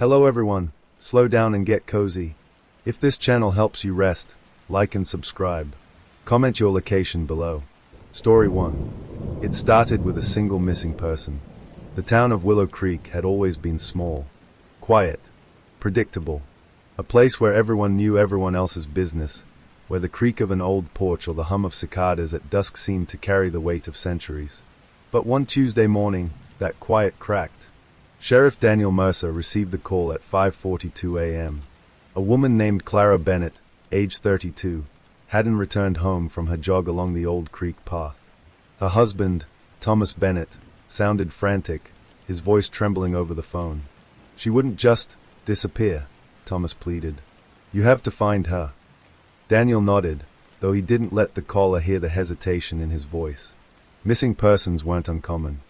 Hello everyone, slow down and get cozy. If this channel helps you rest, like and subscribe. Comment your location below. Story 1. It started with a single missing person. The town of Willow Creek had always been small, quiet, predictable. A place where everyone knew everyone else's business, where the creak of an old porch or the hum of cicadas at dusk seemed to carry the weight of centuries. But one Tuesday morning, that quiet cracked. Sheriff Daniel Mercer received the call at 5:42 a.m. A woman named Clara Bennett, age 32, hadn't returned home from her jog along the old creek path. Her husband, Thomas Bennett, sounded frantic, his voice trembling over the phone. She wouldn't just disappear, Thomas pleaded. You have to find her. Daniel nodded, though he didn't let the caller hear the hesitation in his voice. Missing persons weren't uncommon.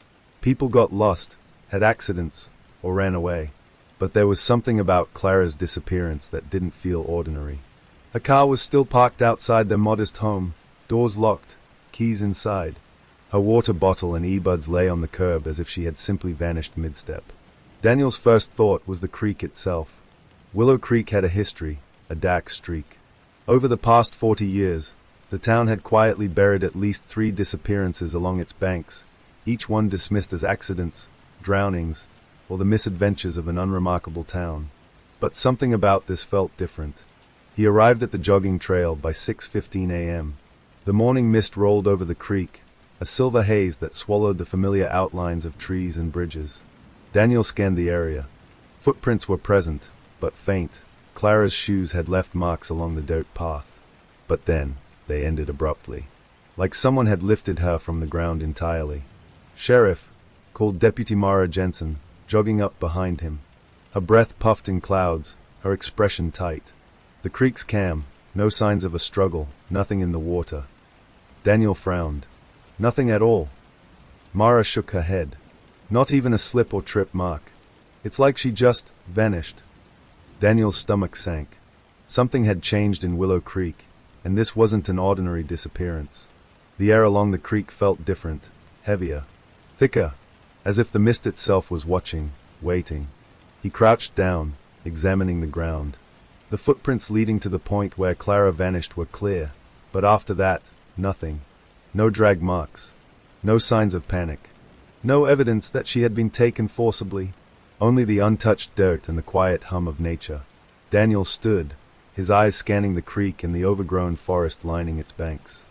People got lost, had accidents, or ran away. But there was something about Clara's disappearance that didn't feel ordinary. Her car was still parked outside their modest home, doors locked, keys inside. Her water bottle and earbuds lay on the curb as if she had simply vanished mid-step. Daniel's first thought was the creek itself. Willow Creek had a history, a dark streak. Over the past 40 years, the town had quietly buried at least 3 disappearances along its banks, each one dismissed as accidents, drownings, or the misadventures of an unremarkable town. But something about this felt different. He arrived at the jogging trail by 6:15 a.m. The morning mist rolled over the creek, a silver haze that swallowed the familiar outlines of trees and bridges. Daniel scanned the area. Footprints were present, but faint. Clara's shoes had left marks along the dirt path. But then, they ended abruptly. Like someone had lifted her from the ground entirely. "Sheriff," called Deputy Mara Jensen, jogging up behind him. Her breath puffed in clouds, her expression tight. The creek's calm, no signs of a struggle, nothing in the water. Daniel frowned. Nothing at all. Mara shook her head. Not even a slip or trip mark. It's like she just vanished. Daniel's stomach sank. Something had changed in Willow Creek, and this wasn't an ordinary disappearance. The air along the creek felt different, heavier, thicker, as if the mist itself was watching, waiting. He crouched down, examining the ground. The footprints leading to the point where Clara vanished were clear, but after that, nothing. No drag marks. No signs of panic. No evidence that she had been taken forcibly. Only the untouched dirt and the quiet hum of nature. Daniel stood, his eyes scanning the creek and the overgrown forest lining its banks.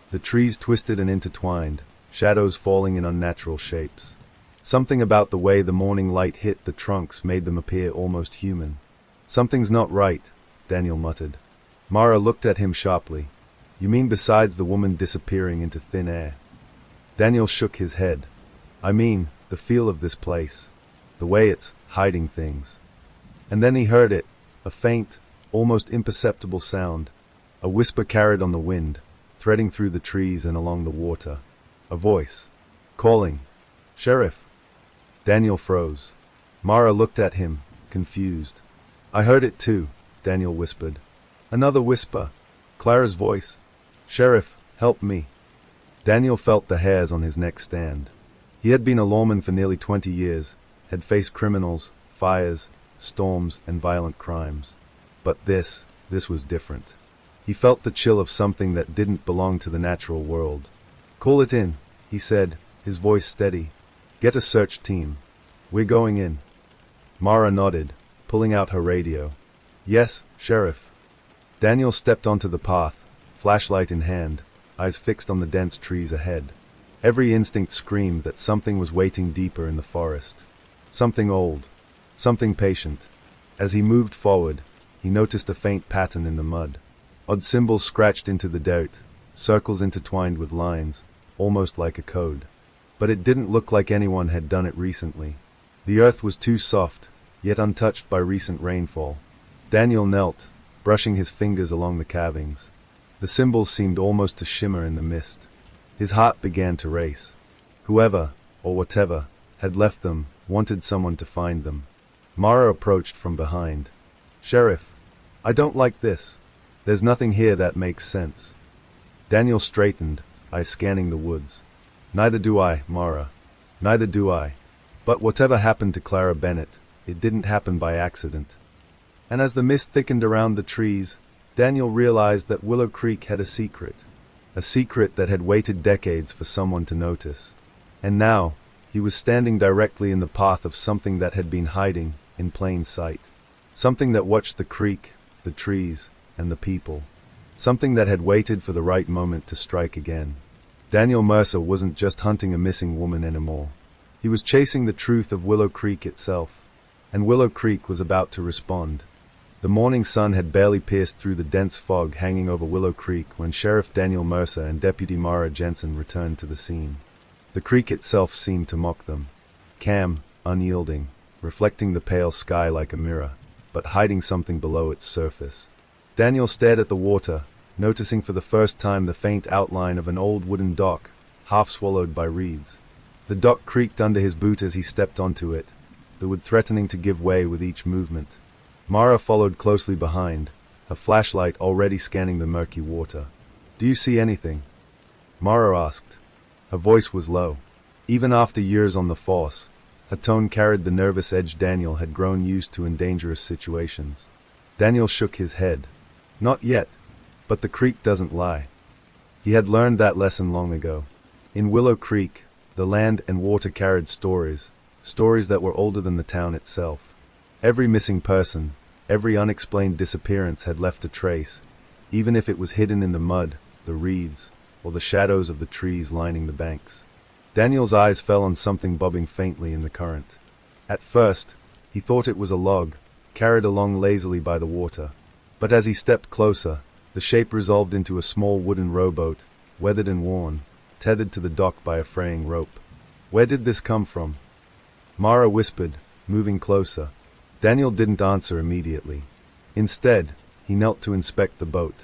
The trees twisted and intertwined, shadows falling in unnatural shapes. Something about the way the morning light hit the trunks made them appear almost human. Something's not right, Daniel muttered. Mara looked at him sharply. You mean besides the woman disappearing into thin air? Daniel shook his head. I mean, the feel of this place. The way it's hiding things. And then he heard it, a faint, almost imperceptible sound. A whisper carried on the wind, threading through the trees and along the water. A voice. Calling. Sheriff. Daniel froze. Mara looked at him, confused. I heard it too, Daniel whispered. Another whisper. Clara's voice. Sheriff, help me. Daniel felt the hairs on his neck stand. He had been a lawman for nearly 20 years, had faced criminals, fires, storms, and violent crimes. But this was different. He felt the chill of something that didn't belong to the natural world. Call it in, he said, his voice steady. Get a search team. We're going in. Mara nodded, pulling out her radio. Yes, Sheriff. Daniel stepped onto the path, flashlight in hand, eyes fixed on the dense trees ahead. Every instinct screamed that something was waiting deeper in the forest. Something old. Something patient. As he moved forward, he noticed a faint pattern in the mud. Odd symbols scratched into the dirt, circles intertwined with lines, almost like a code. But it didn't look like anyone had done it recently. The earth was too soft, yet untouched by recent rainfall. Daniel knelt, brushing his fingers along the carvings. The symbols seemed almost to shimmer in the mist. His heart began to race. Whoever, or whatever, had left them wanted someone to find them. Mara approached from behind. Sheriff, I don't like this. There's nothing here that makes sense. Daniel straightened, eyes scanning the woods. Neither do I, Mara. Neither do I. But whatever happened to Clara Bennett, it didn't happen by accident. And as the mist thickened around the trees, Daniel realized that Willow Creek had a secret that had waited decades for someone to notice. And now, he was standing directly in the path of something that had been hiding in plain sight. Something that watched the creek, the trees, and the people. Something that had waited for the right moment to strike again. Daniel Mercer wasn't just hunting a missing woman anymore. He was chasing the truth of Willow Creek itself. And Willow Creek was about to respond. The morning sun had barely pierced through the dense fog hanging over Willow Creek when Sheriff Daniel Mercer and Deputy Mara Jensen returned to the scene. The creek itself seemed to mock them. Calm, unyielding, reflecting the pale sky like a mirror, but hiding something below its surface. Daniel stared at the water, noticing for the first time the faint outline of an old wooden dock, half swallowed by reeds. The dock creaked under his boot as he stepped onto it, the wood threatening to give way with each movement. Mara followed closely behind, her flashlight already scanning the murky water. "Do you see anything?" Mara asked. Her voice was low. Even after years on the force, her tone carried the nervous edge Daniel had grown used to in dangerous situations. Daniel shook his head. "Not yet, but the creek doesn't lie." He had learned that lesson long ago. In Willow Creek, the land and water carried stories that were older than the town itself. Every missing person, every unexplained disappearance had left a trace, even if it was hidden in the mud, the reeds, or the shadows of the trees lining the banks. Daniel's eyes fell on something bobbing faintly in the current. At first, he thought it was a log, carried along lazily by the water. But as he stepped closer, the shape resolved into a small wooden rowboat, weathered and worn, tethered to the dock by a fraying rope. "Where did this come from?" Mara whispered, moving closer. Daniel didn't answer immediately. Instead, he knelt to inspect the boat.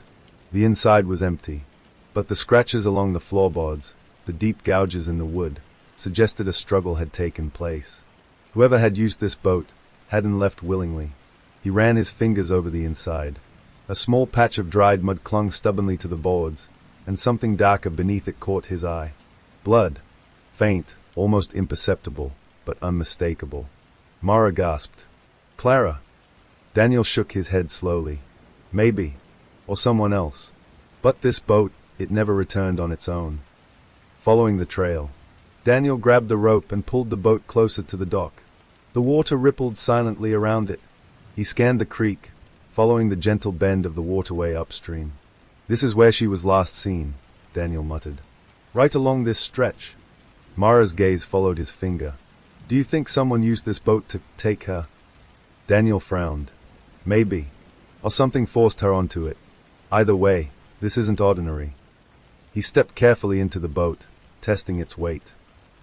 The inside was empty, but the scratches along the floorboards, the deep gouges in the wood, suggested a struggle had taken place. Whoever had used this boat hadn't left willingly. He ran his fingers over the inside. A small patch of dried mud clung stubbornly to the boards, and something darker beneath it caught his eye. Blood. Faint, almost imperceptible, but unmistakable. Mara gasped. "Clara." Daniel shook his head slowly. "Maybe. Or someone else. But this boat, it never returned on its own." Following the trail, Daniel grabbed the rope and pulled the boat closer to the dock. The water rippled silently around it. He scanned the creek, following the gentle bend of the waterway upstream. "This is where she was last seen," Daniel muttered. "Right along this stretch." Mara's gaze followed his finger. "Do you think someone used this boat to take her?" Daniel frowned. "Maybe. Or something forced her onto it. Either way, this isn't ordinary." He stepped carefully into the boat, testing its weight.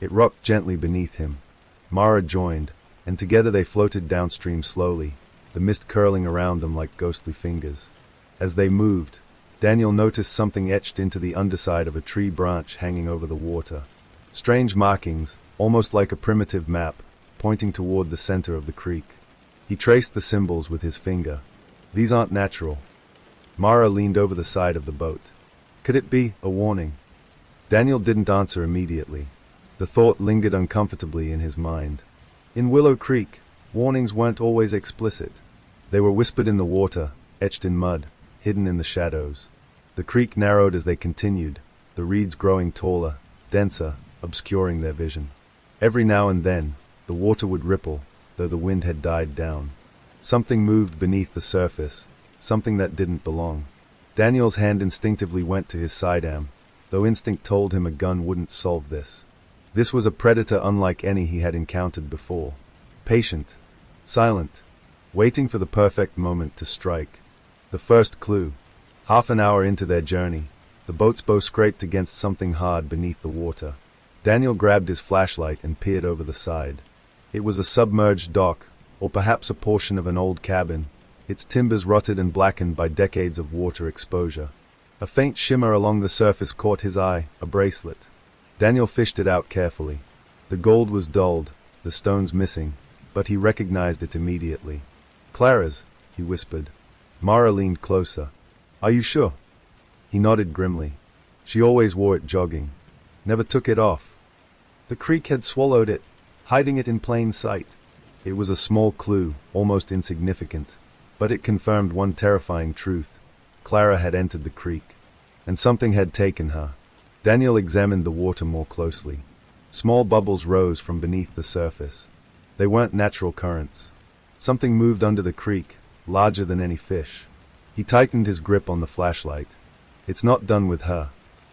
It rocked gently beneath him. Mara joined, and together they floated downstream slowly, the mist curling around them like ghostly fingers. As they moved, Daniel noticed something etched into the underside of a tree branch hanging over the water. Strange markings, almost like a primitive map, pointing toward the center of the creek. He traced the symbols with his finger. "These aren't natural." Mara leaned over the side of the boat. "Could it be a warning?" Daniel didn't answer immediately. The thought lingered uncomfortably in his mind. In Willow Creek, warnings weren't always explicit. They were whispered in the water, etched in mud, hidden in the shadows. The creek narrowed as they continued, the reeds growing taller, denser, obscuring their vision. Every now and then, the water would ripple, though the wind had died down. Something moved beneath the surface, something that didn't belong. Daniel's hand instinctively went to his sidearm, though instinct told him a gun wouldn't solve this. This was a predator unlike any he had encountered before. Patient, silent, waiting for the perfect moment to strike. The first clue. Half an hour into their journey, the boat's bow scraped against something hard beneath the water. Daniel grabbed his flashlight and peered over the side. It was a submerged dock, or perhaps a portion of an old cabin, its timbers rotted and blackened by decades of water exposure. A faint shimmer along the surface caught his eye, a bracelet. Daniel fished it out carefully. The gold was dulled, the stones missing, but he recognized it immediately. "Clara's," he whispered. Mara leaned closer. "Are you sure?" He nodded grimly. She always wore it jogging. Never took it off. The creek had swallowed it, hiding it in plain sight. It was a small clue, almost insignificant, but it confirmed one terrifying truth. Clara had entered the creek, and something had taken her. Daniel examined the water more closely. Small bubbles rose from beneath the surface. They weren't natural currents. Something moved under the creek, larger than any fish. He tightened his grip on the flashlight. It's not done with her.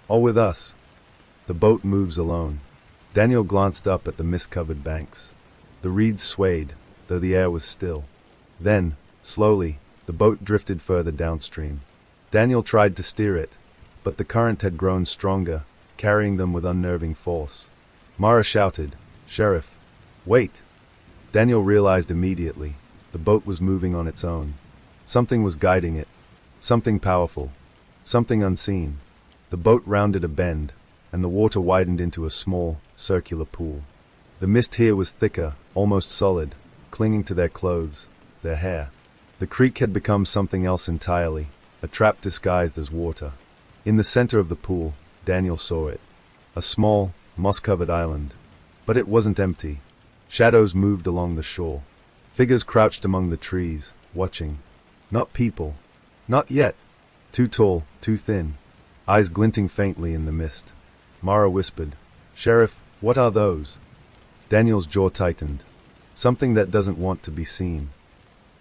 Or with us. The boat moves alone. Daniel glanced up at the mist-covered banks. The reeds swayed, though the air was still. Then, slowly, the boat drifted further downstream. Daniel tried to steer it, but the current had grown stronger, carrying them with unnerving force. Mara shouted, "Sheriff, wait!" Daniel realized immediately. The boat was moving on its own. Something was guiding it. Something powerful. Something unseen. The boat rounded a bend, and the water widened into a small, circular pool. The mist here was thicker, almost solid, clinging to their clothes, their hair. The creek had become something else entirely, a trap disguised as water. In the center of the pool, Daniel saw it. A small, moss-covered island. But it wasn't empty. Shadows moved along the shore. Figures crouched among the trees, watching. Not people. Not yet. Too tall, too thin. Eyes glinting faintly in the mist. Mara whispered, "Sheriff, what are those?" Daniel's jaw tightened. Something that doesn't want to be seen.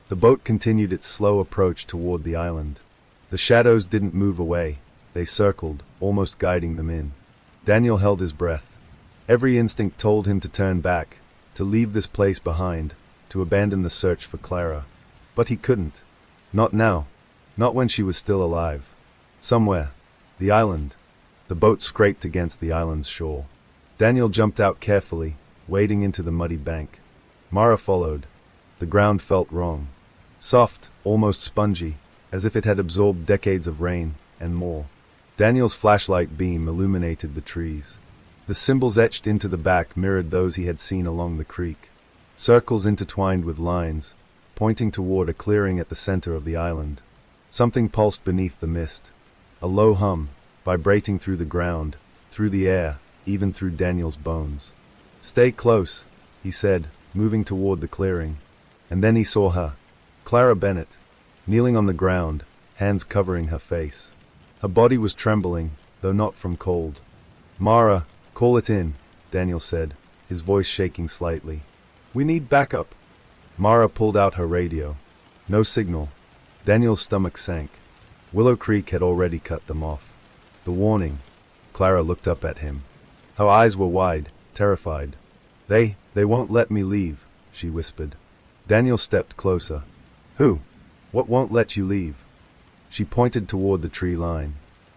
The boat continued its slow approach toward the island. The shadows didn't move away. They circled, almost guiding them in. Daniel held his breath. Every instinct told him to turn back, to leave this place behind, to abandon the search for Clara. But he couldn't. Not now. Not when she was still alive. Somewhere. The island. The boat scraped against the island's shore. Daniel jumped out carefully, wading into the muddy bank. Mara followed. The ground felt wrong. Soft, almost spongy, as if it had absorbed decades of rain, and more. Daniel's flashlight beam illuminated the trees. The symbols etched into the back mirrored those he had seen along the creek. Circles intertwined with lines, pointing toward a clearing at the center of the island. Something pulsed beneath the mist. A low hum, vibrating through the ground, through the air, even through Daniel's bones. "Stay close," he said, moving toward the clearing. And then he saw her. Clara Bennett, kneeling on the ground, hands covering her face. Her body was trembling, though not from cold. "Mara, call it in," Daniel said, his voice shaking slightly. "We need backup." Mara pulled out her radio. No signal. Daniel's stomach sank. Willow Creek had already cut them off. The warning. Clara looked up at him. Her eyes were wide, terrified. They won't let me leave," she whispered. Daniel stepped closer. "Who? What won't let you leave?" She pointed toward the tree line.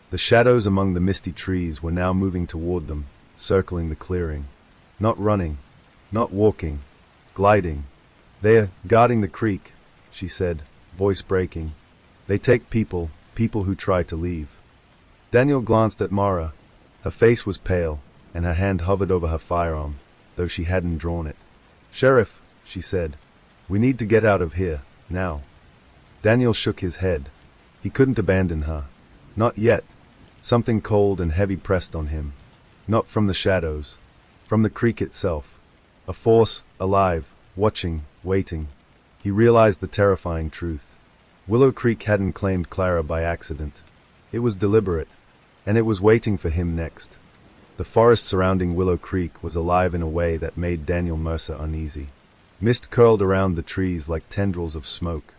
The shadows among the misty trees were now moving toward them, circling the clearing. Not running, not walking, gliding. "They're guarding the creek," she said, voice breaking. "They take people who try to leave." Daniel glanced at Mara. Her face was pale, and her hand hovered over her firearm, though she hadn't drawn it. "Sheriff," she said, "we need to get out of here, now." Daniel shook his head. He couldn't abandon her. Not yet. Something cold and heavy pressed on him. Not from the shadows. From the creek itself. A force, alive, watching, waiting. He realized the terrifying truth. Willow Creek hadn't claimed Clara by accident. It was deliberate, and it was waiting for him next. The forest surrounding Willow Creek was alive in a way that made Daniel Mercer uneasy. Mist curled around the trees like tendrils of smoke.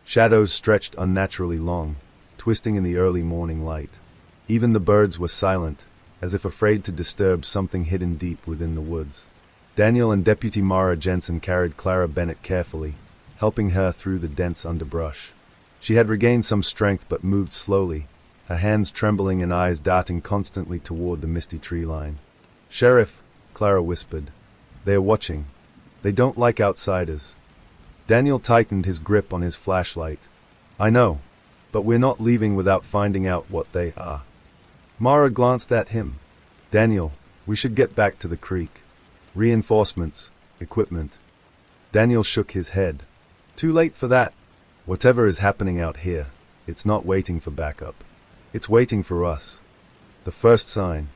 Shadows stretched unnaturally long, twisting in the early morning light. Even the birds were silent, as if afraid to disturb something hidden deep within the woods. Daniel and Deputy Mara Jensen carried Clara Bennett carefully, helping her through the dense underbrush. She had regained some strength but moved slowly, her hands trembling and eyes darting constantly toward the misty tree line. "Sheriff," Clara whispered. "They are watching. They don't like outsiders." Daniel tightened his grip on his flashlight. "I know, but we're not leaving without finding out what they are." Mara glanced at him. "Daniel, we should get back to the creek. Reinforcements, equipment." Daniel shook his head. "Too late for that. Whatever is happening out here, it's not waiting for backup. It's waiting for us." The first sign.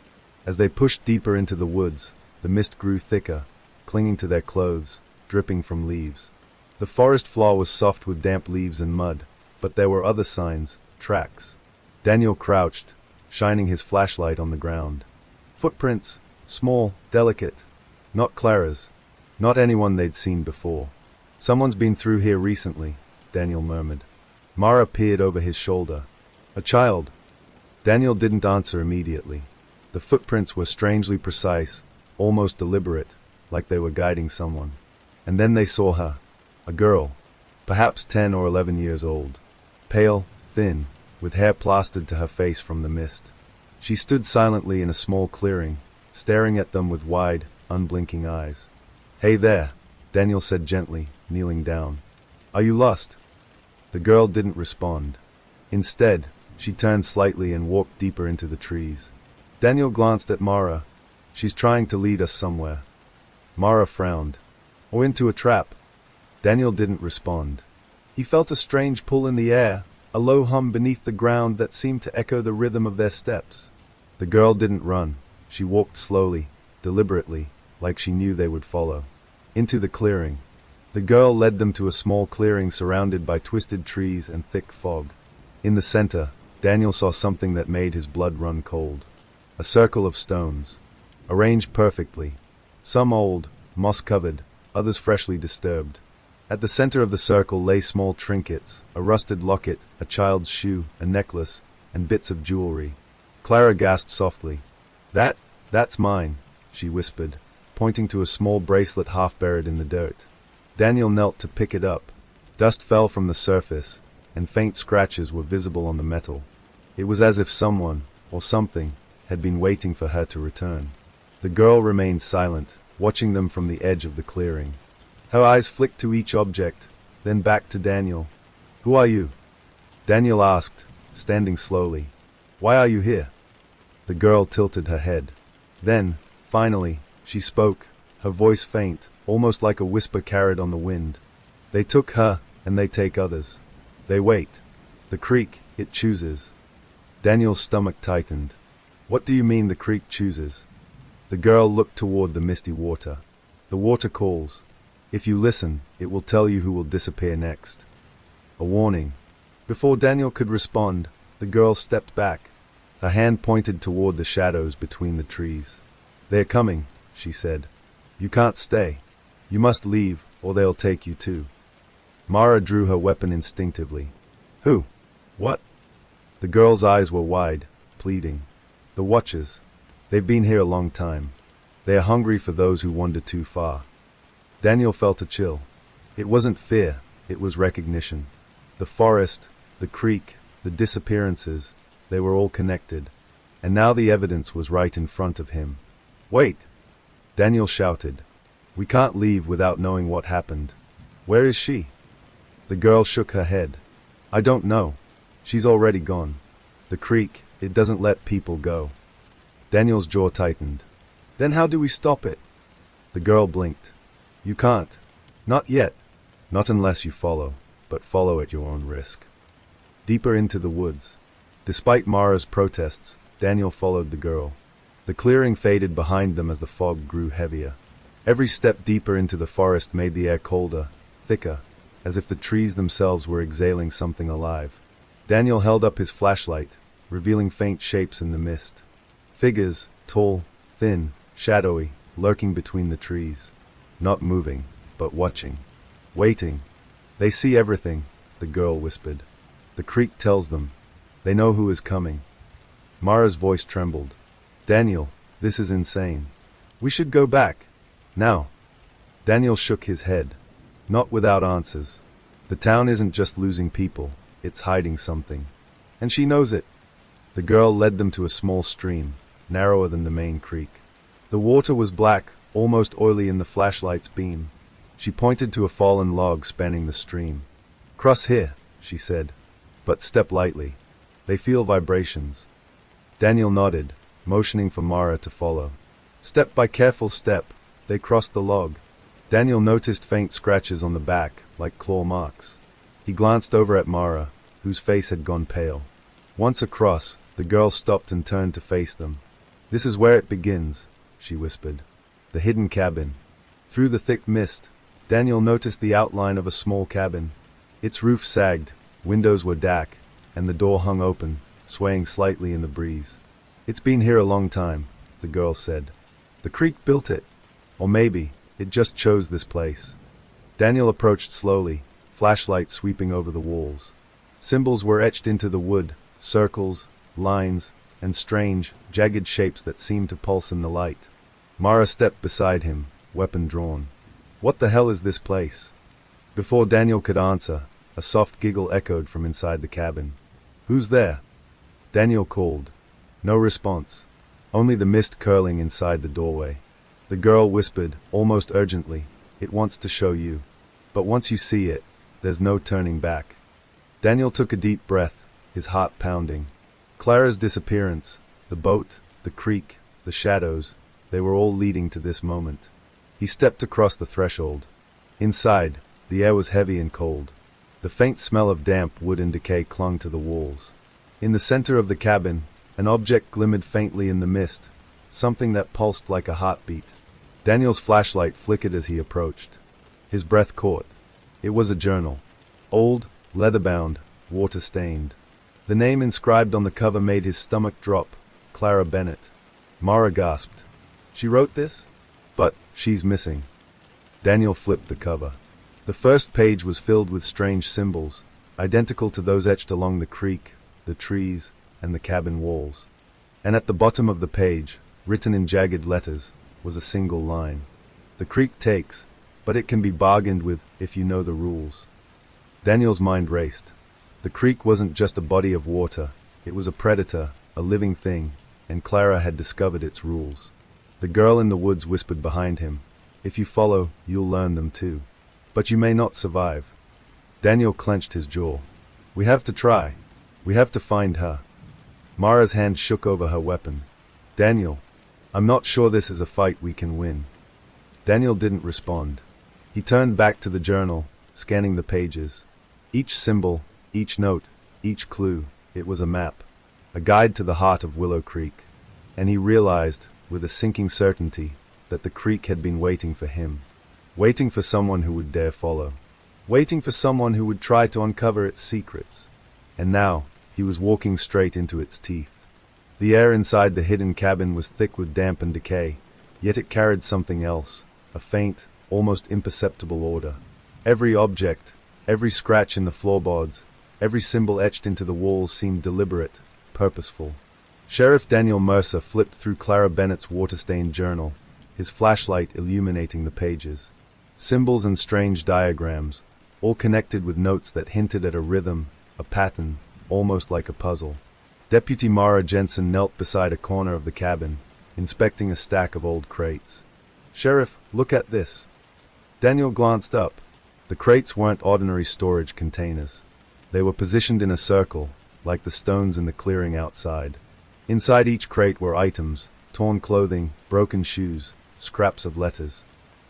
As they pushed deeper into the woods, the mist grew thicker, clinging to their clothes, dripping from leaves. The forest floor was soft with damp leaves and mud, but there were other signs, tracks. Daniel crouched, shining his flashlight on the ground. Footprints, small, delicate. Not Clara's. Not anyone they'd seen before. Someone's been through here recently, Daniel murmured. Mara peered over his shoulder. A child. Daniel didn't answer immediately. The footprints were strangely precise, almost deliberate, like they were guiding someone. And then they saw her. A girl. Perhaps 10 or 11 years old. Pale, thin, with hair plastered to her face from the mist. She stood silently in a small clearing, staring at them with wide, unblinking eyes. "Hey there," Daniel said gently, kneeling down. "Are you lost?" The girl didn't respond. Instead, she turned slightly and walked deeper into the trees. Daniel glanced at Mara. "She's trying to lead us somewhere." Mara frowned. "Or into a trap." Daniel didn't respond. He felt a strange pull in the air, a low hum beneath the ground that seemed to echo the rhythm of their steps. The girl didn't run. She walked slowly, deliberately, like she knew they would follow. Into the clearing. The girl led them to a small clearing surrounded by twisted trees and thick fog. In the center, Daniel saw something that made his blood run cold. A circle of stones. Arranged perfectly. Some old, moss-covered, others freshly disturbed. At the center of the circle lay small trinkets, a rusted locket, a child's shoe, a necklace, and bits of jewelry. Clara gasped softly. That's mine," she whispered, pointing to a small bracelet half buried in the dirt. Daniel knelt to pick it up. Dust fell from the surface, and faint scratches were visible on the metal. It was as if someone, or something, had been waiting for her to return. The girl remained silent, watching them from the edge of the clearing. Her eyes flicked to each object, then back to Daniel. "Who are you?" Daniel asked, standing slowly. "Why are you here?" The girl tilted her head. Then, finally, she spoke, her voice faint, almost like a whisper carried on the wind. "They took her, and they take others. They wait. The creek, it chooses." Daniel's stomach tightened. "What do you mean the creek chooses?" The girl looked toward the misty water. "The water calls. If you listen, it will tell you who will disappear next." A warning. Before Daniel could respond, the girl stepped back. Her hand pointed toward the shadows between the trees. "They're coming," she said. "You can't stay. You must leave, or they'll take you too." Mara drew her weapon instinctively. "Who? What?" The girl's eyes were wide, pleading. "The Watchers. They've been here a long time. They are hungry for those who wander too far." Daniel felt a chill. It wasn't fear, it was recognition. The forest, the creek, the disappearances, they were all connected. And now the evidence was right in front of him. "Wait!" Daniel shouted. "We can't leave without knowing what happened. Where is she?" The girl shook her head. "I don't know. She's already gone. The creek, it doesn't let people go." Daniel's jaw tightened. "Then how do we stop it?" The girl blinked. "You can't. Not yet. Not unless you follow, but follow at your own risk." Deeper into the woods. Despite Mara's protests, Daniel followed the girl. The clearing faded behind them as the fog grew heavier. Every step deeper into the forest made the air colder, thicker, as if the trees themselves were exhaling something alive. Daniel held up his flashlight, revealing faint shapes in the mist. Figures, tall, thin, shadowy, lurking between the trees. Not moving, but watching. Waiting. "They see everything," the girl whispered. "The creek tells them. They know who is coming." Mara's voice trembled. "Daniel, this is insane. We should go back. Now." Daniel shook his head. Not without answers. The town isn't just losing people, it's hiding something. And she knows it. The girl led them to a small stream, narrower than the main creek. The water was black, almost oily in the flashlight's beam. She pointed to a fallen log spanning the stream. "Cross here," she said. "But step lightly. They feel vibrations." Daniel nodded, motioning for Mara to follow. Step by careful step, they crossed the log. Daniel noticed faint scratches on the back, like claw marks. He glanced over at Mara, whose face had gone pale. Once across, the girl stopped and turned to face them. "This is where it begins," she whispered. "The hidden cabin." Through the thick mist, Daniel noticed the outline of a small cabin. Its roof sagged, windows were dark, and the door hung open, swaying slightly in the breeze. "It's been here a long time," the girl said. "The creek built it. Or maybe, it just chose this place." Daniel approached slowly, flashlight sweeping over the walls. Symbols were etched into the wood, circles, lines, and strange, jagged shapes that seemed to pulse in the light. Mara stepped beside him, weapon drawn. "What the hell is this place?" Before Daniel could answer, a soft giggle echoed from inside the cabin. "Who's there?" Daniel called. No response. Only the mist curling inside the doorway. The girl whispered, almost urgently, "It wants to show you. But once you see it, there's no turning back." Daniel took a deep breath, his heart pounding. Clara's disappearance, the boat, the creek, the shadows, they were all leading to this moment. He stepped across the threshold. Inside, the air was heavy and cold. The faint smell of damp wood and decay clung to the walls. In the center of the cabin, an object glimmered faintly in the mist, something that pulsed like a heartbeat. Daniel's flashlight flickered as he approached. His breath caught. It was a journal. Old, leather-bound, water-stained. The name inscribed on the cover made his stomach drop. Clara Bennett. Mara gasped. "She wrote this? But she's missing." Daniel flipped the cover. The first page was filled with strange symbols, identical to those etched along the creek, the trees, and the cabin walls. And at the bottom of the page, written in jagged letters, was a single line. "The creek takes, but it can be bargained with if you know the rules." Daniel's mind raced. The creek wasn't just a body of water, it was a predator, a living thing, and Clara had discovered its rules. The girl in the woods whispered behind him, "If you follow, you'll learn them too. But you may not survive." Daniel clenched his jaw. "We have to try. We have to find her." Mara's hand shook over her weapon. "Daniel, I'm not sure this is a fight we can win." Daniel didn't respond. He turned back to the journal, scanning the pages. Each symbol, each note, each clue, it was a map. A guide to the heart of Willow Creek. And he realized, with a sinking certainty, that the creek had been waiting for him. Waiting for someone who would dare follow. Waiting for someone who would try to uncover its secrets. And now, he was walking straight into its teeth. The air inside the hidden cabin was thick with damp and decay, yet it carried something else, a faint, almost imperceptible odor. Every object, every scratch in the floorboards, every symbol etched into the walls seemed deliberate, purposeful. Sheriff Daniel Mercer flipped through Clara Bennett's water-stained journal, his flashlight illuminating the pages. Symbols and strange diagrams, all connected with notes that hinted at a rhythm, a pattern, almost like a puzzle. Deputy Mara Jensen knelt beside a corner of the cabin, inspecting a stack of old crates. "Sheriff, look at this." Daniel glanced up. The crates weren't ordinary storage containers. They were positioned in a circle, like the stones in the clearing outside. Inside each crate were items, torn clothing, broken shoes, scraps of letters,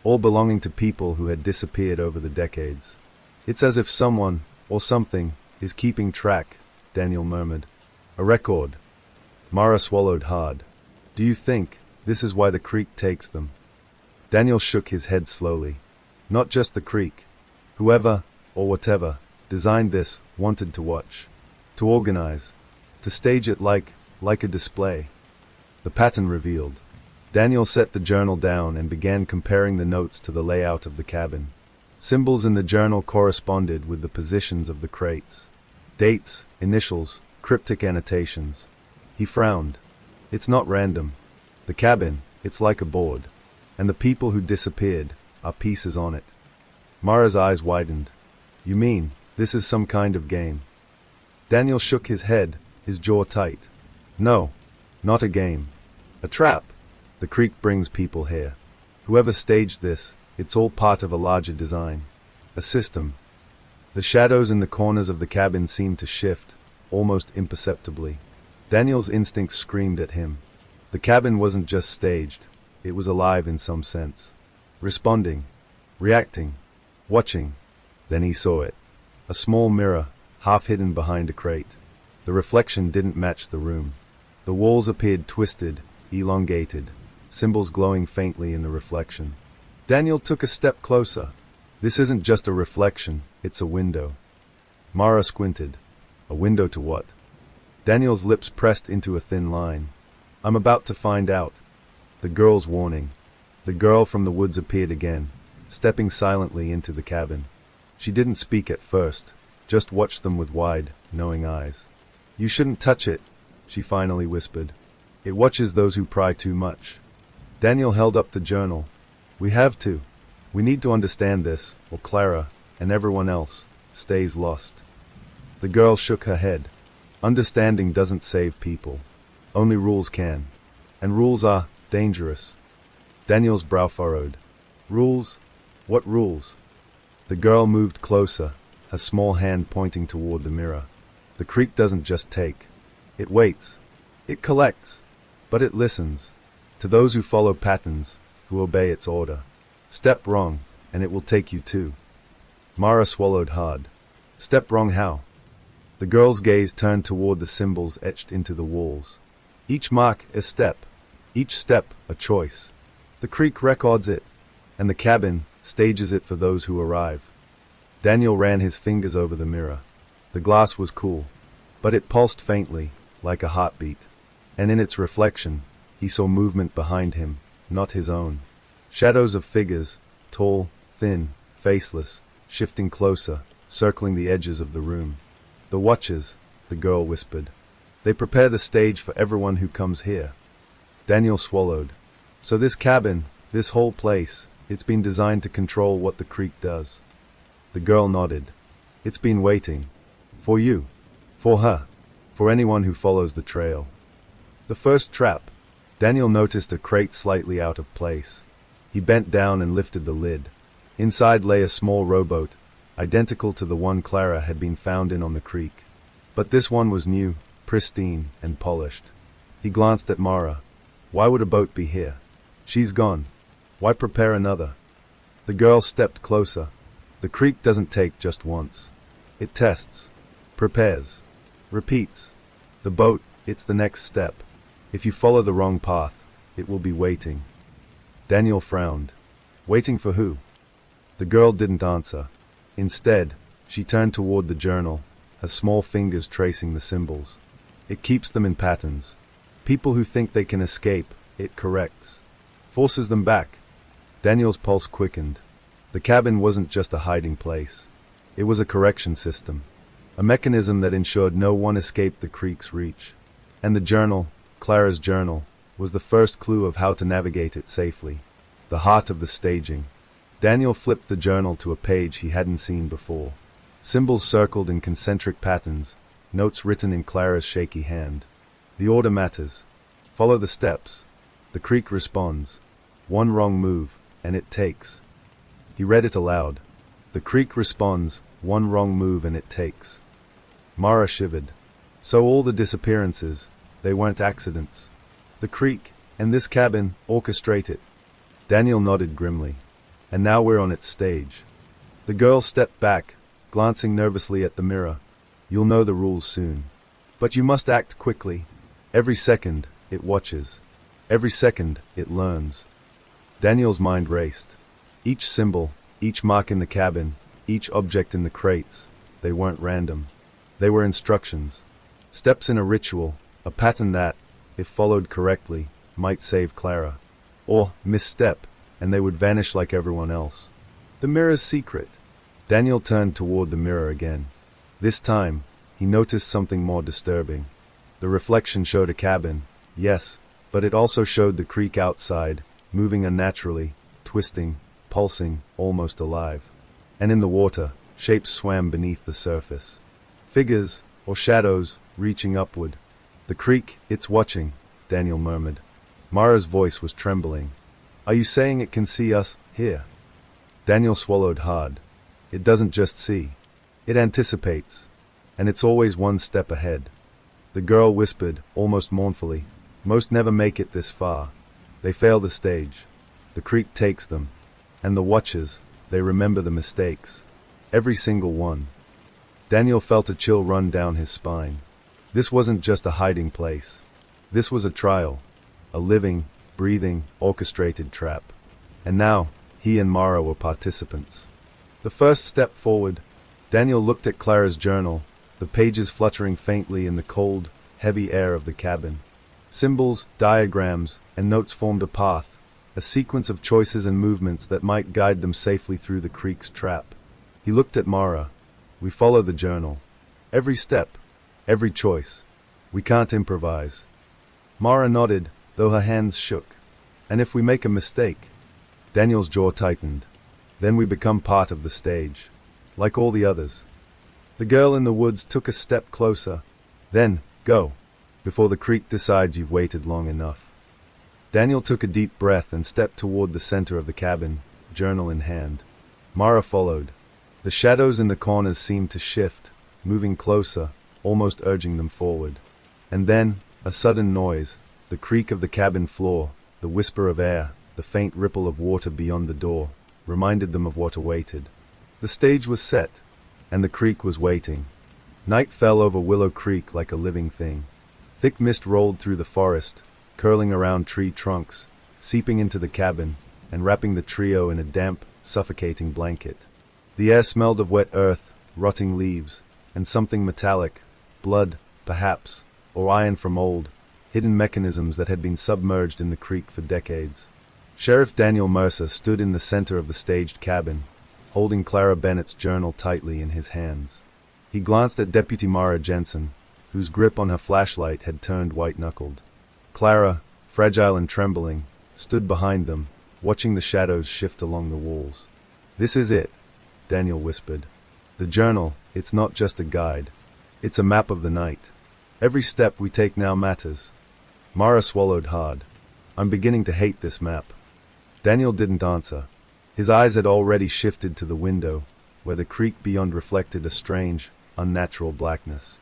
all belonging to people who had disappeared over the decades. "It's as if someone, or something, is keeping track," Daniel murmured. "A record." Mara swallowed hard. "Do you think this is why the creek takes them?" Daniel shook his head slowly. "Not just the creek. Whoever, or whatever, designed this wanted to watch, to organize, to stage it like a display." The pattern revealed. Daniel set the journal down and began comparing the notes to the layout of the cabin. Symbols in the journal corresponded with the positions of the crates. Dates, initials, cryptic annotations. He frowned. "It's not random. The cabin, it's like a board. And the people who disappeared are pieces on it." Mara's eyes widened. "You mean, this is some kind of game?" Daniel shook his head, his jaw tight. "No, not a game. A trap. The creek brings people here. Whoever staged this, it's all part of a larger design. A system." The shadows in the corners of the cabin seemed to shift, almost imperceptibly. Daniel's instincts screamed at him. The cabin wasn't just staged, it was alive in some sense. Responding, reacting, watching. Then he saw it. A small mirror, half hidden behind a crate. The reflection didn't match the room. The walls appeared twisted, elongated, symbols glowing faintly in the reflection. Daniel took a step closer. This isn't just a reflection, it's a window. Mara squinted. A window to what? Daniel's lips pressed into a thin line. I'm about to find out. The girl's warning. The girl from the woods appeared again, stepping silently into the cabin. She didn't speak at first, just watched them with wide, knowing eyes. You shouldn't touch it, she finally whispered. It watches those who pry too much. Daniel held up the journal. We have to. We need to understand this, or Clara, and everyone else, stays lost. The girl shook her head. Understanding doesn't save people. Only rules can. And rules are dangerous. Daniel's brow furrowed. Rules? What rules? The girl moved closer, her small hand pointing toward the mirror. The creek doesn't just take. It waits. It collects. But it listens. To those who follow patterns, who obey its order. Step wrong, and it will take you too. Mara swallowed hard. Step wrong how? The girl's gaze turned toward the symbols etched into the walls. Each mark a step. Each step a choice. The creek records it, and the cabin stages it for those who arrive. Daniel ran his fingers over the mirror. The glass was cool, but it pulsed faintly, like a heartbeat. And in its reflection, he saw movement behind him, not his own. Shadows of figures, tall, thin, faceless, shifting closer, circling the edges of the room. The Watchers, the girl whispered. They prepare the stage for everyone who comes here. Daniel swallowed. So this cabin, this whole place, it's been designed to control what the creek does. The girl nodded. It's been waiting. For you. For her. For anyone who follows the trail. The first trap. Daniel noticed a crate slightly out of place. He bent down and lifted the lid. Inside lay a small rowboat, identical to the one Clara had been found in on the creek. But this one was new, pristine, and polished. He glanced at Mara. Why would a boat be here? She's gone. Why prepare another? The girl stepped closer. The creek doesn't take just once. It tests, prepares, repeats. The boat, it's the next step. If you follow the wrong path, it will be waiting. Daniel frowned. Waiting for who? The girl didn't answer. Instead, she turned toward the journal, her small fingers tracing the symbols. It keeps them in patterns. People who think they can escape, it corrects. Forces them back. Daniel's pulse quickened. The cabin wasn't just a hiding place. It was a correction system. A mechanism that ensured no one escaped the creek's reach. And the journal, Clara's journal, was the first clue of how to navigate it safely. The heart of the staging. Daniel flipped the journal to a page he hadn't seen before. Symbols circled in concentric patterns, notes written in Clara's shaky hand. The order matters. Follow the steps. The creek responds. One wrong move, and it takes. He read it aloud. The creek responds, one wrong move and it takes. Mara shivered. So all the disappearances, they weren't accidents. The creek, and this cabin, orchestrate it. Daniel nodded grimly. And now we're on its stage. The girl stepped back, glancing nervously at the mirror. You'll know the rules soon. But you must act quickly. Every second, it watches. Every second, it learns. Daniel's mind raced. Each symbol, each mark in the cabin, each object in the crates, they weren't random. They were instructions. Steps in a ritual, a pattern that, if followed correctly, might save Clara. Or misstep, and they would vanish like everyone else. The mirror's secret. Daniel turned toward the mirror again. This time, he noticed something more disturbing. The reflection showed a cabin, yes, but it also showed the creek outside, moving unnaturally, twisting, pulsing, almost alive. And in the water, shapes swam beneath the surface. Figures, or shadows, reaching upward. The creek, it's watching, Daniel murmured. Mara's voice was trembling. Are you saying it can see us, here? Daniel swallowed hard. It doesn't just see. It anticipates. And it's always one step ahead. The girl whispered, almost mournfully. Most never make it this far. They fail the stage. The creek takes them. And the Watchers, they remember the mistakes. Every single one. Daniel felt a chill run down his spine. This wasn't just a hiding place. This was a trial. A living, breathing, orchestrated trap. And now, he and Mara were participants. The first step forward. Daniel looked at Clara's journal, the pages fluttering faintly in the cold, heavy air of the cabin. Symbols, diagrams, and notes formed a path, a sequence of choices and movements that might guide them safely through the creek's trap. He looked at Mara. We follow the journal. Every step, every choice. We can't improvise. Mara nodded, though her hands shook. And if we make a mistake? Daniel's jaw tightened. Then we become part of the stage, like all the others. The girl in the woods took a step closer. Then, go, before the creek decides you've waited long enough. Daniel took a deep breath and stepped toward the center of the cabin, journal in hand. Mara followed. The shadows in the corners seemed to shift, moving closer, almost urging them forward. And then, a sudden noise, the creak of the cabin floor, the whisper of air, the faint ripple of water beyond the door, reminded them of what awaited. The stage was set, and the creek was waiting. Night fell over Willow Creek like a living thing. Thick mist rolled through the forest, curling around tree trunks, seeping into the cabin, and wrapping the trio in a damp, suffocating blanket. The air smelled of wet earth, rotting leaves, and something metallic, blood, perhaps, or iron from old, hidden mechanisms that had been submerged in the creek for decades. Sheriff Daniel Mercer stood in the center of the staged cabin, holding Clara Bennett's journal tightly in his hands. He glanced at Deputy Mara Jensen, whose grip on her flashlight had turned white-knuckled. Clara, fragile and trembling, stood behind them, watching the shadows shift along the walls. "This is it," Daniel whispered. "The journal, it's not just a guide. It's a map of the night. Every step we take now matters." Mara swallowed hard. "I'm beginning to hate this map." Daniel didn't answer. His eyes had already shifted to the window, where the creek beyond reflected a strange, unnatural blackness.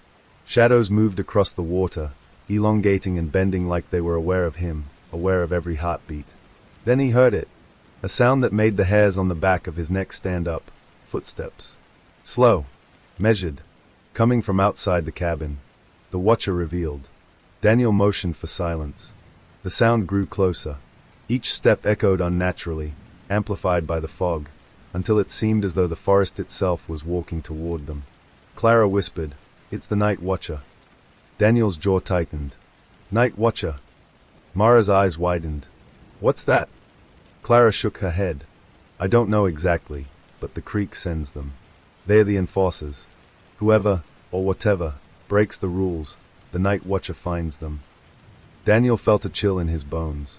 Shadows moved across the water, elongating and bending like they were aware of him, aware of every heartbeat. Then he heard it, a sound that made the hairs on the back of his neck stand up. Footsteps. Slow, measured, coming from outside the cabin. The watcher revealed. Daniel motioned for silence. The sound grew closer. Each step echoed unnaturally, amplified by the fog, until it seemed as though the forest itself was walking toward them. Clara whispered, "It's the night watcher." Daniel's jaw tightened. "Night watcher." Mara's eyes widened. "What's that?" Clara shook her head. "I don't know exactly, but the creek sends them. They're the enforcers. Whoever, or whatever, breaks the rules, the night watcher finds them." Daniel felt a chill in his bones.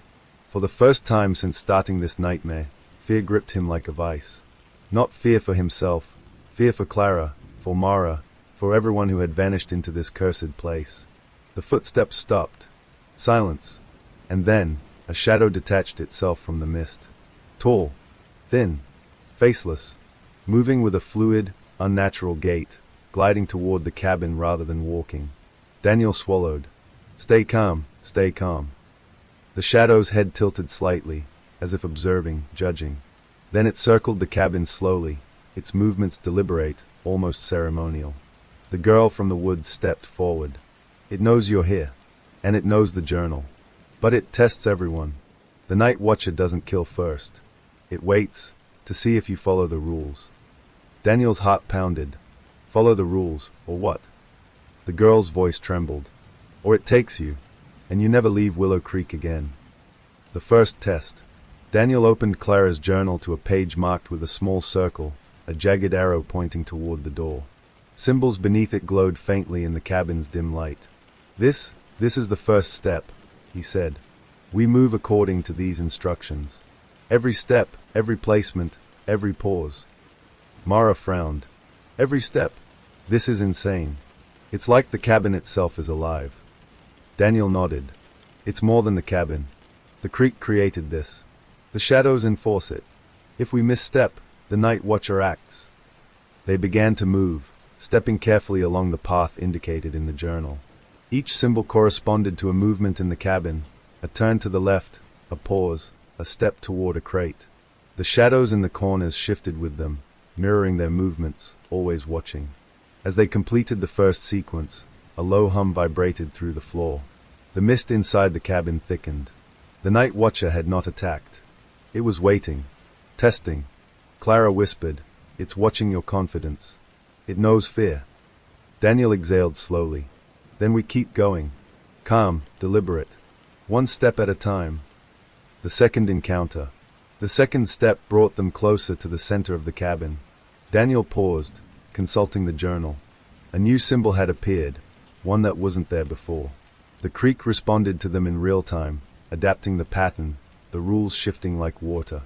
For the first time since starting this nightmare, fear gripped him like a vice. Not fear for himself, fear for Clara, for Mara, for everyone who had vanished into this cursed place. The footsteps stopped. Silence. And then, a shadow detached itself from the mist. Tall, thin, faceless, moving with a fluid, unnatural gait, gliding toward the cabin rather than walking. Daniel swallowed. "Stay calm, stay calm." The shadow's head tilted slightly, as if observing, judging. Then it circled the cabin slowly, its movements deliberate, almost ceremonial. The girl from the woods stepped forward. "It knows you're here, and it knows the journal. But it tests everyone. The night watcher doesn't kill first. It waits, to see if you follow the rules." Daniel's heart pounded. Follow the rules, or what? The girl's voice trembled. "Or it takes you, and you never leave Willow Creek again." The first test. Daniel opened Clara's journal to a page marked with a small circle, a jagged arrow pointing toward the door. Symbols beneath it glowed faintly in the cabin's dim light. This is the first step," he said. "We move according to these instructions. Every step, every placement, every pause." Mara frowned. "Every step. This is insane. It's like the cabin itself is alive." Daniel nodded. "It's more than the cabin. The creek created this. The shadows enforce it. If we misstep, the night watcher acts." They began to move, stepping carefully along the path indicated in the journal. Each symbol corresponded to a movement in the cabin, a turn to the left, a pause, a step toward a crate. The shadows in the corners shifted with them, mirroring their movements, always watching. As they completed the first sequence, a low hum vibrated through the floor. The mist inside the cabin thickened. The night watcher had not attacked. It was waiting, testing. Clara whispered, It's watching your confidence. It knows fear. Daniel exhaled slowly. Then we keep going. Calm, deliberate. One step at a time. The second encounter. The second step brought them closer to the center of the cabin. Daniel paused, consulting the journal. A new symbol had appeared, one that wasn't there before. The creek responded to them in real time, adapting the pattern, the rules shifting like water.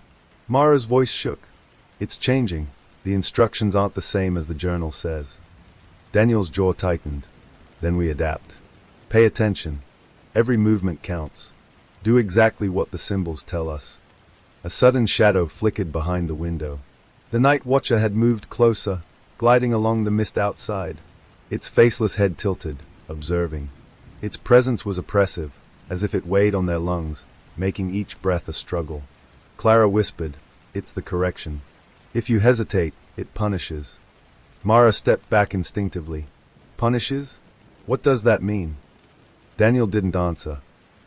Mara's voice shook. It's changing. The instructions aren't the same as the journal says. Daniel's jaw tightened. Then we adapt. Pay attention. Every movement counts. Do exactly what the symbols tell us. A sudden shadow flickered behind the window. The night watcher had moved closer, gliding along the mist outside. Its faceless head tilted, observing. Its presence was oppressive, as if it weighed on their lungs, making each breath a struggle. Clara whispered, "It's the correction. If you hesitate, it punishes." Mara stepped back instinctively. Punishes? What does that mean? Daniel didn't answer.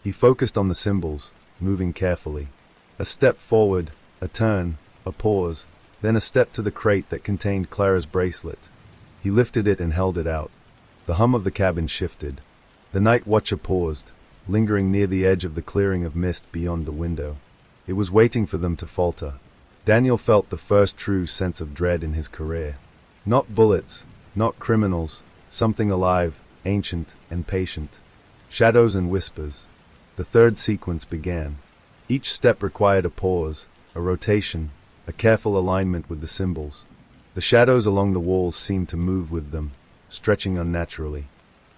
He focused on the symbols, moving carefully. A step forward, a turn, a pause, then a step to the crate that contained Clara's bracelet. He lifted it and held it out. The hum of the cabin shifted. The night watcher paused, lingering near the edge of the clearing of mist beyond the window. It was waiting for them to falter. Daniel felt the first true sense of dread in his career. Not bullets, not criminals, something alive, ancient, and patient. Shadows and whispers. The third sequence began. Each step required a pause, a rotation, a careful alignment with the symbols. The shadows along the walls seemed to move with them, stretching unnaturally.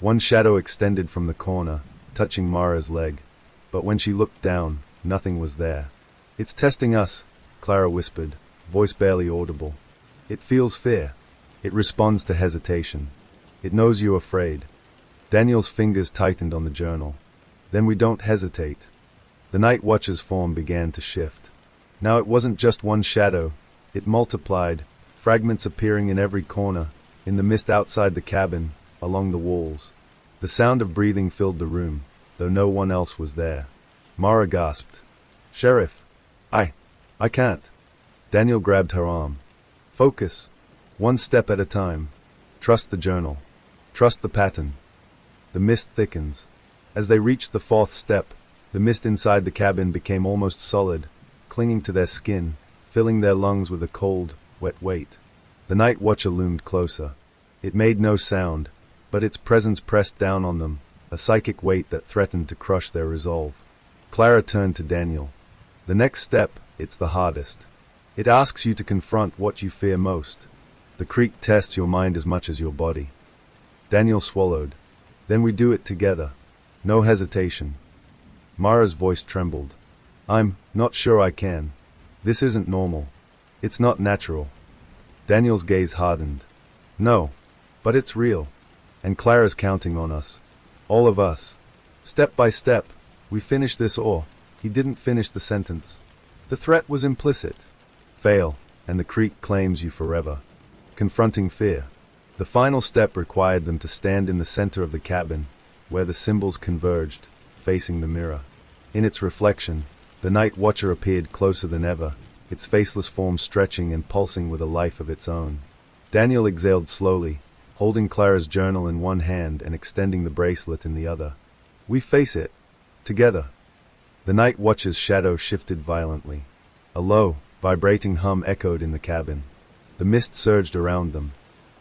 One shadow extended from the corner, touching Mara's leg, but when she looked down, nothing was there. "It's testing us," Clara whispered, voice barely audible. "It feels fear. It responds to hesitation. It knows you're afraid." Daniel's fingers tightened on the journal. "Then we don't hesitate." The night watcher's form began to shift. Now it wasn't just one shadow. It multiplied, fragments appearing in every corner, in the mist outside the cabin, along the walls. The sound of breathing filled the room, though no one else was there. Mara gasped. "Sheriff, I can't." Daniel grabbed her arm. "Focus. One step at a time. Trust the journal. Trust the pattern." The mist thickens. As they reached the fourth step, the mist inside the cabin became almost solid, clinging to their skin, filling their lungs with a cold, wet weight. The night watcher loomed closer. It made no sound, but its presence pressed down on them, a psychic weight that threatened to crush their resolve. Clara turned to Daniel. "The next step, it's the hardest. It asks you to confront what you fear most. The creek tests your mind as much as your body." Daniel swallowed. "Then we do it together. No hesitation." Mara's voice trembled. "I'm not sure I can. This isn't normal. It's not natural." Daniel's gaze hardened. "No, but it's real. And Clara's counting on us. All of us. Step by step, we finish this or..." He didn't finish the sentence. The threat was implicit. Fail, and the creek claims you forever. Confronting fear. The final step required them to stand in the center of the cabin, where the symbols converged, facing the mirror. In its reflection, the night watcher appeared closer than ever, its faceless form stretching and pulsing with a life of its own. Daniel exhaled slowly, holding Clara's journal in one hand and extending the bracelet in the other. "We face it. Together." The night watcher's shadow shifted violently. A low, vibrating hum echoed in the cabin. The mist surged around them.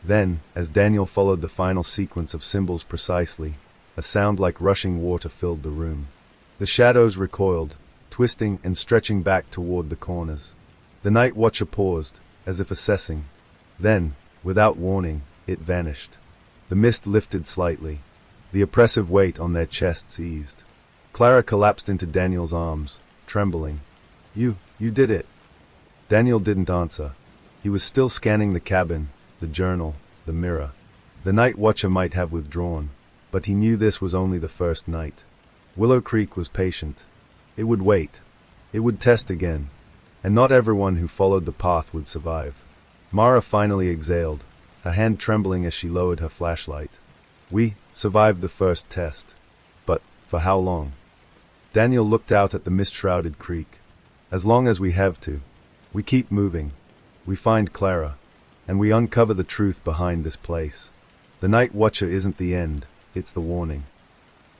Then, as Daniel followed the final sequence of symbols precisely, a sound like rushing water filled the room. The shadows recoiled, twisting and stretching back toward the corners. The night watcher paused, as if assessing. Then, without warning, it vanished. The mist lifted slightly. The oppressive weight on their chests eased. Clara collapsed into Daniel's arms, trembling. You did it." Daniel didn't answer. He was still scanning the cabin, the journal, the mirror. The night watcher might have withdrawn, but he knew this was only the first night. Willow Creek was patient. It would wait. It would test again. And not everyone who followed the path would survive. Mara finally exhaled, her hand trembling as she lowered her flashlight. "We survived the first test. But for how long?" Daniel looked out at the mist-shrouded creek. "As long as we have to. We keep moving. We find Clara. and we uncover the truth behind this place. The Night Watcher isn't the end, it's the warning.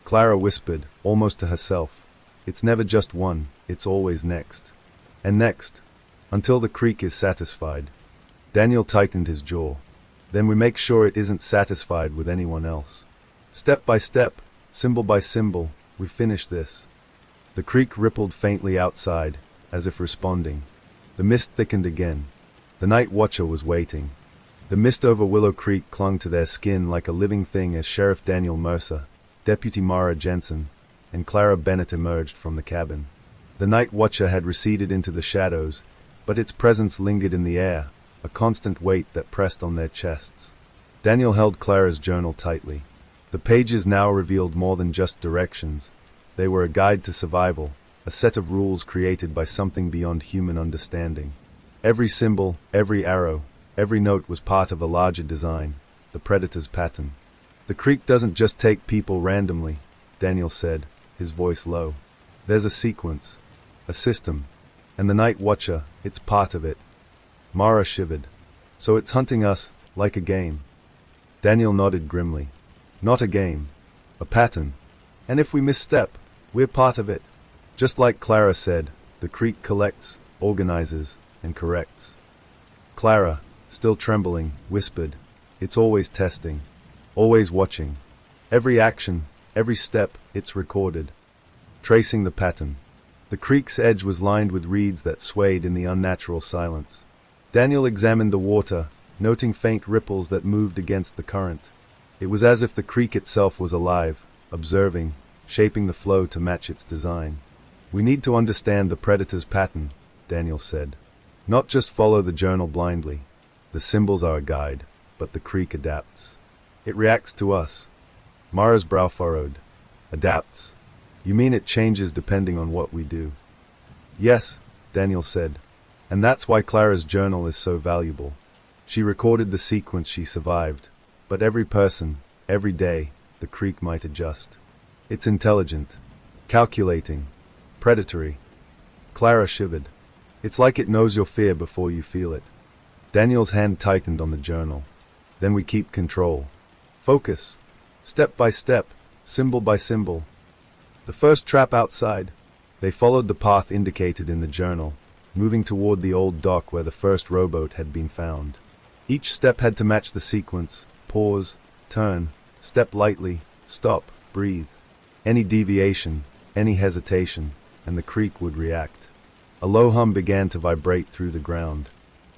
Clara whispered, almost to herself. It's never just one, it's always next. And next, until the creek is satisfied. Daniel tightened his jaw. Then we make sure it isn't satisfied with anyone else. Step by step, symbol by symbol, we finish this. The creek rippled faintly outside, as if responding. The mist thickened again. The Night Watcher was waiting. The mist over Willow Creek clung to their skin like a living thing as Sheriff Daniel Mercer, Deputy Mara Jensen, and Clara Bennett emerged from the cabin. The Night Watcher had receded into the shadows, but its presence lingered in the air, a constant weight that pressed on their chests. Daniel held Clara's journal tightly. The pages now revealed more than just directions. They were a guide to survival, a set of rules created by something beyond human understanding. Every symbol, every arrow, every note was part of a larger design, the Predator's pattern. The creek doesn't just take people randomly, Daniel said, his voice low. There's a sequence, a system, and the Night Watcher, it's part of it. Mara shivered. So it's hunting us, like a game. Daniel nodded grimly. Not a game. A pattern. And if we misstep, we're part of it. Just like Clara said, the creek collects, organizes, and corrects. Clara, still trembling, whispered, it's always testing, always watching. Every action, every step, it's recorded. Tracing the pattern. The creek's edge was lined with reeds that swayed in the unnatural silence. Daniel examined the water, noting faint ripples that moved against the current. It was as if the creek itself was alive, observing, shaping the flow to match its design. We need to understand the Predator's pattern, Daniel said. Not just follow the journal blindly. The symbols are a guide, but the creek adapts. It reacts to us. Mara's brow furrowed. Adapts. You mean it changes depending on what we do? Yes, Daniel said. And that's why Clara's journal is so valuable. She recorded the sequence she survived. But every person, every day, the creek might adjust. It's intelligent, calculating, predatory. Clara shivered. It's like it knows your fear before you feel it. Daniel's hand tightened on the journal. Then we keep control. Focus. Step by step, symbol by symbol. The first trap outside. They followed the path indicated in the journal, moving toward the old dock where the first rowboat had been found. Each step had to match the sequence. Pause, turn, step lightly, stop, breathe. Any deviation, any hesitation, and the creek would react. A low hum began to vibrate through the ground.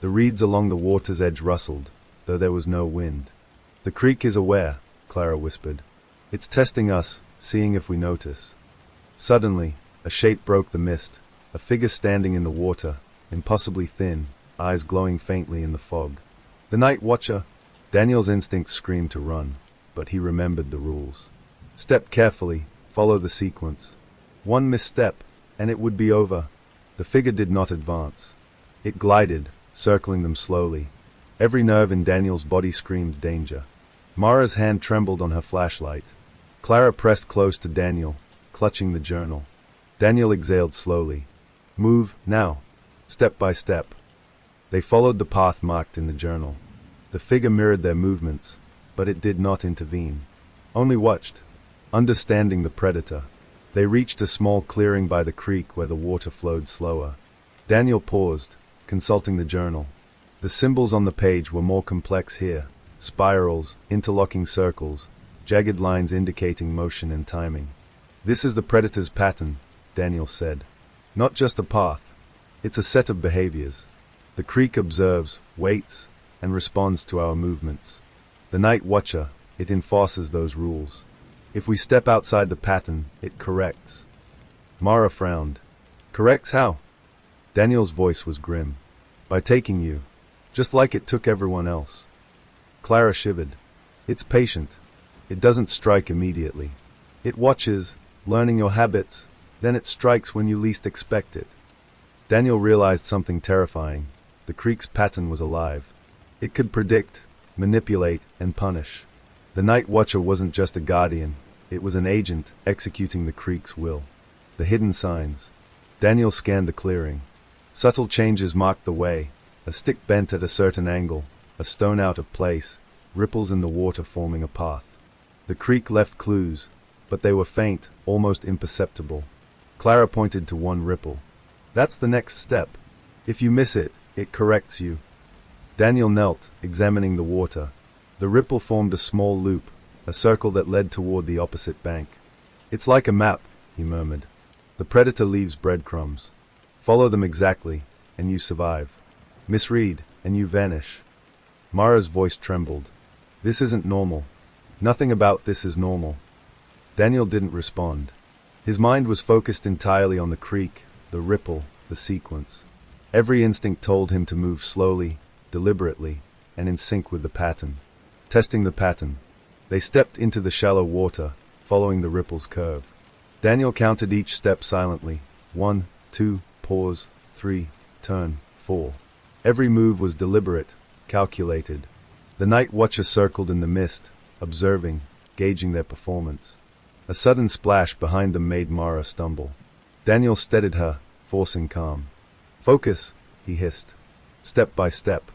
The reeds along the water's edge rustled, though there was no wind. The creek is aware, Clara whispered. It's testing us, seeing if we notice. Suddenly, a shape broke the mist, a figure standing in the water, impossibly thin, eyes glowing faintly in the fog. The Night Watcher. Daniel's instinct screamed to run, but he remembered the rules. Step carefully, follow the sequence. One misstep, and it would be over. The figure did not advance. It glided, circling them slowly. Every nerve in Daniel's body screamed danger. Mara's hand trembled on her flashlight. Clara pressed close to Daniel, clutching the journal. Daniel exhaled slowly. Move, now. Step by step. They followed the path marked in the journal. The figure mirrored their movements, but it did not intervene. Only watched, understanding the Predator. They reached a small clearing by the creek where the water flowed slower. Daniel paused, consulting the journal. The symbols on the page were more complex here. Spirals, interlocking circles, jagged lines indicating motion and timing. This is the Predator's pattern, Daniel said. Not just a path. It's a set of behaviors. The creek observes, waits, and responds to our movements. The Night Watcher, it enforces those rules. If we step outside the pattern, it corrects. Mara frowned. Corrects how? Daniel's voice was grim. By taking you, just like it took everyone else. Clara shivered. It's patient. It doesn't strike immediately. It watches, learning your habits, then it strikes when you least expect it. Daniel realized something terrifying. The creek's pattern was alive. It could predict, manipulate, and punish. The Night Watcher wasn't just a guardian, it was an agent executing the creek's will. The hidden signs. Daniel scanned the clearing. Subtle changes marked the way, a stick bent at a certain angle, a stone out of place, ripples in the water forming a path. The creek left clues, but they were faint, almost imperceptible. Clara pointed to one ripple. That's the next step. If you miss it, it corrects you. Daniel knelt, examining the water. The ripple formed a small loop, a circle that led toward the opposite bank. It's like a map, he murmured. The predator leaves breadcrumbs. Follow them exactly, and you survive. Misread, and you vanish. Mara's voice trembled. This isn't normal. Nothing about this is normal. Daniel didn't respond. His mind was focused entirely on the creek, the ripple, the sequence. Every instinct told him to move slowly, deliberately, and in sync with the pattern. Testing the pattern, they stepped into the shallow water, following the ripple's curve. Daniel counted each step silently. 1, 2, pause, 3, turn, 4. Every move was deliberate, calculated. The night watcher circled in the mist, observing, gauging their performance. A sudden splash behind them made Mara stumble. Daniel steadied her, forcing calm. Focus, he hissed. Step by step.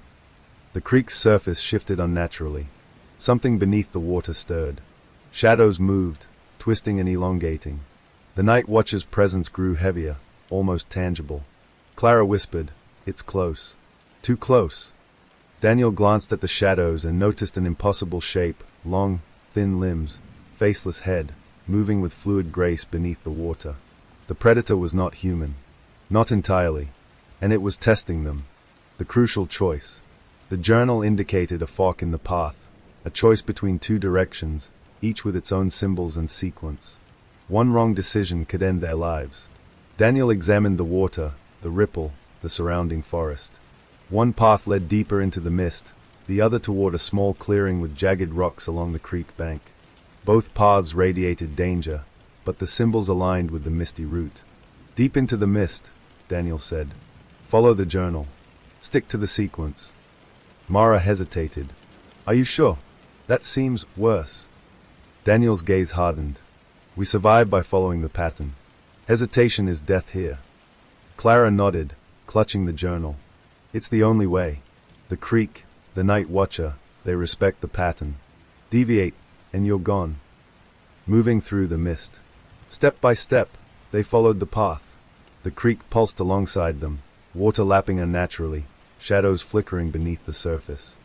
The creek's surface shifted unnaturally. Something beneath the water stirred. Shadows moved, twisting and elongating. The night watcher's presence grew heavier, almost tangible. Clara whispered, "It's close." Too close. Daniel glanced at the shadows and noticed an impossible shape, long, thin limbs, faceless head, moving with fluid grace beneath the water. The predator was not human. Not entirely. And it was testing them. The crucial choice. The journal indicated a fork in the path, a choice between two directions, each with its own symbols and sequence. One wrong decision could end their lives. Daniel examined the water, the ripple, the surrounding forest. One path led deeper into the mist, the other toward a small clearing with jagged rocks along the creek bank. Both paths radiated danger, but the symbols aligned with the misty route. Deep into the mist, Daniel said. Follow the journal. Stick to the sequence. Mara hesitated. Are you sure? That seems worse. Daniel's gaze hardened. We survive by following the pattern. Hesitation is death here. Clara nodded, clutching the journal. It's the only way. The creek, the night watcher, they respect the pattern. Deviate, and you're gone. Moving through the mist. Step by step, they followed the path. The creek pulsed alongside them, water lapping unnaturally, shadows flickering beneath the surface.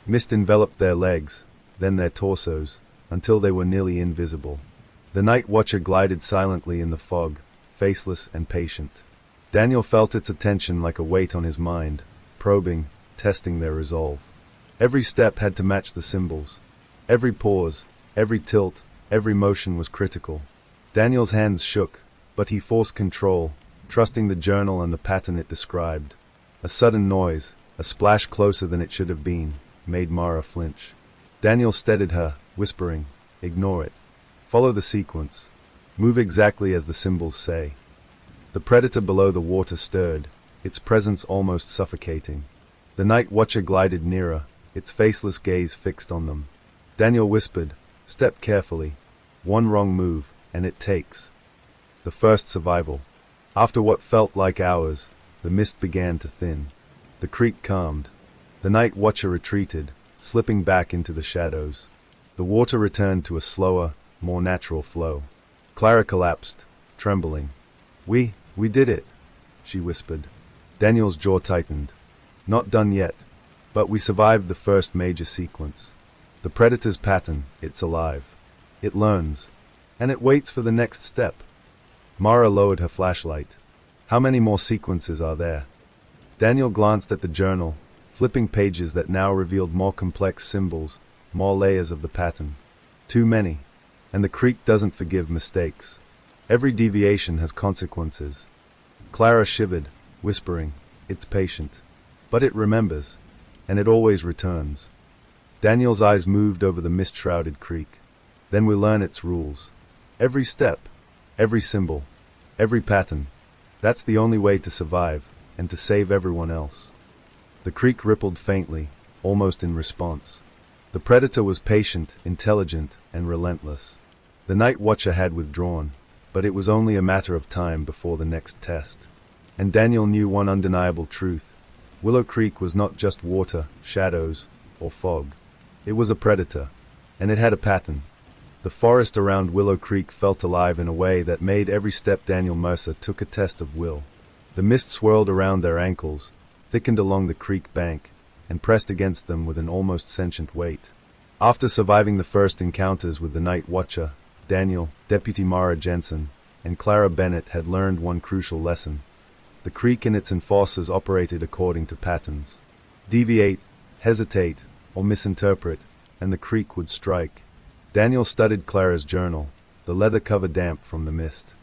Mist enveloped their legs, then their torsos, until they were nearly invisible. The night watcher glided silently in the fog, faceless and patient. Daniel felt its attention like a weight on his mind, probing, testing their resolve. Every step had to match the symbols. Every pause, every tilt, every motion was critical. Daniel's hands shook, but he forced control, trusting the journal and the pattern it described. A sudden noise, a splash closer than it should have been, made Mara flinch. Daniel steadied her, whispering, "Ignore it. Follow the sequence. Move exactly as the symbols say." The predator below the water stirred, its presence almost suffocating. The night watcher glided nearer, its faceless gaze fixed on them. Daniel whispered, "Step carefully. One wrong move, and it takes." The first survival. After what felt like hours, the mist began to thin. The creek calmed. The night watcher retreated, slipping back into the shadows. The water returned to a slower, more natural flow. Clara collapsed, trembling. We did it," she whispered. Daniel's jaw tightened. "Not done yet, but we survived the first major sequence. The predator's pattern, it's alive. It learns, and it waits for the next step." Mara lowered her flashlight. "How many more sequences are there?" Daniel glanced at the journal, flipping pages that now revealed more complex symbols, more layers of the pattern. Too many. And the creek doesn't forgive mistakes. Every deviation has consequences. Clara shivered, whispering, "It's patient. But it remembers. And it always returns." Daniel's eyes moved over the mist-shrouded creek. "Then we learn its rules. Every step, every symbol, every pattern. That's the only way to survive, and to save everyone else." The creek rippled faintly, almost in response. The predator was patient, intelligent, and relentless. The night watcher had withdrawn, but it was only a matter of time before the next test. And Daniel knew one undeniable truth. Willow Creek was not just water, shadows, or fog. It was a predator, and it had a pattern. The forest around Willow Creek felt alive in a way that made every step Daniel Mercer took a test of will. The mist swirled around their ankles, thickened along the creek bank, and pressed against them with an almost sentient weight. After surviving the first encounters with the Night Watcher, Daniel, Deputy Mara Jensen, and Clara Bennett had learned one crucial lesson. The creek and its enforcers operated according to patterns. Deviate, hesitate, or misinterpret, and the creek would strike. Daniel studied Clara's journal, the leather cover damp from the mist.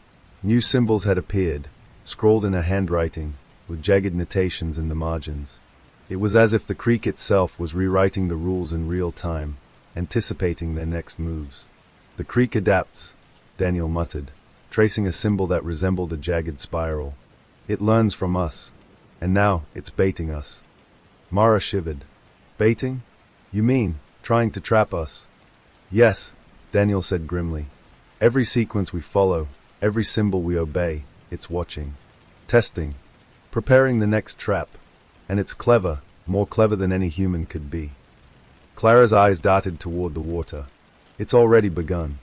New symbols had appeared, scrawled in her handwriting, with jagged notations in the margins. It was as if the creek itself was rewriting the rules in real time, anticipating their next moves. The creek adapts, Daniel muttered, tracing a symbol that resembled a jagged spiral. It learns from us, and now it's baiting us. Mara shivered. Baiting? You mean, trying to trap us? Yes, Daniel said grimly. Every sequence we follow, every symbol we obey, it's watching. Testing. Preparing the next trap. And it's clever, more clever than any human could be. Clara's eyes darted toward the water. It's already begun.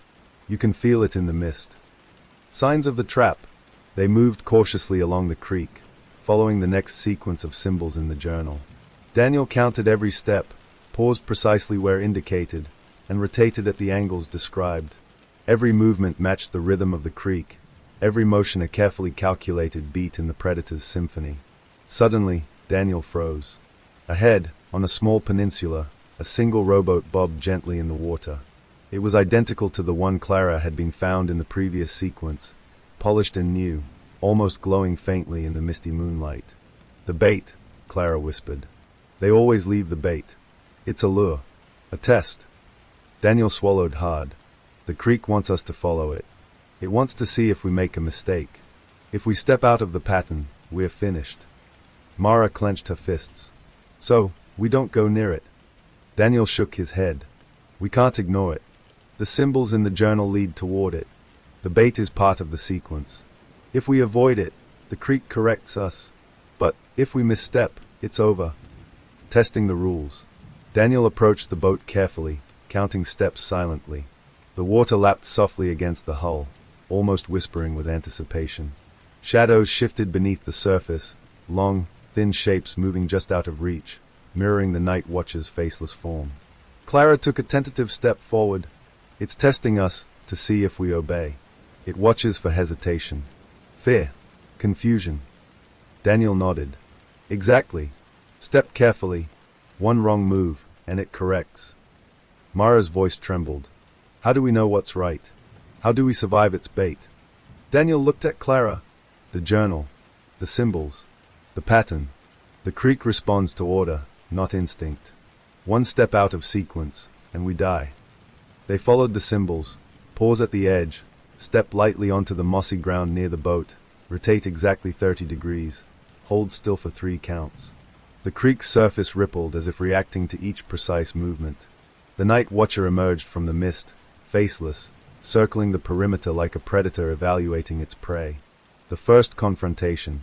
You can feel it in the mist. Signs of the trap. They moved cautiously along the creek, following the next sequence of symbols in the journal. Daniel counted every step, paused precisely where indicated, and rotated at the angles described. Every movement matched the rhythm of the creek, every motion a carefully calculated beat in the predator's symphony. Suddenly, Daniel froze. Ahead, on a small peninsula, a single rowboat bobbed gently in the water. It was identical to the one Clara had been found in the previous sequence, polished and new, almost glowing faintly in the misty moonlight. The bait, Clara whispered. They always leave the bait. It's a lure. A test. Daniel swallowed hard. The creek wants us to follow it. It wants to see if we make a mistake. If we step out of the pattern, we're finished. Mara clenched her fists. So, we don't go near it. Daniel shook his head. We can't ignore it. The symbols in the journal lead toward it. The bait is part of the sequence. If we avoid it, the creek corrects us. But, if we misstep, it's over. Testing the rules. Daniel approached the boat carefully, counting steps silently. The water lapped softly against the hull, almost whispering with anticipation. Shadows shifted beneath the surface, long, thin shapes moving just out of reach, mirroring the Night Watcher's faceless form. Clara took a tentative step forward. It's testing us to see if we obey. It watches for hesitation, fear, confusion. Daniel nodded. Exactly. Step carefully. One wrong move, and it corrects. Mara's voice trembled. How do we know what's right? How do we survive its bait? Daniel looked at Clara. The journal. The symbols. The pattern. The creek responds to order, not instinct. One step out of sequence, and we die. They followed the symbols, pause at the edge, step lightly onto the mossy ground near the boat, rotate exactly 30 degrees, hold still for 3 counts. The creek's surface rippled as if reacting to each precise movement. The Night Watcher emerged from the mist, faceless, circling the perimeter like a predator evaluating its prey. The first confrontation.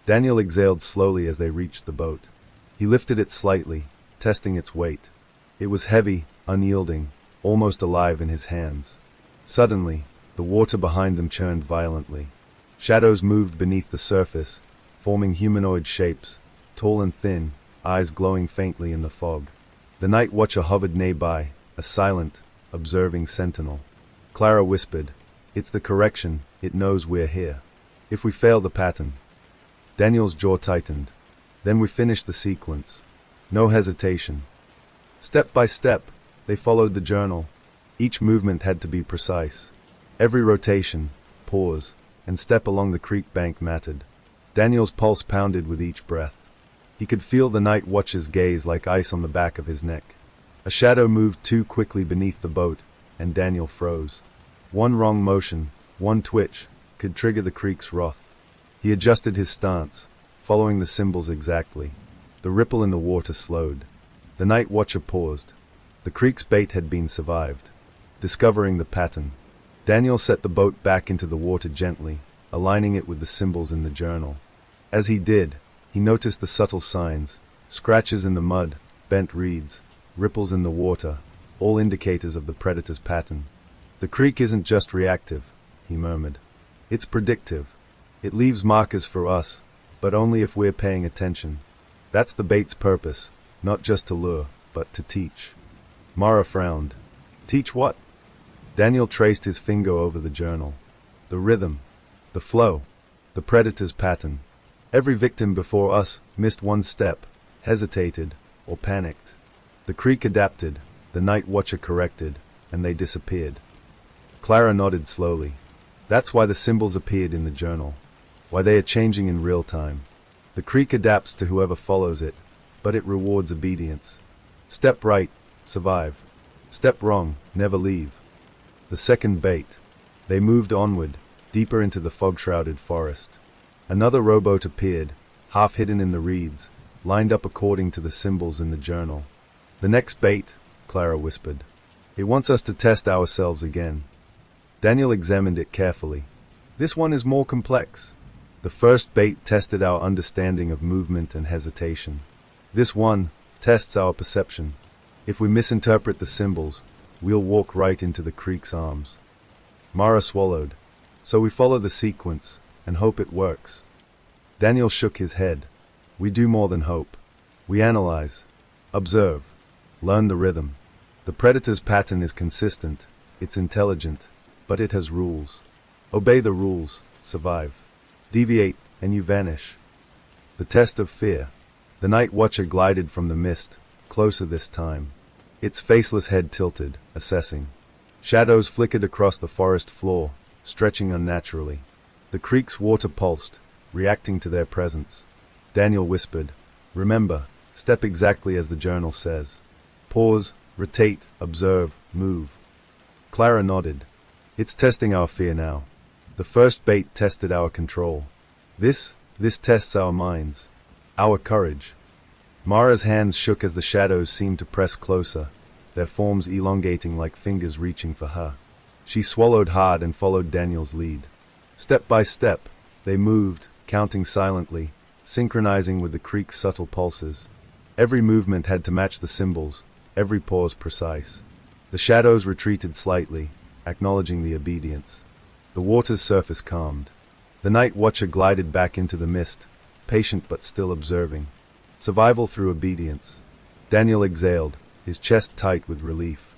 Daniel exhaled slowly as they reached the boat. He lifted it slightly, testing its weight. It was heavy, unyielding, almost alive in his hands. Suddenly, the water behind them churned violently. Shadows moved beneath the surface, forming humanoid shapes, tall and thin, eyes glowing faintly in the fog. The Night Watcher hovered nearby, a silent, observing sentinel. Clara whispered, "It's the correction, it knows we're here. If we fail the pattern." Daniel's jaw tightened. Then we finished the sequence. No hesitation. Step by step, they followed the journal. Each movement had to be precise. Every rotation, pause, and step along the creek bank mattered. Daniel's pulse pounded with each breath. He could feel the Night Watcher's gaze like ice on the back of his neck. A shadow moved too quickly beneath the boat, and Daniel froze. One wrong motion, one twitch, could trigger the creek's wrath. He adjusted his stance, following the symbols exactly. The ripple in the water slowed. The Night Watcher paused. The creek's bait had been survived. Discovering the pattern. Daniel set the boat back into the water gently, aligning it with the symbols in the journal. As he did, he noticed the subtle signs, scratches in the mud, bent reeds, ripples in the water, all indicators of the predator's pattern. The creek isn't just reactive, he murmured. It's predictive. It leaves markers for us, but only if we're paying attention. That's the bait's purpose, not just to lure, but to teach. Mara frowned. Teach what? Daniel traced his finger over the journal. The rhythm, the flow, the predator's pattern. Every victim before us missed one step, hesitated, or panicked. The creek adapted, the night watcher corrected, and they disappeared. Clara nodded slowly. That's why the symbols appeared in the journal. Why they are changing in real time. The creek adapts to whoever follows it, but it rewards obedience. Step right, survive. Step wrong, never leave. The second bait. They moved onward, deeper into the fog-shrouded forest. Another rowboat appeared, half hidden in the reeds, lined up according to the symbols in the journal. The next bait, Clara whispered. It wants us to test ourselves again. Daniel examined it carefully. This one is more complex. The first bait tested our understanding of movement and hesitation. This one tests our perception. If we misinterpret the symbols, we'll walk right into the creek's arms. Mara swallowed. So we follow the sequence and hope it works. Daniel shook his head. We do more than hope. We analyze, observe, learn the rhythm. The predator's pattern is consistent, it's intelligent, but it has rules. Obey the rules, survive. Deviate, and you vanish. The test of fear. The night watcher glided from the mist, closer this time. Its faceless head tilted, assessing. Shadows flickered across the forest floor, stretching unnaturally. The creek's water pulsed, reacting to their presence. Daniel whispered, Remember, step exactly as the journal says. Pause, rotate, observe, move. Clara nodded. It's testing our fear now. The first bait tested our control. This tests our minds. Our courage. Mara's hands shook as the shadows seemed to press closer, their forms elongating like fingers reaching for her. She swallowed hard and followed Daniel's lead. Step by step, they moved, counting silently, synchronizing with the creek's subtle pulses. Every movement had to match the symbols, every pause precise. The shadows retreated slightly, acknowledging the obedience. The water's surface calmed. The night watcher glided back into the mist, patient but still observing. Survival through obedience. Daniel exhaled, his chest tight with relief.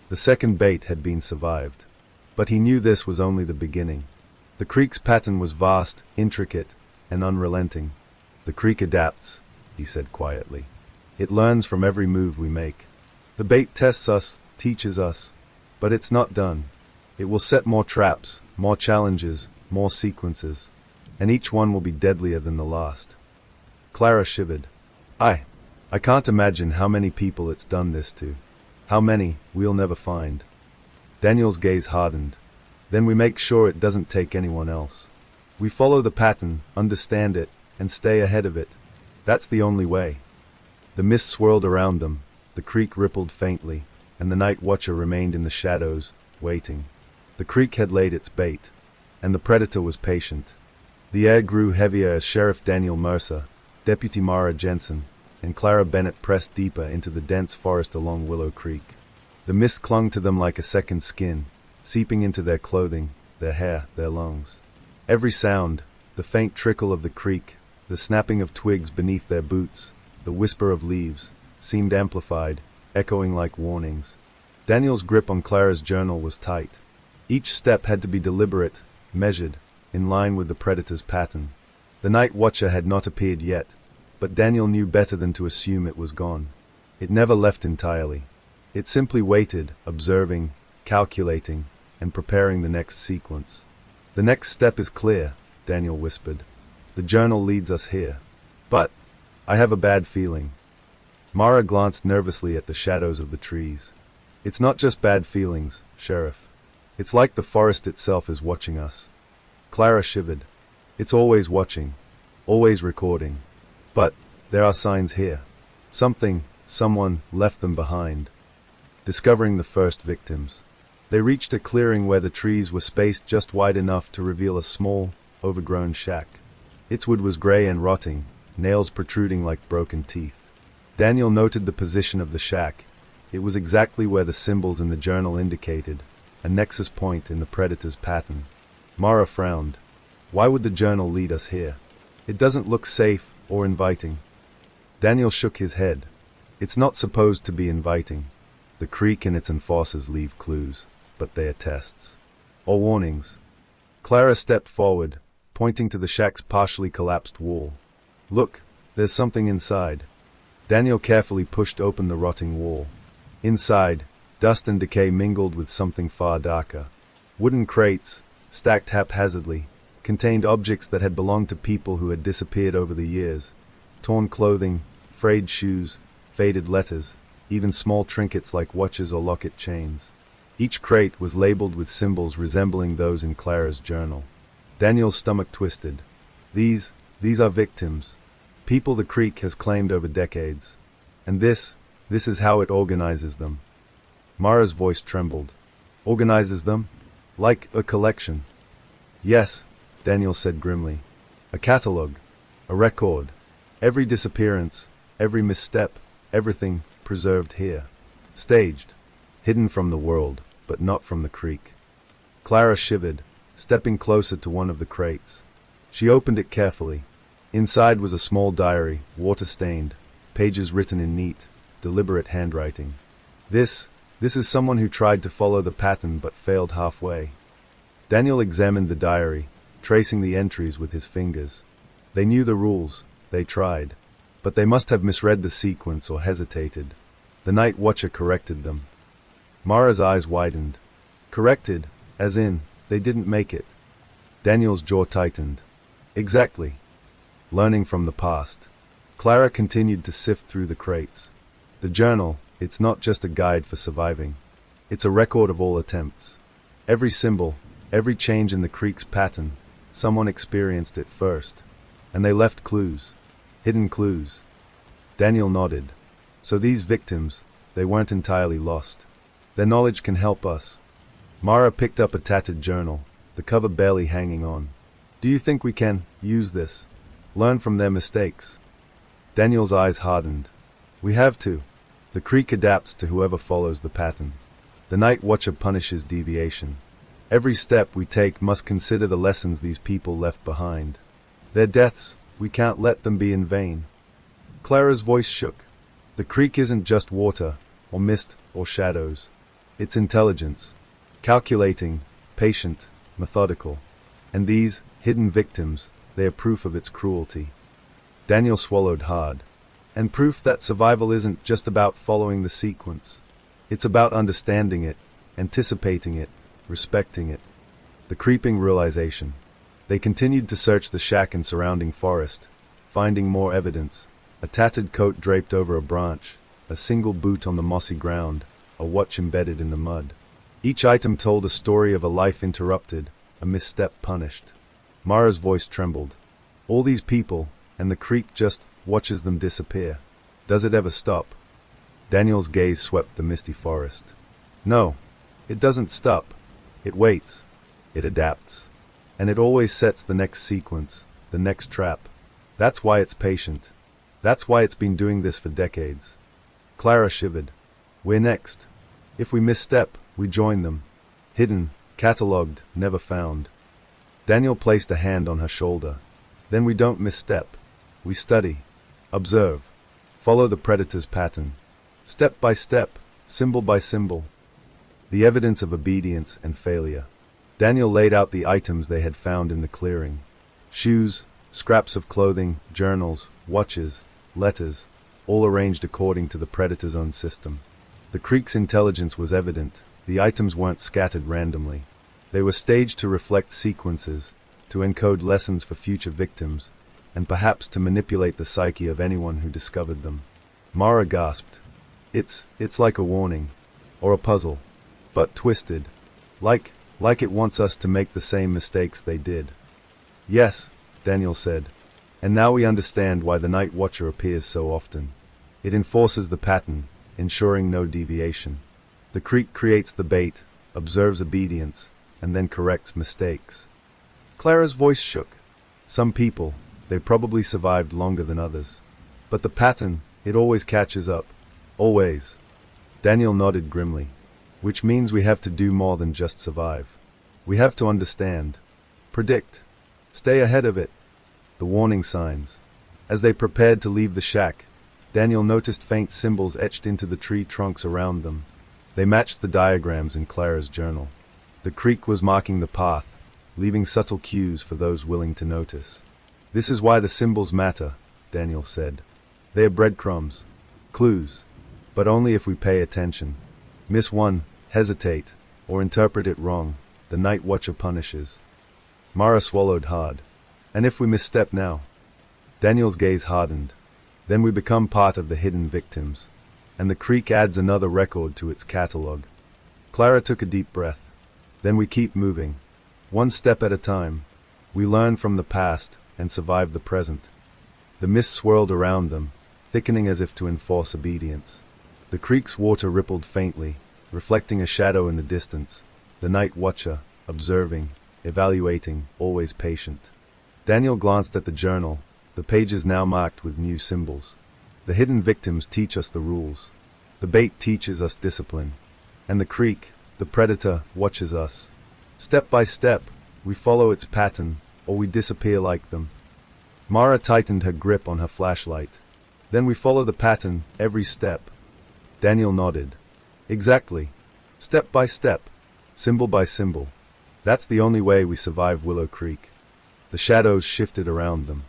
The second bait had been survived. But he knew this was only the beginning. The creek's pattern was vast, intricate, and unrelenting. The creek adapts, he said quietly. It learns from every move we make. The bait tests us, teaches us, but it's not done. It will set more traps, more challenges, more sequences, and each one will be deadlier than the last. Clara shivered. I can't imagine how many people it's done this to. How many, we'll never find. Daniel's gaze hardened. Then we make sure it doesn't take anyone else. We follow the pattern, understand it, and stay ahead of it. That's the only way. The mist swirled around them, the creek rippled faintly, and the night watcher remained in the shadows, waiting. The creek had laid its bait, and the predator was patient. The air grew heavier as Sheriff Daniel Mercer, Deputy Mara Jensen, and Clara Bennett pressed deeper into the dense forest along Willow Creek. The mist clung to them like a second skin, seeping into their clothing, their hair, their lungs. Every sound, the faint trickle of the creek, the snapping of twigs beneath their boots, the whisper of leaves, seemed amplified, echoing like warnings. Daniel's grip on Clara's journal was tight. Each step had to be deliberate, measured, in line with the predator's pattern. The night watcher had not appeared yet, but Daniel knew better than to assume it was gone. It never left entirely. It simply waited, observing, calculating, and preparing the next sequence. The next step is clear, Daniel whispered. The journal leads us here. But I have a bad feeling. Mara glanced nervously at the shadows of the trees. It's not just bad feelings, Sheriff. It's like the forest itself is watching us. Clara shivered. It's always watching, always recording. But there are signs here. Someone left them behind. Discovering the first victims. They reached a clearing where the trees were spaced just wide enough to reveal a small, overgrown shack. Its wood was gray and rotting, nails protruding like broken teeth. Daniel noted the position of the shack, It was exactly where the symbols in the journal indicated, a nexus point in the predator's pattern. Mara frowned. Why would the journal lead us here? It doesn't look safe or inviting. Daniel shook his head. It's not supposed to be inviting. The creek and its enforcers leave clues, but they are tests. Or warnings. Clara stepped forward, pointing to the shack's partially collapsed wall. Look, there's something inside. Daniel carefully pushed open the rotting wall. Inside, dust and decay mingled with something far darker. Wooden crates, stacked haphazardly, contained objects that had belonged to people who had disappeared over the years. Torn clothing, frayed shoes, faded letters, even small trinkets like watches or locket chains. Each crate was labeled with symbols resembling those in Clara's journal. Daniel's stomach twisted. These are victims. People the creek has claimed over decades. And this is how it organizes them. Mara's voice trembled. Organizes them? Like a collection. Yes, Daniel said grimly. A catalogue. A record. Every disappearance, every misstep, everything preserved here. Staged. Hidden from the world, but not from the creek. Clara shivered, stepping closer to one of the crates. She opened it carefully. Inside was a small diary, water-stained, pages written in neat, deliberate handwriting. This is someone who tried to follow the pattern but failed halfway. Daniel examined the diary, tracing the entries with his fingers. They knew the rules, they tried, but they must have misread the sequence or hesitated. The night watcher corrected them. Mara's eyes widened. Corrected, as in, they didn't make it. Daniel's jaw tightened. Exactly. Learning from the past. Clara continued to sift through the crates. The journal, it's not just a guide for surviving. It's a record of all attempts. Every symbol, every change in the creek's pattern, someone experienced it first. And they left clues. Hidden clues. Daniel nodded. So these victims, they weren't entirely lost. Their knowledge can help us. Mara picked up a tattered journal, the cover barely hanging on. Do you think we can use this? Learn from their mistakes? Daniel's eyes hardened. We have to. The creek adapts to whoever follows the pattern. The night watcher punishes deviation. Every step we take must consider the lessons these people left behind. Their deaths, we can't let them be in vain. Clara's voice shook. The creek isn't just water, or mist, or shadows. It's intelligence. Calculating, patient, methodical. And these, hidden victims, they are proof of its cruelty. Daniel swallowed hard. And proof that survival isn't just about following the sequence. It's about understanding it, anticipating it, respecting it. The creeping realization. They continued to search the shack and surrounding forest, finding more evidence. A tattered coat draped over a branch, a single boot on the mossy ground, a watch embedded in the mud. Each item told a story of a life interrupted, a misstep punished. Mara's voice trembled. All these people, and the creek just watches them disappear. Does it ever stop? Daniel's gaze swept the misty forest. No, it doesn't stop. It waits. It adapts. And it always sets the next sequence, the next trap. That's why it's patient. That's why it's been doing this for decades. Clara shivered. We're next. If we misstep, we join them. Hidden, catalogued, never found. Daniel placed a hand on her shoulder. Then we don't misstep. We study. Observe. Follow the predator's pattern. Step by step, symbol by symbol. The evidence of obedience and failure. Daniel laid out the items they had found in the clearing. Shoes, scraps of clothing, journals, watches, letters, all arranged according to the predator's own system. The creek's intelligence was evident. The items weren't scattered randomly. They were staged to reflect sequences, to encode lessons for future victims, and perhaps to manipulate the psyche of anyone who discovered them. Mara gasped. It's like a warning, or a puzzle, but twisted, like it wants us to make the same mistakes they did. Yes, Daniel said, and now we understand why the Night Watcher appears so often. It enforces the pattern, ensuring no deviation. The creek creates the bait, observes obedience, and then corrects mistakes. Clara's voice shook. Some people, they probably survived longer than others. But the pattern, it always catches up. Always. Daniel nodded grimly. Which means we have to do more than just survive. We have to understand. Predict. Stay ahead of it. The warning signs. As they prepared to leave the shack, Daniel noticed faint symbols etched into the tree trunks around them. They matched the diagrams in Clara's journal. The creek was marking the path, leaving subtle cues for those willing to notice. This is why the symbols matter, Daniel said. They are breadcrumbs, clues, but only if we pay attention. Miss one, hesitate, or interpret it wrong, the Night Watcher punishes. Mara swallowed hard. And if we misstep now? Daniel's gaze hardened. Then we become part of the hidden victims, and the creek adds another record to its catalogue. Clara took a deep breath. Then we keep moving, one step at a time. We learn from the past and survive the present. The mist swirled around them, thickening as if to enforce obedience. The creek's water rippled faintly, reflecting a shadow in the distance. The Night Watcher, observing, evaluating, always patient. Daniel glanced at the journal, the pages now marked with new symbols. The hidden victims teach us the rules. The bait teaches us discipline. And the creek, the predator, watches us. Step by step, we follow its pattern, or we disappear like them. Mara tightened her grip on her flashlight. Then we follow the pattern, every step. Daniel nodded. Exactly. Step by step, symbol by symbol. That's the only way we survive Willow Creek. The shadows shifted around them.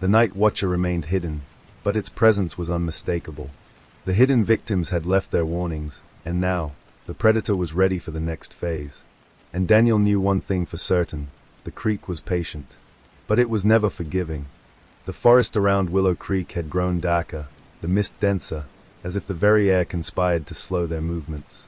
The Night Watcher remained hidden, but its presence was unmistakable. The hidden victims had left their warnings, and now, the predator was ready for the next phase. And Daniel knew one thing for certain: the creek was patient. But it was never forgiving. The forest around Willow Creek had grown darker, the mist denser, as if the very air conspired to slow their movements.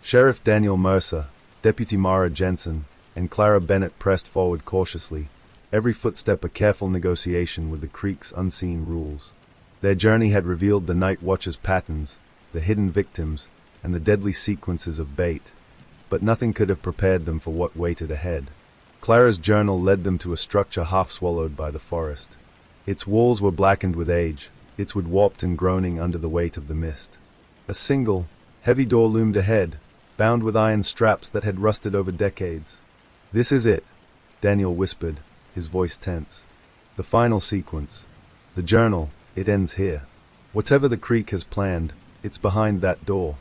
Sheriff Daniel Mercer, Deputy Mara Jensen, and Clara Bennett pressed forward cautiously, every footstep a careful negotiation with the creek's unseen rules. Their journey had revealed the Night Watcher's patterns, the hidden victims, and the deadly sequences of bait, but nothing could have prepared them for what waited ahead. Clara's journal led them to a structure half swallowed by the forest. Its walls were blackened with age, its wood warped and groaning under the weight of the mist. A single, heavy door loomed ahead, bound with iron straps that had rusted over decades. "This is it," Daniel whispered, his voice tense. "The final sequence. The journal, it ends here. Whatever the creek has planned, it's behind that door."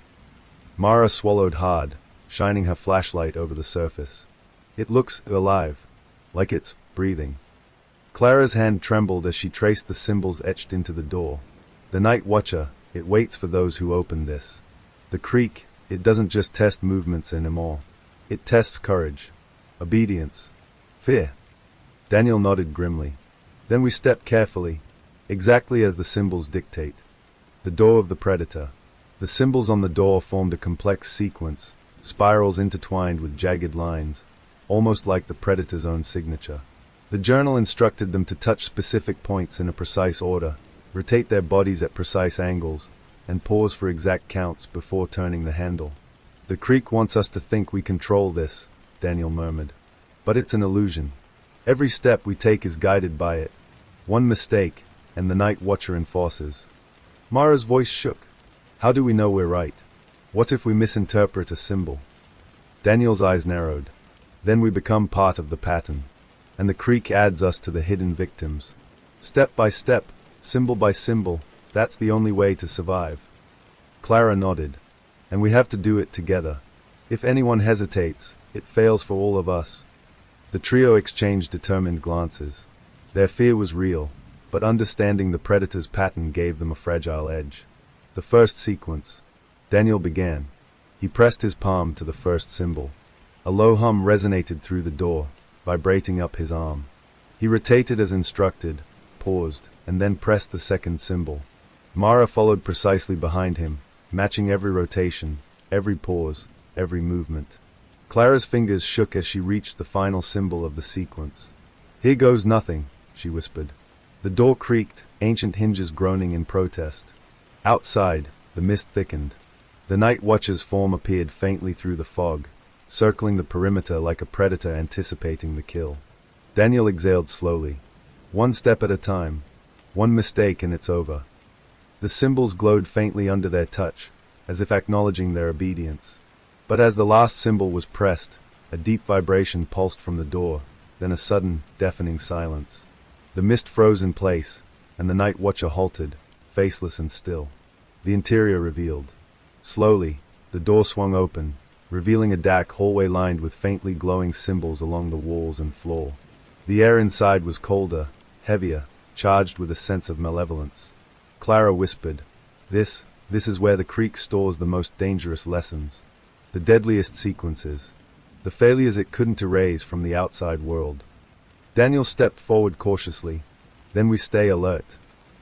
Mara swallowed hard, shining her flashlight over the surface. "It looks alive, like it's breathing." Clara's hand trembled as she traced the symbols etched into the door. The Night Watcher, it waits for those who open this. The creek, it doesn't just test movements anymore. It tests courage, obedience, fear. Daniel nodded grimly. Then we stepped carefully, exactly as the symbols dictate. The door of the predator. The symbols on the door formed a complex sequence, spirals intertwined with jagged lines, almost like the predator's own signature. The journal instructed them to touch specific points in a precise order, rotate their bodies at precise angles, and pause for exact counts before turning the handle. "The creek wants us to think we control this," Daniel murmured. "But it's an illusion. Every step we take is guided by it. One mistake, and the Night Watcher enforces." Mara's voice shook. "How do we know we're right? What if we misinterpret a symbol?" Daniel's eyes narrowed. "Then we become part of the pattern. And the creek adds us to the hidden victims. Step by step, symbol by symbol, that's the only way to survive." Clara nodded. "And we have to do it together. If anyone hesitates, it fails for all of us." The trio exchanged determined glances. Their fear was real, but understanding the predator's pattern gave them a fragile edge. The first sequence. Daniel began. He pressed his palm to the first symbol. A low hum resonated through the door, vibrating up his arm. He rotated as instructed, paused, and then pressed the second symbol. Mara followed precisely behind him, matching every rotation, every pause, every movement. Clara's fingers shook as she reached the final symbol of the sequence. "Here goes nothing," she whispered. The door creaked, ancient hinges groaning in protest. Outside, the mist thickened. The Night Watcher's form appeared faintly through the fog, circling the perimeter like a predator anticipating the kill. Daniel exhaled slowly. One step at a time. One mistake and it's over. The symbols glowed faintly under their touch, as if acknowledging their obedience. But as the last symbol was pressed, a deep vibration pulsed from the door, then a sudden, deafening silence. The mist froze in place, and the night watcher halted, faceless and still. The interior revealed. Slowly, the door swung open, revealing a dark hallway lined with faintly glowing symbols along the walls and floor. The air inside was colder, heavier, charged with a sense of malevolence. Clara whispered, This is where the creek stores the most dangerous lessons. The deadliest sequences. The failures it couldn't erase from the outside world. Daniel stepped forward cautiously. Then we stay alert.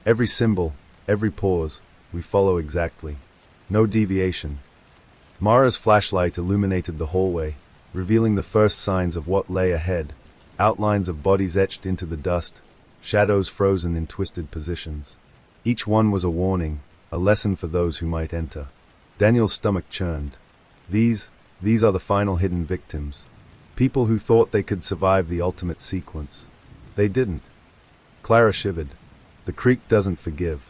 Every symbol, every pause, we follow exactly. No deviation. Mara's flashlight illuminated the hallway, revealing the first signs of what lay ahead. Outlines of bodies etched into the dust, shadows frozen in twisted positions. Each one was a warning, a lesson for those who might enter. Daniel's stomach churned. These are the final hidden victims. People who thought they could survive the ultimate sequence. They didn't. Clara shivered. The creek doesn't forgive.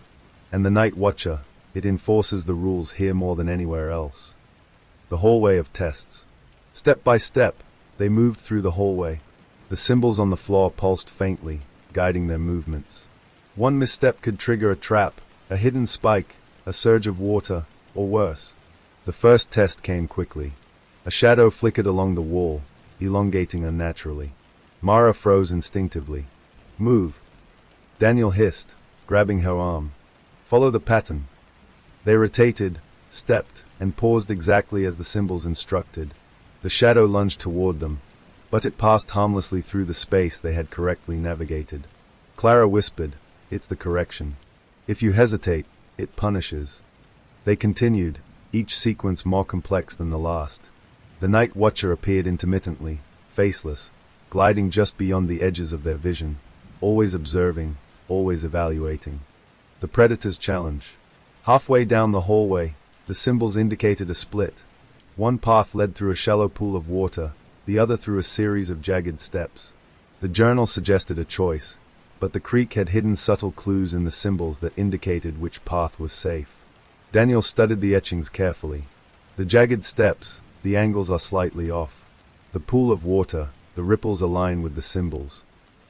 And the Night Watcher, it enforces the rules here more than anywhere else. The hallway of tests. Step by step, they moved through the hallway. The symbols on the floor pulsed faintly, guiding their movements. One misstep could trigger a trap, a hidden spike, a surge of water, or worse. The first test came quickly. A shadow flickered along the wall, elongating unnaturally. Mara froze instinctively. Move. Daniel hissed, grabbing her arm. Follow the pattern. They rotated, stepped, and paused exactly as the symbols instructed. The shadow lunged toward them, but it passed harmlessly through the space they had correctly navigated. Clara whispered, It's the correction. If you hesitate, it punishes. They continued, each sequence more complex than the last. The Night Watcher appeared intermittently, faceless, gliding just beyond the edges of their vision, always observing, always evaluating. The Predator's challenge. Halfway down the hallway, the symbols indicated a split. One path led through a shallow pool of water, the other through a series of jagged steps. The journal suggested a choice, but the creek had hidden subtle clues in the symbols that indicated which path was safe. Daniel studied the etchings carefully. The jagged steps, the angles are slightly off. The pool of water, the ripples align with the symbols.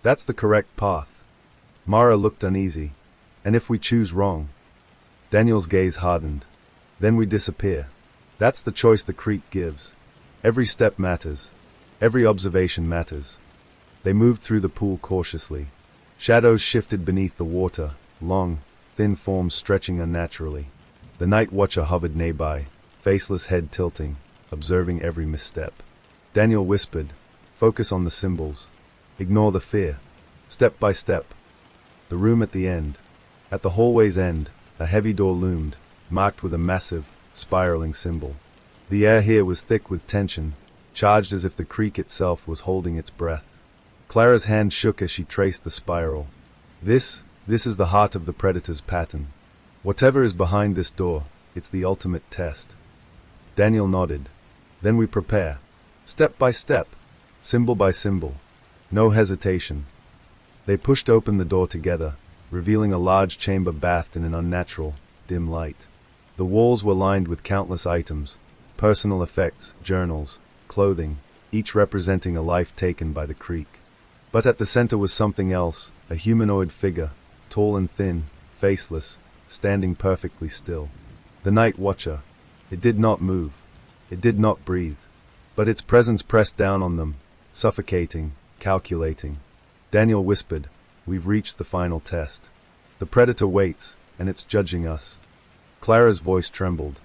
That's the correct path. Mara looked uneasy. And if we choose wrong? Daniel's gaze hardened. Then we disappear. That's the choice the creek gives. Every step matters. Every observation matters. They moved through the pool cautiously. Shadows shifted beneath the water, long, thin forms stretching unnaturally. The Night Watcher hovered nearby, faceless head tilting, observing every misstep. Daniel whispered, Focus on the symbols. Ignore the fear. Step by step. The room at the end. At the hallway's end, a heavy door loomed, marked with a massive, spiraling symbol. The air here was thick with tension, charged as if the creek itself was holding its breath. Clara's hand shook as she traced the spiral. This is the heart of the Predator's pattern. Whatever is behind this door, it's the ultimate test. Daniel nodded. Then we prepare. Step by step. Symbol by symbol. No hesitation. They pushed open the door together, revealing a large chamber bathed in an unnatural, dim light. The walls were lined with countless items, personal effects, journals, clothing, each representing a life taken by the creek. But at the center was something else, a humanoid figure, tall and thin, faceless, standing perfectly still. The Night Watcher. It did not move. It did not breathe. But its presence pressed down on them, suffocating, calculating. Daniel whispered, We've reached the final test. The Predator waits, and it's judging us. Clara's voice trembled.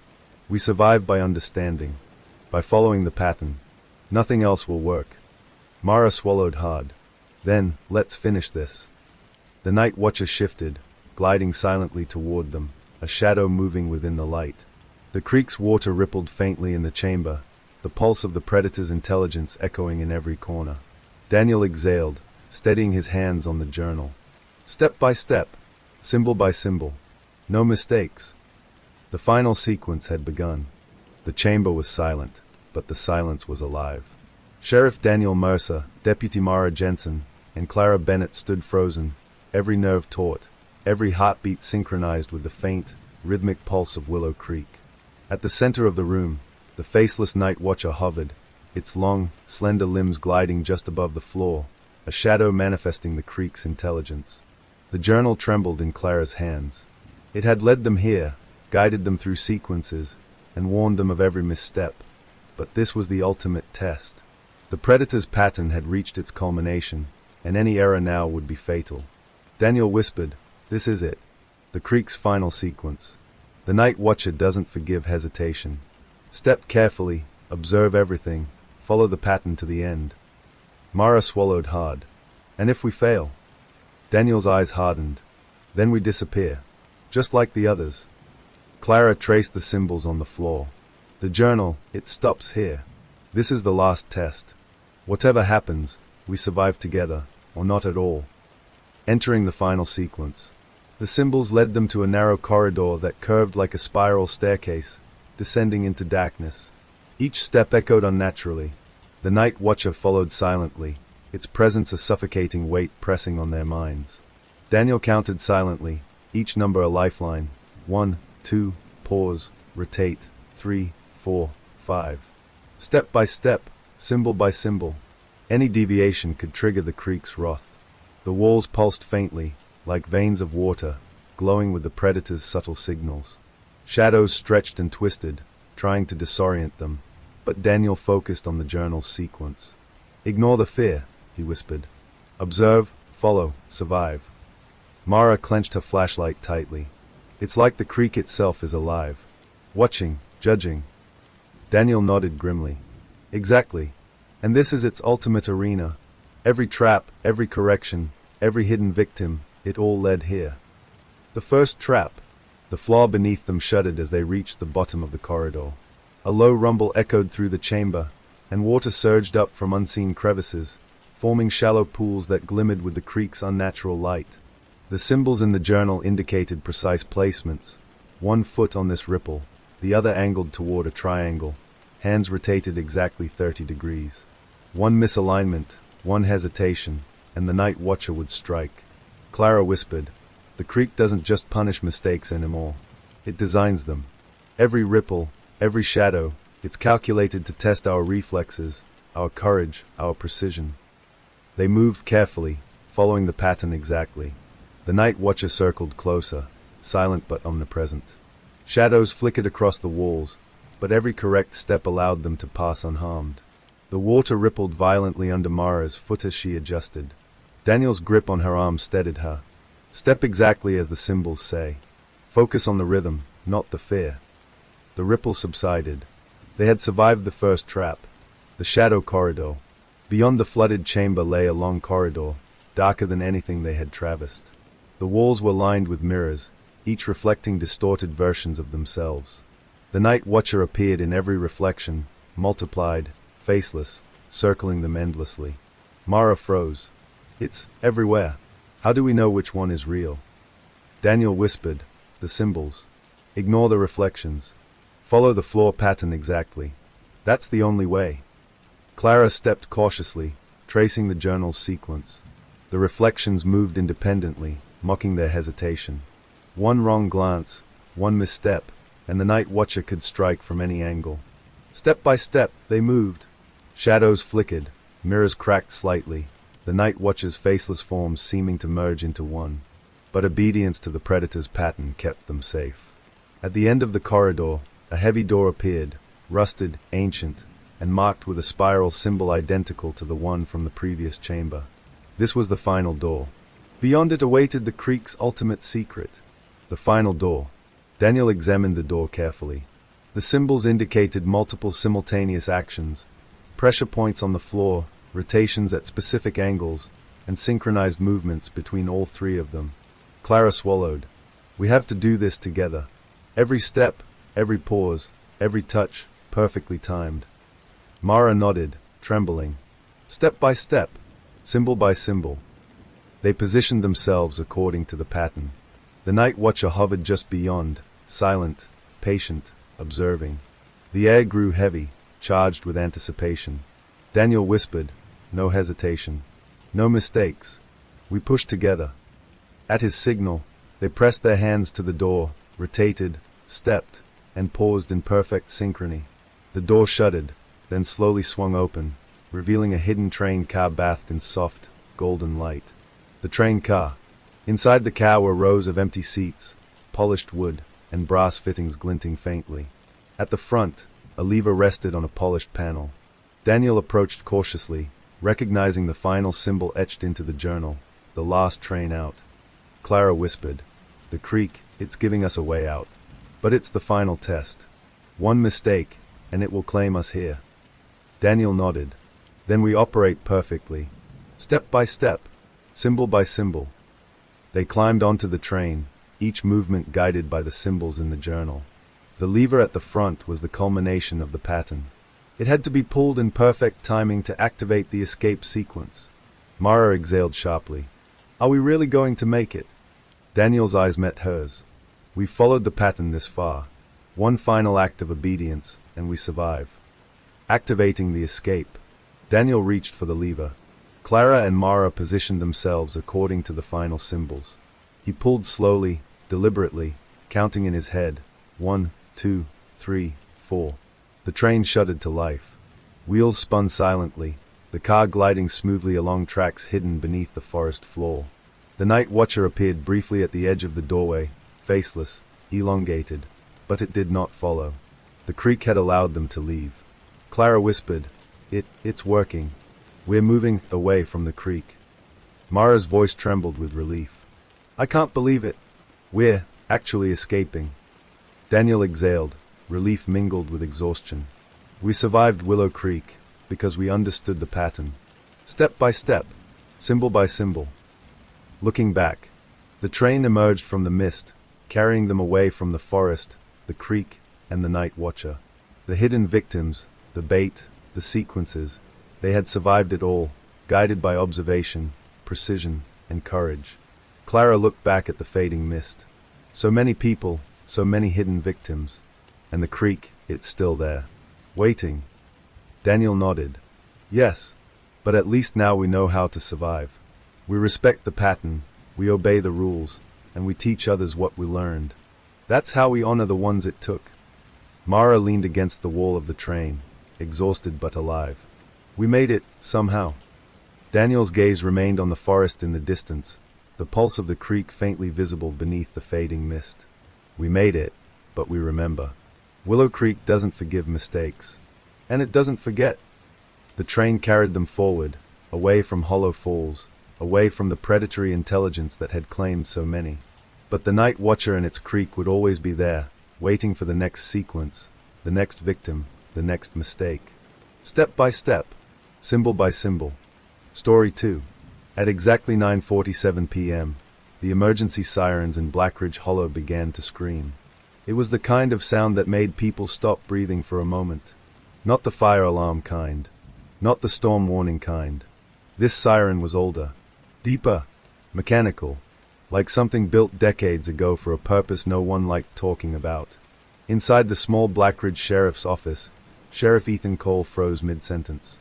We survive by understanding, by following the pattern. Nothing else will work. Mara swallowed hard. Then, let's finish this. The Night Watcher shifted, gliding silently toward them, a shadow moving within the light. The creek's water rippled faintly in the chamber, the pulse of the Predator's intelligence echoing in every corner. Daniel exhaled, steadying his hands on the journal. Step by step, symbol by symbol. No mistakes. The final sequence had begun. The chamber was silent, but the silence was alive. Sheriff Daniel Mercer, Deputy Mara Jensen, and Clara Bennett stood frozen, every nerve taut, every heartbeat synchronized with the faint, rhythmic pulse of Willow Creek. At the center of the room, the faceless night watcher hovered, its long, slender limbs gliding just above the floor, a shadow manifesting the creek's intelligence. The journal trembled in Clara's hands. It had led them here, guided them through sequences, and warned them of every misstep. But this was the ultimate test. The predator's pattern had reached its culmination, and any error now would be fatal. Daniel whispered, "This is it. The creek's final sequence." The night watcher doesn't forgive hesitation. Step carefully, observe everything, follow the pattern to the end. Mara swallowed hard. And if we fail? Daniel's eyes hardened. Then we disappear. Just like the others. Clara traced the symbols on the floor. The journal, it stops here. This is the last test. Whatever happens, we survive together, or not at all. Entering the final sequence. The symbols led them to a narrow corridor that curved like a spiral staircase, descending into darkness. Each step echoed unnaturally. The night watcher followed silently, its presence a suffocating weight pressing on their minds. Daniel counted silently, each number a lifeline. 1, 2, pause, rotate, 3, 4, 5. Step by step, symbol by symbol. Any deviation could trigger the creek's wrath. The walls pulsed faintly, like veins of water, glowing with the predator's subtle signals. Shadows stretched and twisted, trying to disorient them, but Daniel focused on the journal's sequence. "Ignore the fear," he whispered. "Observe, follow, survive." Mara clenched her flashlight tightly. It's like the creek itself is alive. Watching, judging. Daniel nodded grimly. "Exactly. And this is its ultimate arena. Every trap, every correction, every hidden victim, it all led here." The first trap. The floor beneath them shuddered as they reached the bottom of the corridor. A low rumble echoed through the chamber, and water surged up from unseen crevices, forming shallow pools that glimmered with the creek's unnatural light. The symbols in the journal indicated precise placements. 1 foot on this ripple, the other angled toward a triangle. Hands rotated exactly 30 degrees. One misalignment, one hesitation, and the night watcher would strike. Clara whispered, "The creek doesn't just punish mistakes anymore. It designs them. Every ripple, every shadow, it's calculated to test our reflexes, our courage, our precision." They moved carefully, following the pattern exactly. The night watcher circled closer, silent but omnipresent. Shadows flickered across the walls, but every correct step allowed them to pass unharmed. The water rippled violently under Mara's foot as she adjusted. Daniel's grip on her arm steadied her. "Step exactly as the symbols say. Focus on the rhythm, not the fear." The ripple subsided. They had survived the first trap, the shadow corridor. Beyond the flooded chamber lay a long corridor, darker than anything they had traversed. The walls were lined with mirrors, each reflecting distorted versions of themselves. The night watcher appeared in every reflection, multiplied, faceless, circling them endlessly. Mara froze. "It's everywhere. How do we know which one is real?" Daniel whispered, "The symbols. Ignore the reflections. Follow the floor pattern exactly. That's the only way." Clara stepped cautiously, tracing the journal's sequence. The reflections moved independently, mocking their hesitation. One wrong glance, one misstep, and the night watcher could strike from any angle. Step by step, they moved. Shadows flickered, mirrors cracked slightly, the night watcher's faceless forms seeming to merge into one. But obedience to the predator's pattern kept them safe. At the end of the corridor, a heavy door appeared, rusted, ancient, and marked with a spiral symbol identical to the one from the previous chamber. This was the final door. Beyond it awaited the creek's ultimate secret. The final door. Daniel examined the door carefully. The symbols indicated multiple simultaneous actions, pressure points on the floor, rotations at specific angles, and synchronized movements between all three of them. Clara swallowed. "We have to do this together. Every step, every pause, every touch, perfectly timed." Mara nodded, trembling. Step by step, symbol by symbol. They positioned themselves according to the pattern. The night watcher hovered just beyond, silent, patient, observing. The air grew heavy, charged with anticipation. Daniel whispered, "No hesitation. No mistakes. We push together." At his signal, they pressed their hands to the door, rotated, stepped, and paused in perfect synchrony. The door shuddered, then slowly swung open, revealing a hidden train car bathed in soft, golden light. The train car. Inside the car were rows of empty seats, polished wood, and brass fittings glinting faintly. At the front, a lever rested on a polished panel. Daniel approached cautiously, recognizing the final symbol etched into the journal, the last train out. Clara whispered, "The creek, it's giving us a way out. But it's the final test. One mistake, and it will claim us here." Daniel nodded. "Then we operate perfectly. Step by step, symbol by symbol." They climbed onto the train, each movement guided by the symbols in the journal. The lever at the front was the culmination of the pattern. It had to be pulled in perfect timing to activate the escape sequence. Mara exhaled sharply. "Are we really going to make it?" Daniel's eyes met hers. "We followed the pattern this far. One final act of obedience, and we survive." Activating the escape. Daniel reached for the lever. Clara and Mara positioned themselves according to the final symbols. He pulled slowly, deliberately, counting in his head. 1, 2, 3, 4. The train shuddered to life. Wheels spun silently, the car gliding smoothly along tracks hidden beneath the forest floor. The night watcher appeared briefly at the edge of the doorway, faceless, elongated, but it did not follow. The creek had allowed them to leave. Clara whispered, It's working. We're moving away from the creek." Mara's voice trembled with relief. "I can't believe it. We're actually escaping." Daniel exhaled, relief mingled with exhaustion. "We survived Willow Creek because we understood the pattern. Step by step, symbol by symbol." Looking back, the train emerged from the mist, carrying them away from the forest, the creek, and the night watcher. The hidden victims, the bait, the sequences, they had survived it all, guided by observation, precision, and courage. Clara looked back at the fading mist. So many people, so many hidden victims. And the creek, it's still there. Waiting. Daniel nodded. "Yes, but at least now we know how to survive. We respect the pattern, we obey the rules, and we teach others what we learned. That's how we honor the ones it took." Mara leaned against the wall of the train, exhausted but alive. "We made it, somehow." Daniel's gaze remained on the forest in the distance, the pulse of the creek faintly visible beneath the fading mist. "We made it, but we remember. Willow Creek doesn't forgive mistakes. And it doesn't forget." The train carried them forward, away from Hollow Falls, away from the predatory intelligence that had claimed so many. But the night watcher and its creek would always be there, waiting for the next sequence, the next victim, the next mistake. Step by step, symbol by symbol. Story 2. At exactly 9:47 p.m., the emergency sirens in Blackridge Hollow began to scream. It was the kind of sound that made people stop breathing for a moment. Not the fire alarm kind. Not the storm warning kind. This siren was older. Deeper. Mechanical. Like something built decades ago for a purpose no one liked talking about. Inside the small Blackridge Sheriff's office, Sheriff Ethan Cole froze mid-sentence.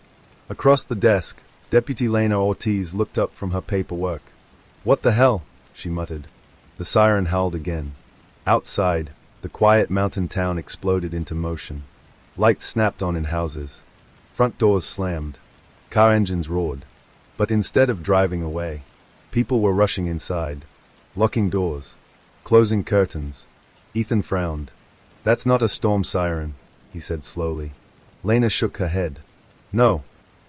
Across the desk, Deputy Lena Ortiz looked up from her paperwork. "What the hell?" she muttered. The siren howled again. Outside, the quiet mountain town exploded into motion. Lights snapped on in houses. Front doors slammed. Car engines roared. But instead of driving away, people were rushing inside. Locking doors. Closing curtains. Ethan frowned. "That's not a storm siren," he said slowly. Lena shook her head. "No."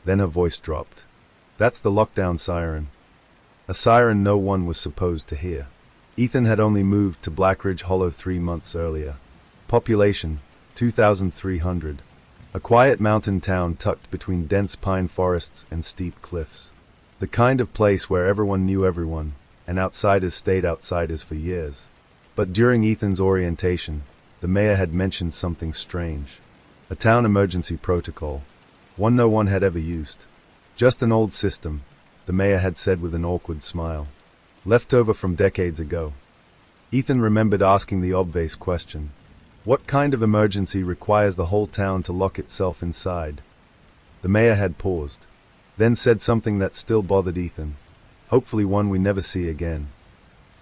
Then her voice dropped. "That's the lockdown siren." A siren no one was supposed to hear. Ethan had only moved to Blackridge Hollow 3 months earlier. Population, 2,300. A quiet mountain town tucked between dense pine forests and steep cliffs. The kind of place where everyone knew everyone, and outsiders stayed outsiders for years. But during Ethan's orientation, the mayor had mentioned something strange. A town emergency protocol. One no one had ever used. Just an old system, the mayor had said with an awkward smile. Left over from decades ago. Ethan remembered asking the obvious question. What kind of emergency requires the whole town to lock itself inside? The mayor had paused, then said something that still bothered Ethan. Hopefully one we never see again.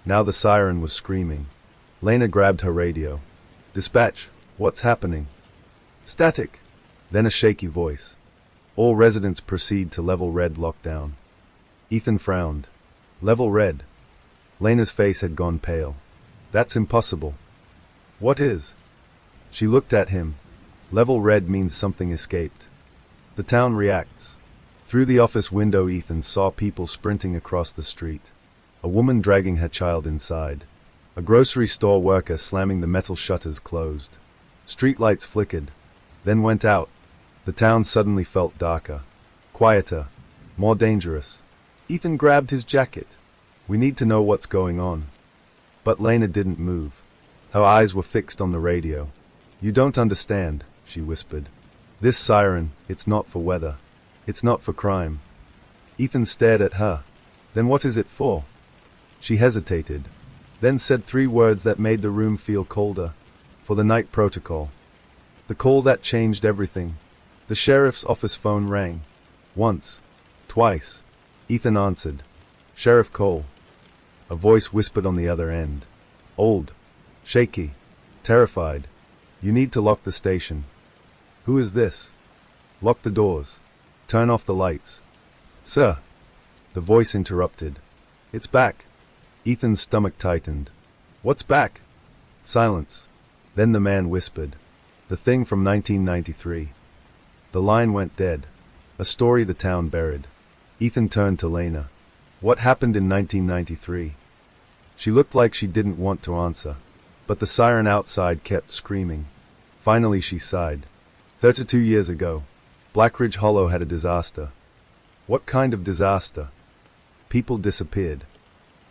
Now the siren was screaming. Lena grabbed her radio. "Dispatch, What's happening? Static. Then a shaky voice. All residents proceed to level red lockdown. Ethan frowned. Level red. Lena's face had gone pale. That's impossible. What is? She looked at him. Level red means something escaped. The town reacts. Through the office window Ethan saw people sprinting across the street. A woman dragging her child inside. A grocery store worker slamming the metal shutters closed. Streetlights flickered, then went out. The town suddenly felt darker, quieter, more dangerous. Ethan grabbed his jacket. We need to know what's going on. But Lena didn't move. Her eyes were fixed on the radio. You don't understand, she whispered. This siren, it's not for weather. It's not for crime. Ethan stared at her. Then what is it for? She hesitated, then said 3 words that made the room feel colder. For the night protocol. The call that changed everything. The sheriff's office phone rang. Once. Twice. Ethan answered. Sheriff Cole. A voice whispered on the other end. Old. Shaky. Terrified. You need to lock the station. Who is this? Lock the doors. Turn off the lights. Sir. The voice interrupted. It's back. Ethan's stomach tightened. What's back? Silence. Then the man whispered. The thing from 1993. The line went dead. A story the town buried. Ethan turned to Lena. What happened in 1993? She looked like she didn't want to answer. But the siren outside kept screaming. Finally she sighed. 32 years ago. Blackridge Hollow had a disaster. What kind of disaster? People disappeared.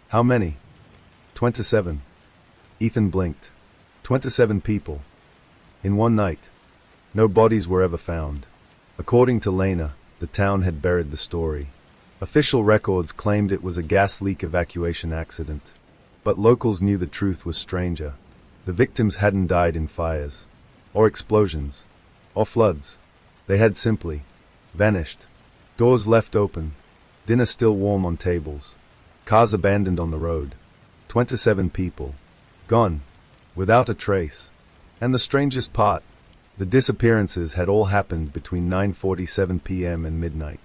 How many? 27. Ethan blinked. 27 people. In one night. No bodies were ever found. According to Lena, the town had buried the story. Official records claimed it was a gas leak evacuation accident. But locals knew the truth was stranger. The victims hadn't died in fires, or explosions, or floods. They had simply vanished. Doors left open, dinner still warm on tables, cars abandoned on the road. 27 people. Gone. Without a trace. And the strangest part, the disappearances had all happened between 9:47 p.m. and midnight.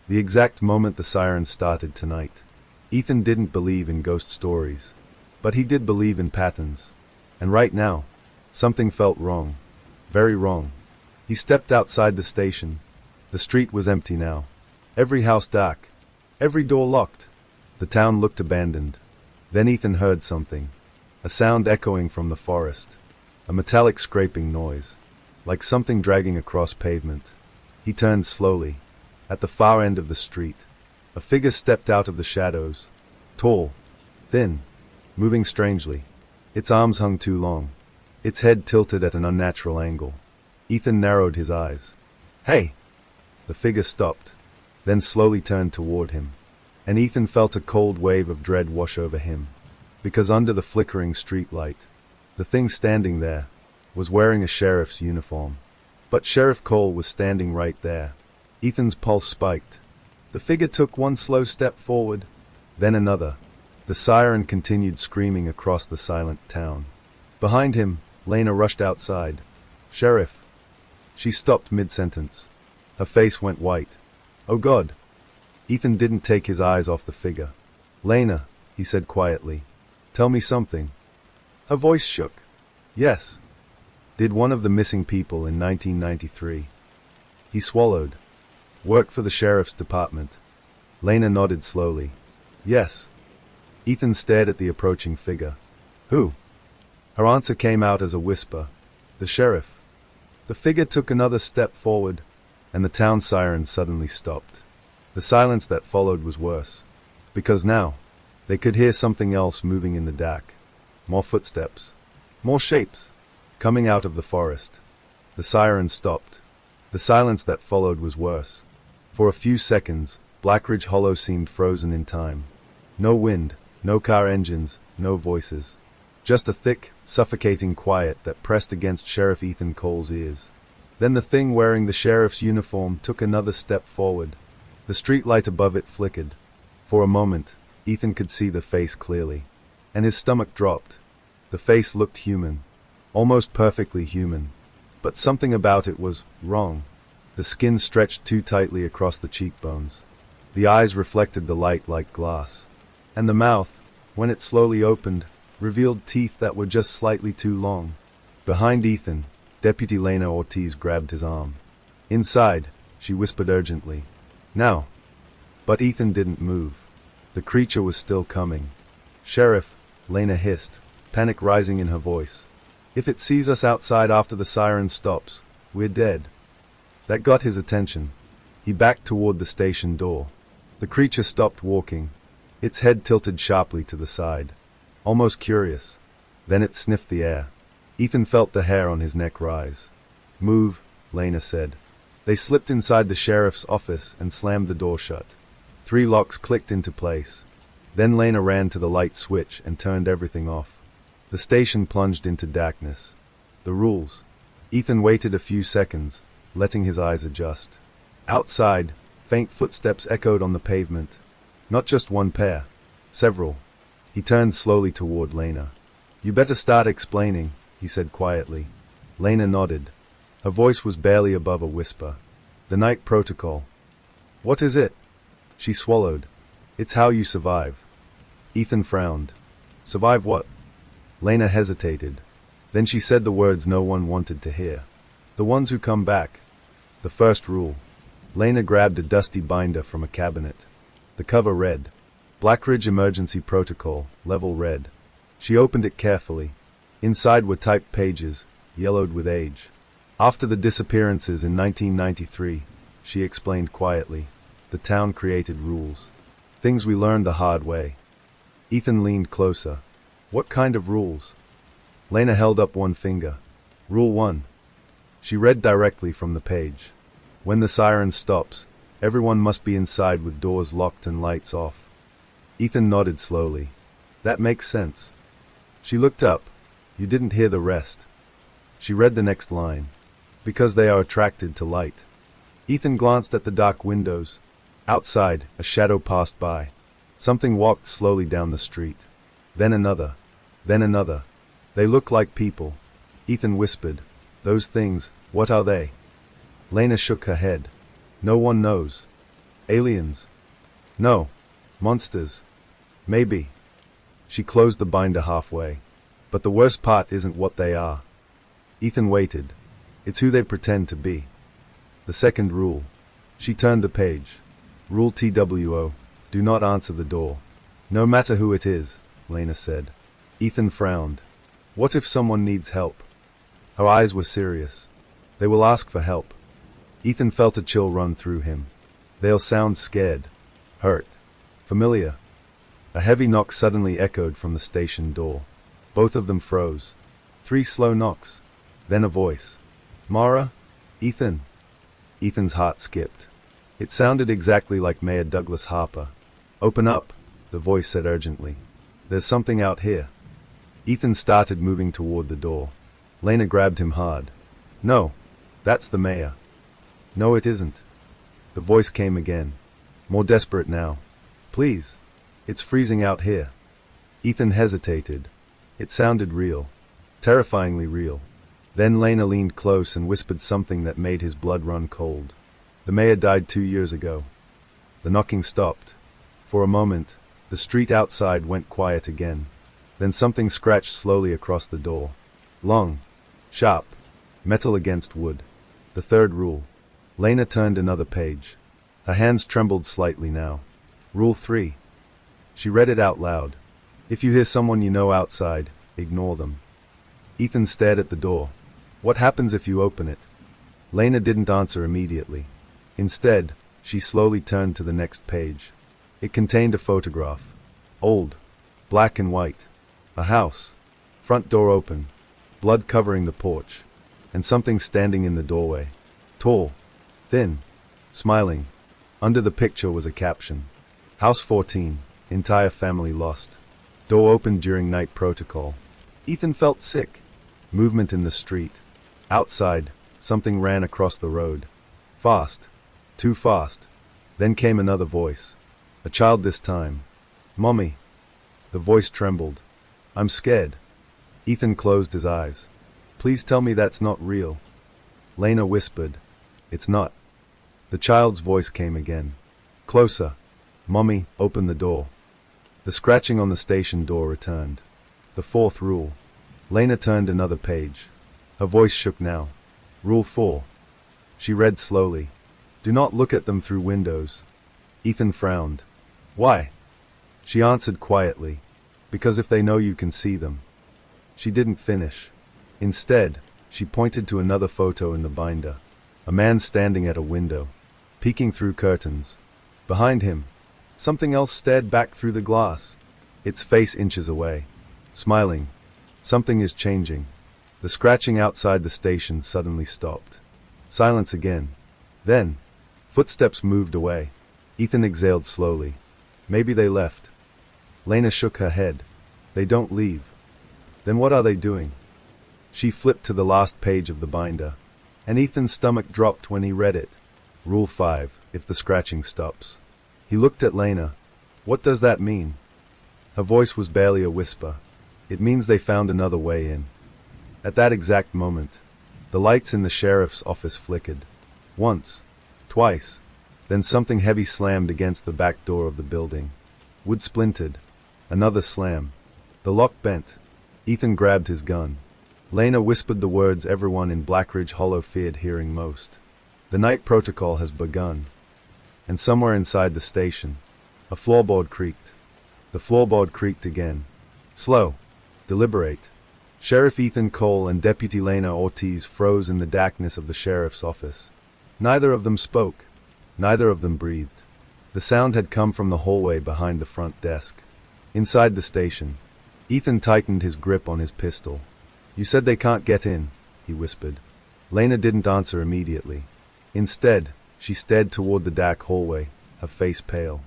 The exact moment the siren started tonight. Ethan didn't believe in ghost stories, but he did believe in patterns. And right now, something felt wrong. Very wrong. He stepped outside the station. The street was empty now. Every house dark. Every door locked. The town looked abandoned. Then Ethan heard something. A sound echoing from the forest. A metallic scraping noise. Like something dragging across pavement. He turned slowly. At the far end of the street, a figure stepped out of the shadows. Tall. Thin. Moving strangely. Its arms hung too long. Its head tilted at an unnatural angle. Ethan narrowed his eyes. Hey! The figure stopped, then slowly turned toward him. And Ethan felt a cold wave of dread wash over him. Because under the flickering street light, the thing standing there was wearing a sheriff's uniform. But Sheriff Cole was standing right there. Ethan's pulse spiked. The figure took one slow step forward, then another. The siren continued screaming across the silent town. Behind him, Lena rushed outside. Sheriff. She stopped mid-sentence. Her face went white. Oh God. Ethan didn't take his eyes off the figure. Lena, he said quietly. Tell me something. Her voice shook. Yes. Did one of the missing people in 1993. He swallowed. Work for the sheriff's department. Lena nodded slowly. Yes. Ethan stared at the approaching figure. Who? Her answer came out as a whisper. The sheriff. The figure took another step forward, and the town siren suddenly stopped. The silence that followed was worse. Because now, they could hear something else moving in the dark. More footsteps. More shapes. Coming out of the forest. The siren stopped. The silence that followed was worse. For a few seconds, Blackridge Hollow seemed frozen in time. No wind, no car engines, no voices. Just a thick, suffocating quiet that pressed against Sheriff Ethan Cole's ears. Then the thing wearing the sheriff's uniform took another step forward. The street light above it flickered. For a moment, Ethan could see the face clearly. And his stomach dropped. The face looked human. almost perfectly human. But something about it was wrong. The skin stretched too tightly across the cheekbones. The eyes reflected the light like glass. And the mouth, when it slowly opened, revealed teeth that were just slightly too long. Behind Ethan, Deputy Lena Ortiz grabbed his arm. "Inside," she whispered urgently. "Now." But Ethan didn't move. The creature was still coming. "Sheriff," Lena hissed, panic rising in her voice. "If it sees us outside after the siren stops, we're dead." That got his attention. He backed toward the station door. The creature stopped walking, its head tilted sharply to the side, almost curious. Then it sniffed the air. Ethan felt the hair on his neck rise. "Move," Lena said. They slipped inside the sheriff's office and slammed the door shut. 3 locks clicked into place. Then Lena ran to the light switch and turned everything off. The station plunged into darkness. The rules. Ethan waited a few seconds, letting his eyes adjust. Outside, faint footsteps echoed on the pavement. Not just one pair. Several. He turned slowly toward Lena. "You better start explaining," he said quietly. Lena nodded. Her voice was barely above a whisper. "The night protocol." "What is it?" She swallowed. "It's how you survive." Ethan frowned. "Survive what?" Lena hesitated. Then she said the words no one wanted to hear. "The ones who come back." The first rule. Lena grabbed a dusty binder from a cabinet. The cover read, "Blackridge Emergency Protocol, Level Red." She opened it carefully. Inside were typed pages, yellowed with age. "After the disappearances in 1993, she explained quietly, the town created rules. Things we learned the hard way." Ethan leaned closer. "What kind of rules?" Lena held up one finger. "Rule 1. She read directly from the page. "When the siren stops, everyone must be inside with doors locked and lights off." Ethan nodded slowly. "That makes sense." She looked up. "You didn't hear the rest." She read the next line. "Because they are attracted to light." Ethan glanced at the dark windows. Outside, a shadow passed by. Something walked slowly down the street. Then another. Then another. "They look like people." Ethan whispered. "Those things, what are they?" Lena shook her head. "No one knows." "Aliens?" "No. Monsters." "Maybe." She closed the binder halfway. "But the worst part isn't what they are." Ethan waited. "It's who they pretend to be." The second rule. She turned the page. "Rule TWO. Do not answer the door." "No matter who it is," Lena said. Ethan frowned. "What if someone needs help?" Her eyes were serious. "They will ask for help." Ethan felt a chill run through him. "They'll sound scared. Hurt. Familiar." A heavy knock suddenly echoed from the station door. Both of them froze. 3 slow knocks. Then a voice. "Mara? Ethan?" Ethan's heart skipped. It sounded exactly like Mayor Douglas Harper. "Open up," the voice said urgently. "There's something out here." Ethan started moving toward the door. Lena grabbed him hard. "No, that's the mayor." "No, it isn't." The voice came again, more desperate now. "Please. It's freezing out here." Ethan hesitated. It sounded real. Terrifyingly real. Then Lena leaned close and whispered something that made his blood run cold. "The mayor died 2 years ago." The knocking stopped. For a moment, the street outside went quiet again. Then something scratched slowly across the door. Long. Sharp. Metal against wood. The third rule. Lena turned another page. Her hands trembled slightly now. Rule 3. She read it out loud. "If you hear someone you know outside, ignore them." Ethan stared at the door. "What happens if you open it?" Lena didn't answer immediately. Instead, she slowly turned to the next page. It contained a photograph. Old. Black and white. A house. Front door open. Blood covering the porch. And something standing in the doorway. Tall. Thin. Smiling. Under the picture was a caption. House 14. Entire family lost. Door opened during night protocol. Ethan felt sick. Movement in the street. Outside, something ran across the road. Fast. Too fast. Then came another voice. A child this time. "Mommy." The voice trembled. "I'm scared." Ethan closed his eyes. Please tell me that's not real. Lena whispered. It's not. The child's voice came again. Closer. Mommy, open the door. The scratching on the station door returned. The fourth rule. Lena turned another page. Her voice shook now. Rule 4. She read slowly. Do not look at them through windows. Ethan frowned. Why? She answered quietly. Because if they know you can see them. She didn't finish. Instead, she pointed to another photo in the binder. A man standing at a window, peeking through curtains. Behind him, something else stared back through the glass, its face inches away, smiling. Something is changing. The scratching outside the station suddenly stopped. Silence again. Then, footsteps moved away. Ethan exhaled slowly. Maybe they left. Lena shook her head. They don't leave. Then what are they doing? She flipped to the last page of the binder, and Ethan's stomach dropped when he read it. Rule 5, if the scratching stops. He looked at Lena. What does that mean? Her voice was barely a whisper. It means they found another way in. At that exact moment, the lights in the sheriff's office flickered. Once, twice, then something heavy slammed against the back door of the building. Wood splintered. Another slam. The lock bent. Ethan grabbed his gun. Lena whispered the words everyone in Blackridge Hollow feared hearing most. The night protocol has begun. And somewhere inside the station, a floorboard creaked. The floorboard creaked again. Slow. Deliberate. Sheriff Ethan Cole and Deputy Lena Ortiz froze in the darkness of the sheriff's office. Neither of them spoke. Neither of them breathed. The sound had come from the hallway behind the front desk. Inside the station, Ethan tightened his grip on his pistol. You said they can't get in, he whispered. Lena didn't answer immediately. Instead, she stared toward the dark hallway, her face pale.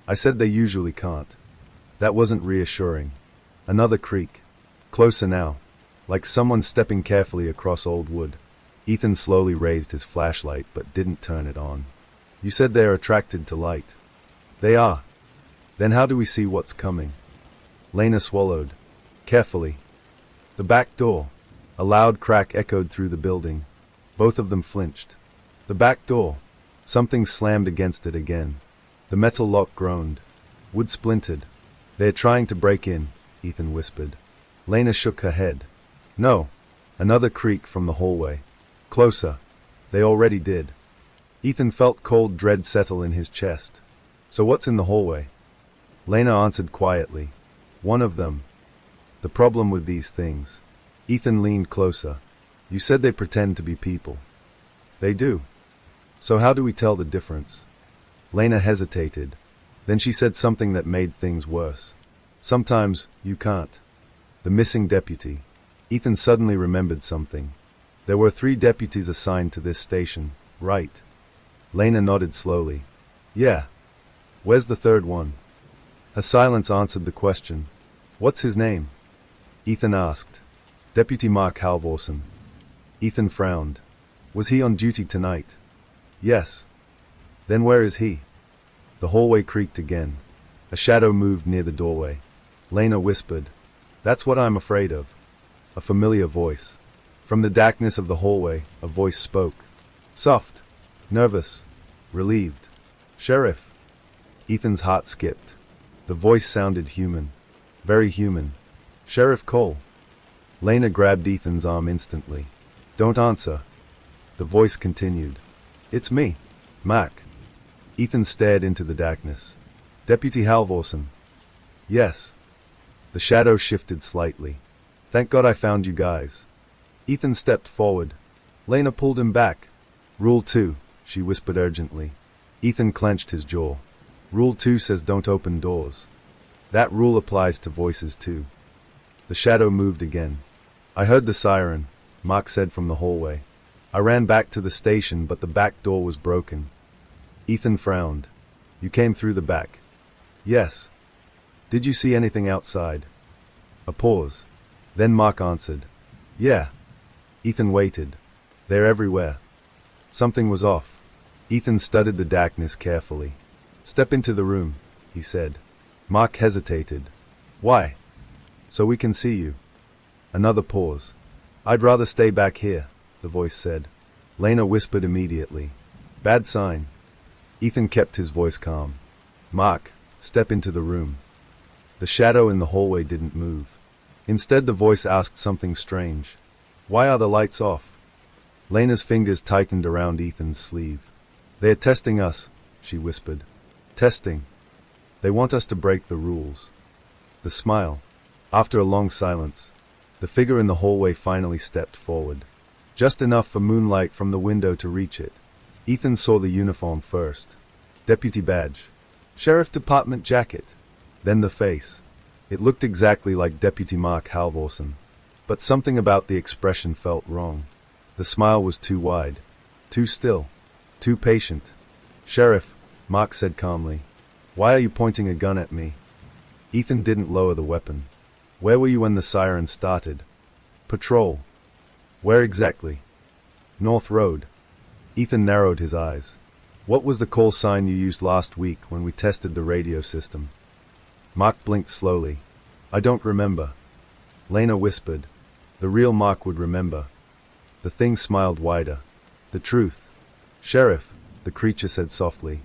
I said they usually can't. That wasn't reassuring. Another creak. Closer now, like someone stepping carefully across old wood. Ethan slowly raised his flashlight but didn't turn it on. You said they're attracted to light. They are. Then how do we see what's coming? Lena swallowed. Carefully. The back door. A loud crack echoed through the building. Both of them flinched. The back door. Something slammed against it again. The metal lock groaned. Wood splintered. They're trying to break in, Ethan whispered. Lena shook her head. No. Another creak from the hallway. Closer. They already did. Ethan felt cold dread settle in his chest. So what's in the hallway? Lena answered quietly. One of them. The problem with these things. Ethan leaned closer. You said they pretend to be people. They do. So how do we tell the difference? Lena hesitated. Then she said something that made things worse. Sometimes you can't. The missing deputy. Ethan suddenly remembered something. There were 3 deputies assigned to this station, right? Lena nodded slowly. Yeah. Where's the third one? Her silence answered the question. What's his name? Ethan asked. Deputy Mark Halvorsen. Ethan frowned. Was he on duty tonight? Yes. Then where is he? The hallway creaked again. A shadow moved near the doorway. Lena whispered. That's what I'm afraid of. A familiar voice. From the darkness of the hallway, a voice spoke. Soft. Nervous. Relieved. Sheriff. Ethan's heart skipped. The voice sounded human. Very human. Sheriff Cole. Lena grabbed Ethan's arm instantly. Don't answer. The voice continued. It's me, Mac. Ethan stared into the darkness. Deputy Halvorsen. Yes. The shadow shifted slightly. Thank God I found you guys. Ethan stepped forward. Lena pulled him back. Rule 2, she whispered urgently. Ethan clenched his jaw. Rule 2 says don't open doors. That rule applies to voices too. The shadow moved again. I heard the siren, Mark said from the hallway. I ran back to the station, but the back door was broken. Ethan frowned. You came through the back. Yes. Did you see anything outside? A pause. Then Mark answered. Yeah. Ethan waited. They're everywhere. Something was off. Ethan studied the darkness carefully. Step into the room, he said. Mark hesitated. Why? So we can see you. Another pause. I'd rather stay back here, the voice said. Lena whispered immediately. Bad sign. Ethan kept his voice calm. Mark, step into the room. The shadow in the hallway didn't move. Instead, the voice asked something strange. Why are the lights off? Lena's fingers tightened around Ethan's sleeve. They're testing us, she whispered. Testing. They want us to break the rules. The smile. After a long silence, the figure in the hallway finally stepped forward. Just enough for moonlight from the window to reach it. Ethan saw the uniform first. Deputy badge. Sheriff Department jacket. Then the face. It looked exactly like Deputy Mark Halvorsen. But something about the expression felt wrong. The smile was too wide. Too still. Too patient. Sheriff, Mark said calmly. Why are you pointing a gun at me? Ethan didn't lower the weapon. Where were you when the siren started? Patrol. Where exactly? North Road. Ethan narrowed his eyes. What was the call sign you used last week when we tested the radio system? Mark blinked slowly. I don't remember. Lena whispered. The real Mark would remember. The thing smiled wider. The truth. Sheriff, the creature said softly.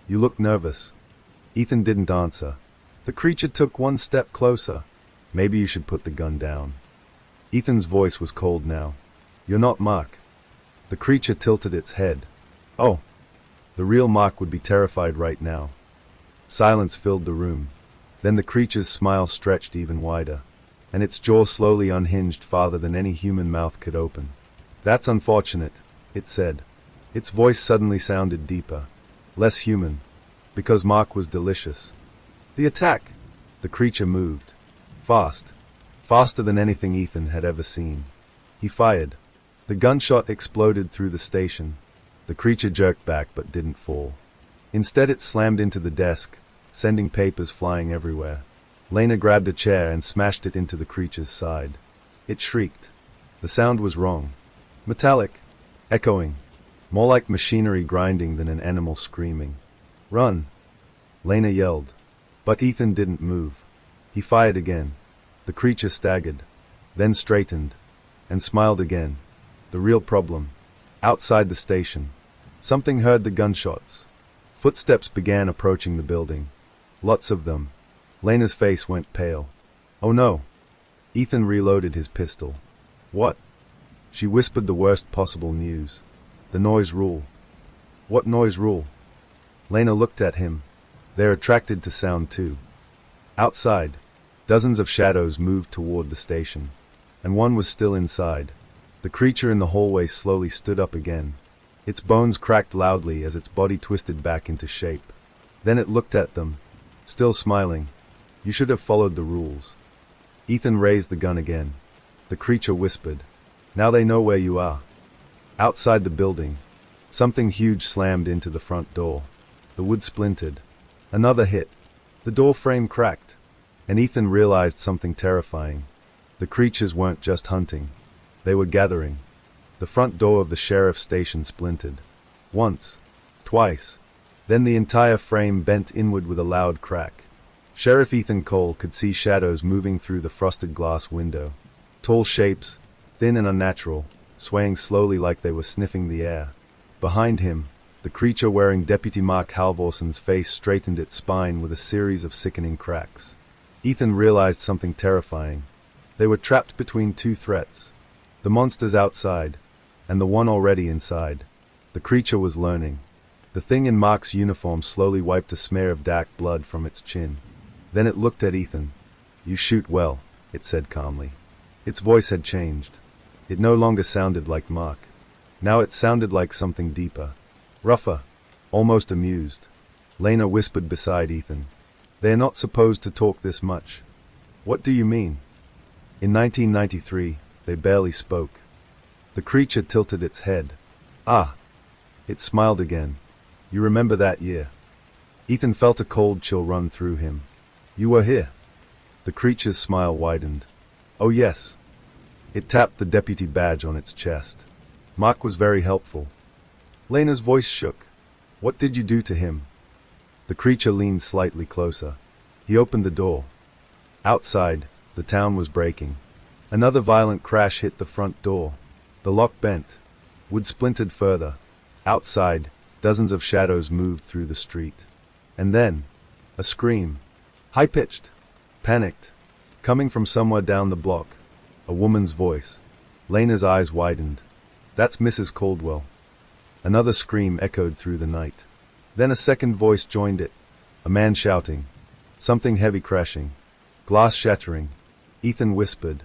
You look nervous. Ethan didn't answer. The creature took one step closer. Maybe you should put the gun down. Ethan's voice was cold now. You're not Mark. The creature tilted its head. Oh. The real Mark would be terrified right now. Silence filled the room. Then the creature's smile stretched even wider, and its jaw slowly unhinged farther than any human mouth could open. That's unfortunate, it said. Its voice suddenly sounded deeper, less human, because Mark was delicious. The attack! The creature moved. Fast. Faster than anything Ethan had ever seen. He fired. The gunshot exploded through the station. The creature jerked back but didn't fall. Instead it slammed into the desk, sending papers flying everywhere. Lena grabbed a chair and smashed it into the creature's side. It shrieked. The sound was wrong. Metallic. Echoing. More like machinery grinding than an animal screaming. Run! Lena yelled. But Ethan didn't move. He fired again. The creature staggered, then straightened, and smiled again. The real problem. Outside the station. Something heard the gunshots. Footsteps began approaching the building. Lots of them. Lena's face went pale. Oh no. Ethan reloaded his pistol. What? She whispered the worst possible news. The noise rule. What noise rule? Lena looked at him. They're attracted to sound too. Outside, dozens of shadows moved toward the station, and one was still inside. The creature in the hallway slowly stood up again. Its bones cracked loudly as its body twisted back into shape. Then it looked at them, still smiling. You should have followed the rules. Ethan raised the gun again. The creature whispered. Now they know where you are. Outside the building, something huge slammed into the front door. The wood splintered. Another hit. The door frame cracked. And Ethan realized something terrifying. The creatures weren't just hunting. They were gathering. The front door of the sheriff's station splintered. Once. Twice. Then the entire frame bent inward with a loud crack. Sheriff Ethan Cole could see shadows moving through the frosted glass window. Tall shapes, thin and unnatural, swaying slowly like they were sniffing the air. Behind him, the creature wearing Deputy Mark Halvorsen's face straightened its spine with a series of sickening cracks. Ethan realized something terrifying. They were trapped between two threats. The monsters outside, and the one already inside. The creature was learning. The thing in Mark's uniform slowly wiped a smear of dark blood from its chin. Then it looked at Ethan. You shoot well, it said calmly. Its voice had changed. It no longer sounded like Mark. Now it sounded like something deeper. Rougher. Almost amused. Lena whispered beside Ethan. They're not supposed to talk this much. What do you mean? In 1993, they barely spoke. The creature tilted its head. Ah. It smiled again. You remember that year? Ethan felt a cold chill run through him. You were here. The creature's smile widened. Oh yes. It tapped the deputy badge on its chest. Mark was very helpful. Lena's voice shook. What did you do to him? The creature leaned slightly closer. He opened the door. Outside, the town was breaking. Another violent crash hit the front door. The lock bent. Wood splintered further. Outside, dozens of shadows moved through the street. And then, a scream. High-pitched. Panicked. Coming from somewhere down the block. A woman's voice. Lena's eyes widened. That's Mrs. Caldwell. Another scream echoed through the night. Then a second voice joined it. A man shouting. Something heavy crashing. Glass shattering. Ethan whispered,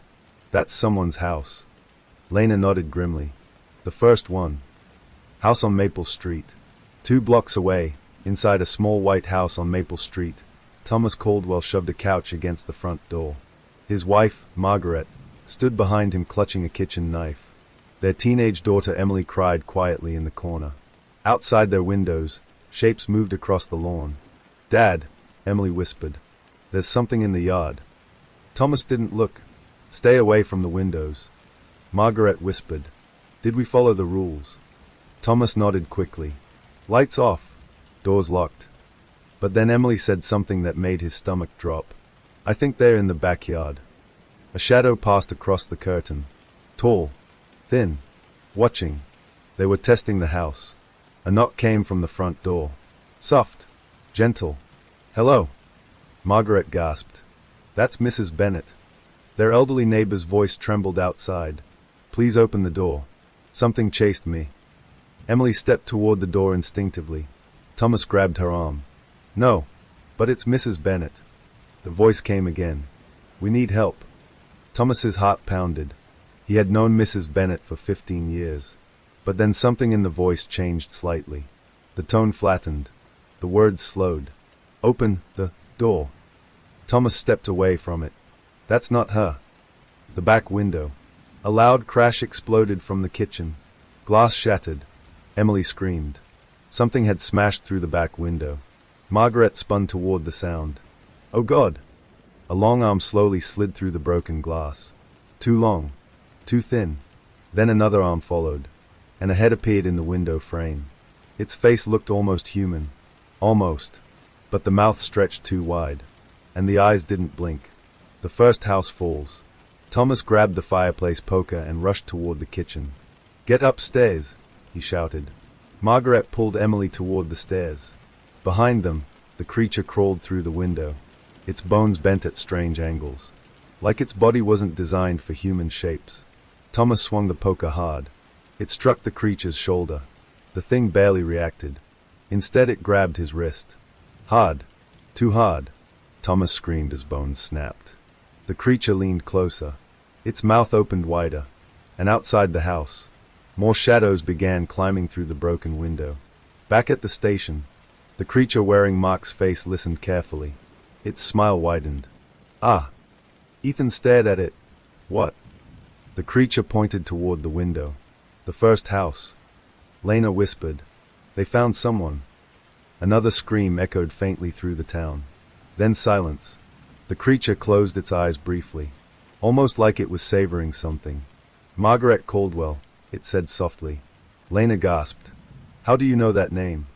"That's someone's house." Lena nodded grimly. "The first one. House on Maple Street." 2 blocks away, inside a small white house on Maple Street, Thomas Caldwell shoved a couch against the front door. His wife, Margaret, stood behind him clutching a kitchen knife. Their teenage daughter Emily cried quietly in the corner. Outside their windows, shapes moved across the lawn. "Dad," Emily whispered, "there's something in the yard." Thomas didn't look. "Stay away from the windows." Margaret whispered, "Did we follow the rules?" Thomas nodded quickly. "Lights off. Doors locked." But then Emily said something that made his stomach drop. "I think they're in the backyard." A shadow passed across the curtain. Tall. Thin. Watching. They were testing the house. A knock came from the front door. Soft. Gentle. "Hello." Margaret gasped. "That's Mrs. Bennett." Their elderly neighbor's voice trembled outside. "Please open the door. Something chased me." Emily stepped toward the door instinctively. Thomas grabbed her arm. "No, but it's Mrs. Bennett." The voice came again. "We need help." Thomas's heart pounded. He had known Mrs. Bennett for 15 years. But then something in the voice changed slightly. The tone flattened. The words slowed. "Open the door." Thomas stepped away from it. "That's not her." The back window. A loud crash exploded from the kitchen. Glass shattered. Emily screamed. Something had smashed through the back window. Margaret spun toward the sound. "Oh God!" A long arm slowly slid through the broken glass. Too long. Too thin. Then another arm followed, and a head appeared in the window frame. Its face looked almost human. Almost. But the mouth stretched too wide. And the eyes didn't blink. The first house falls. Thomas grabbed the fireplace poker and rushed toward the kitchen. "Get upstairs," he shouted. Margaret pulled Emily toward the stairs. Behind them, the creature crawled through the window. Its bones bent at strange angles. Like its body wasn't designed for human shapes. Thomas swung the poker hard. It struck the creature's shoulder. The thing barely reacted. Instead it grabbed his wrist. Hard. Too hard. Thomas screamed as bones snapped. The creature leaned closer. Its mouth opened wider. And outside the house, more shadows began climbing through the broken window. Back at the station, the creature wearing Mark's face listened carefully. Its smile widened. "Ah." Ethan stared at it. "What?" The creature pointed toward the window. "The first house." Lena whispered. "They found someone." Another scream echoed faintly through the town. Then silence. The creature closed its eyes briefly, almost like it was savoring something. "Margaret Caldwell," it said softly. Lena gasped. "How do you know that name?"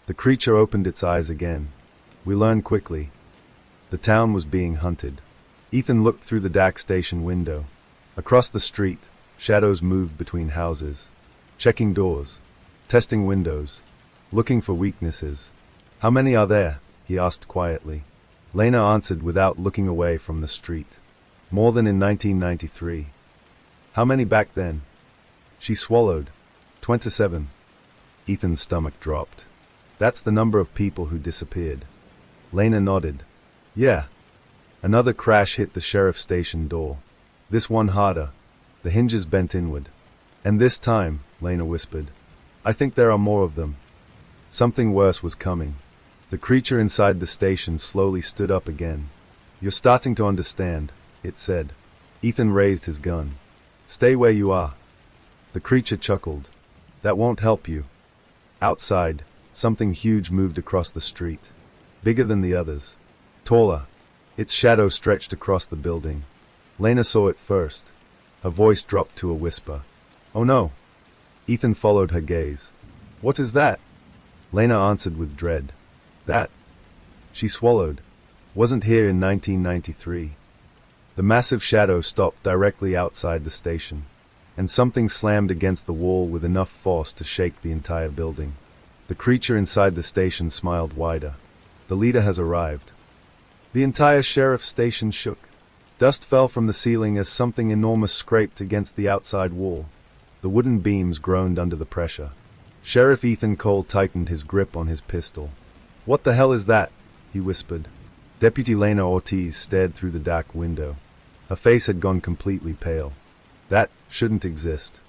The creature opened its eyes again. "We learned quickly." The town was being hunted. Ethan looked through the DAC station window. Across the street, shadows moved between houses, checking doors, testing windows, looking for weaknesses. "How many are there?" he asked quietly. Lena answered without looking away from the street. "More than in 1993. "How many back then?" She swallowed. 27. Ethan's stomach dropped. "That's the number of people who disappeared." Lena nodded. "Yeah." Another crash hit the sheriff's station door. This one harder. The hinges bent inward. "And this time," Lena whispered, "I think there are more of them." Something worse was coming. The creature inside the station slowly stood up again. "You're starting to understand," it said. Ethan raised his gun. "Stay where you are." The creature chuckled. "That won't help you." Outside, something huge moved across the street. Bigger than the others. Taller. Its shadow stretched across the building. Lena saw it first. Her voice dropped to a whisper. "Oh no." Ethan followed her gaze. "What is that?" Lena answered with dread. "That." She swallowed. "Wasn't here in 1993. The massive shadow stopped directly outside the station, and something slammed against the wall with enough force to shake the entire building. The creature inside the station smiled wider. The leader has arrived. The entire sheriff's station shook. Dust fell from the ceiling as something enormous scraped against the outside wall. The wooden beams groaned under the pressure. Sheriff Ethan Cole tightened his grip on his pistol. "What the hell is that?" he whispered. Deputy Lena Ortiz stared through the dark window. Her face had gone completely pale. "That shouldn't exist."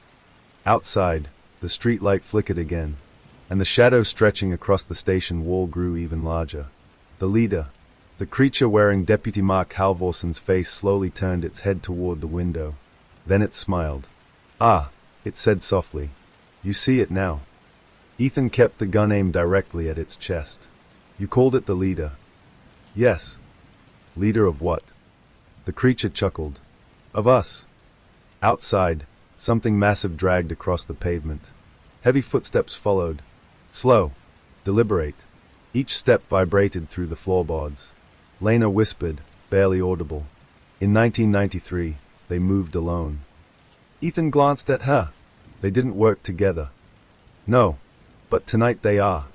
Outside, the street light flickered again, and the shadow stretching across the station wall grew even larger. The leader, the creature wearing Deputy Mark Halvorson's face, slowly turned its head toward the window. Then it smiled. "Ah," it said softly. "You see it now." Ethan kept the gun aimed directly at its chest. "You called it the leader?" "Yes." "Leader of what?" The creature chuckled. "Of us." Outside, something massive dragged across the pavement. Heavy footsteps followed. Slow. Deliberate. Each step vibrated through the floorboards. Lena whispered, barely audible. In 1993, they moved alone. Ethan glanced at her. They didn't work together. "No, but tonight they are."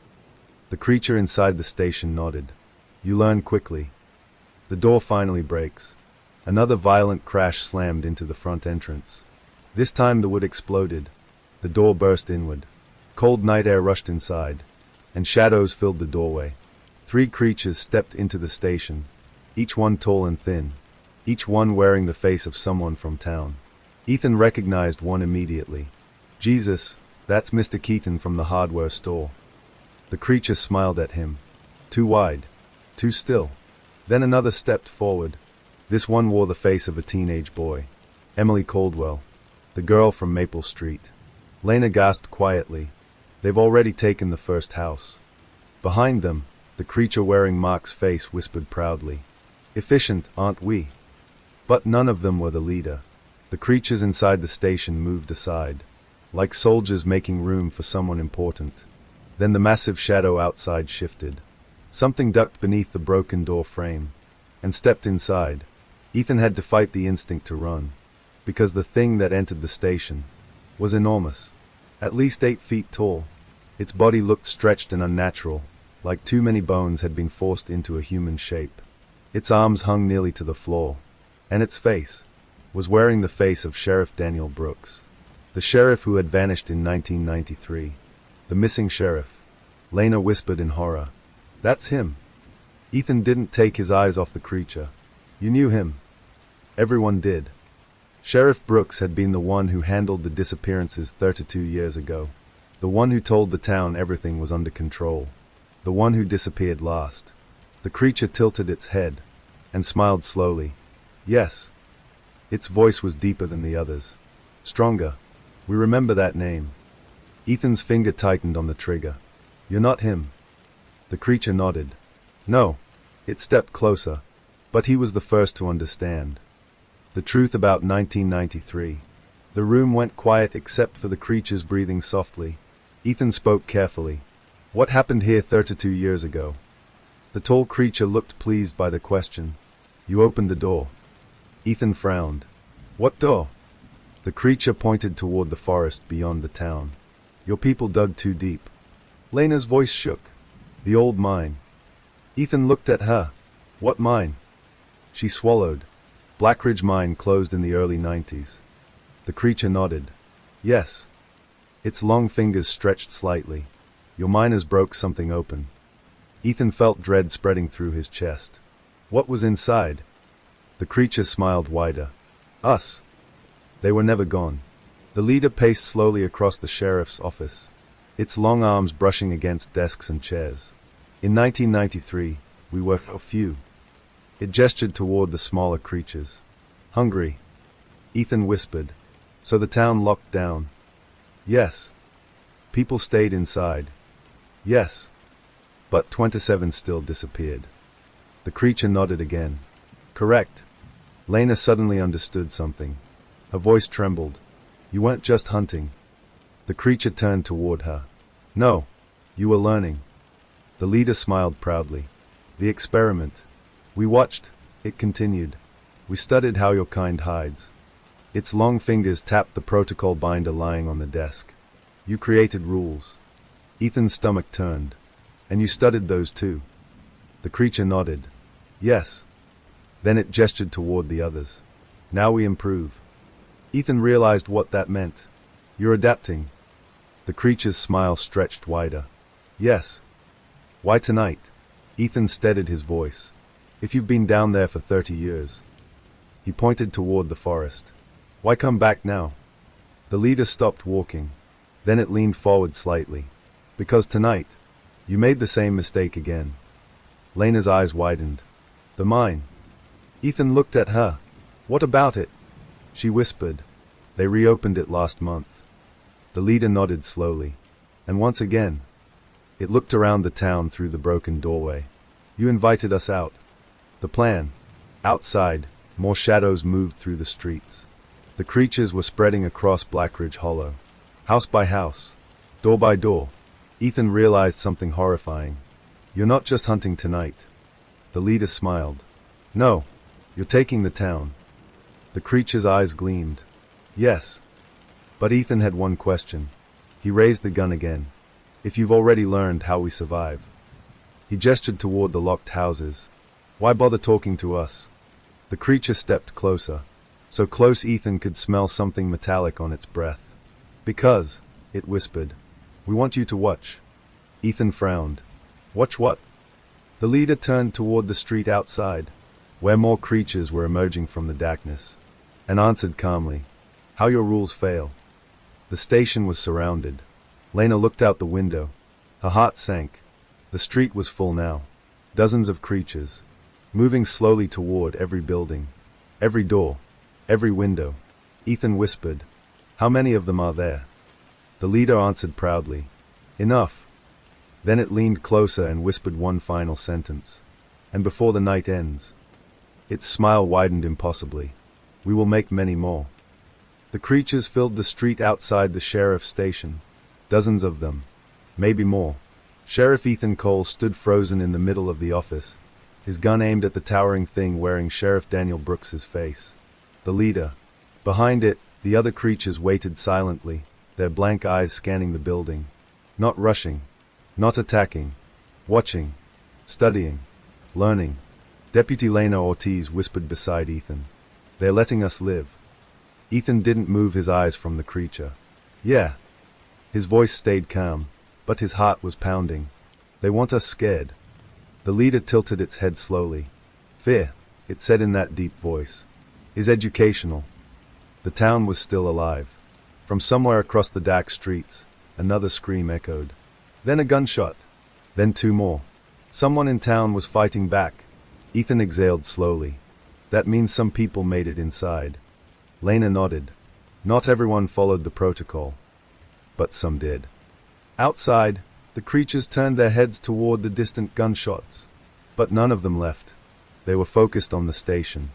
The creature inside the station nodded. "You learn quickly." The door finally breaks. Another violent crash slammed into the front entrance. This time the wood exploded. The door burst inward. Cold night air rushed inside, and shadows filled the doorway. 3 creatures stepped into the station, each one tall and thin, each one wearing the face of someone from town. Ethan recognized one immediately. "Jesus, that's Mr. Keaton from the hardware store." The creature smiled at him. Too wide. Too still. Then another stepped forward. This one wore the face of a teenage boy. Emily Caldwell, the girl from Maple Street. Lena gasped quietly. "They've already taken the first house." Behind them, the creature wearing Mark's face whispered proudly. "Efficient, aren't we?" But none of them were the leader. The creatures inside the station moved aside, like soldiers making room for someone important. Then the massive shadow outside shifted. Something ducked beneath the broken door frame, and stepped inside. Ethan had to fight the instinct to run, because the thing that entered the station was enormous, at least 8 feet tall. Its body looked stretched and unnatural, like too many bones had been forced into a human shape. Its arms hung nearly to the floor, and its face was wearing the face of Sheriff Daniel Brooks, the sheriff who had vanished in 1993. "The missing sheriff," Lena whispered in horror. "That's him." Ethan didn't take his eyes off the creature. "You knew him." Everyone did. Sheriff Brooks had been the one who handled the disappearances 32 years ago. The one who told the town everything was under control. The one who disappeared last. The creature tilted its head and smiled slowly. "Yes." Its voice was deeper than the others. "Stronger. We remember that name." Ethan's finger tightened on the trigger. "You're not him." The creature nodded. "No." It stepped closer, but he was the first to understand. The truth about 1993. The room went quiet except for the creatures breathing softly. Ethan spoke carefully. "What happened here 32 years ago?" The tall creature looked pleased by the question. "You opened the door." Ethan frowned. "What door?" The creature pointed toward the forest beyond the town. "Your people dug too deep." Lena's voice shook. "The old mine." Ethan looked at her. "What mine?" She swallowed. "Blackridge Mine closed in the early 90s. The creature nodded. "Yes." Its long fingers stretched slightly. "Your miners broke something open." Ethan felt dread spreading through his chest. What was inside? The creature smiled wider. "Us." They were never gone. The leader paced slowly across the sheriff's office, its long arms brushing against desks and chairs. "In 1993, we were a few." It gestured toward the smaller creatures. "Hungry," Ethan whispered. "So the town locked down." "Yes." "People stayed inside." "Yes." But 27 still disappeared. The creature nodded again. "Correct." Lena suddenly understood something. Her voice trembled. "You weren't just hunting." The creature turned toward her. "No, you were learning." The leader smiled proudly. "The experiment. We watched," it continued. We studied how your kind hides. Its long fingers tapped the protocol binder lying on the desk. You created rules. Ethan's stomach turned. And you studied those too. The creature nodded. Yes. Then it gestured toward the others. Now we improve. Ethan realized what that meant. You're adapting. The creature's smile stretched wider. Yes. Why tonight? Ethan steadied his voice. If you've been down there for 30 years. He pointed toward the forest. Why come back now? The leader stopped walking. Then it leaned forward slightly. Because tonight, you made the same mistake again. Lena's eyes widened. The mine. Ethan looked at her. What about it? She whispered. They reopened it last month. The leader nodded slowly. And once again, it looked around the town through the broken doorway. You invited us out. The plan. Outside, more shadows moved through the streets. The creatures were spreading across Blackridge Hollow. House by house, door by door. Ethan realized something horrifying. You're not just hunting tonight. The leader smiled. No, you're taking the town. The creature's eyes gleamed. Yes. But Ethan had one question. He raised the gun again. If you've already learned how we survive. He gestured toward the locked houses. Why bother talking to us? The creature stepped closer. So close Ethan could smell something metallic on its breath. Because, it whispered, we want you to watch. Ethan frowned. Watch what? The leader turned toward the street outside, where more creatures were emerging from the darkness, and answered calmly, how your rules fail. The station was surrounded. Lena looked out the window. Her heart sank. The street was full now. Dozens of creatures, moving slowly toward every building, every door, every window. Ethan whispered, how many of them are there? The leader answered proudly, enough. Then it leaned closer and whispered one final sentence. And before the night ends. Its smile widened impossibly. We will make many more. The creatures filled the street outside the sheriff's station. Dozens of them. Maybe more. Sheriff Ethan Cole stood frozen in the middle of the office, his gun aimed at the towering thing wearing Sheriff Daniel Brooks's face. The leader. Behind it, the other creatures waited silently, their blank eyes scanning the building. Not rushing. Not attacking. Watching. Studying. Learning. Deputy Lena Ortiz whispered beside Ethan. They're letting us live. Ethan didn't move his eyes from the creature. Yeah. His voice stayed calm, but his heart was pounding. They want us scared. The leader tilted its head slowly. Fear, it said in that deep voice, is educational. The town was still alive. From somewhere across the dark streets, another scream echoed. Then a gunshot. Then two more. Someone in town was fighting back. Ethan exhaled slowly. That means some people made it inside. Lena nodded. Not everyone followed the protocol. But some did. Outside, the creatures turned their heads toward the distant gunshots. But none of them left. They were focused on the station.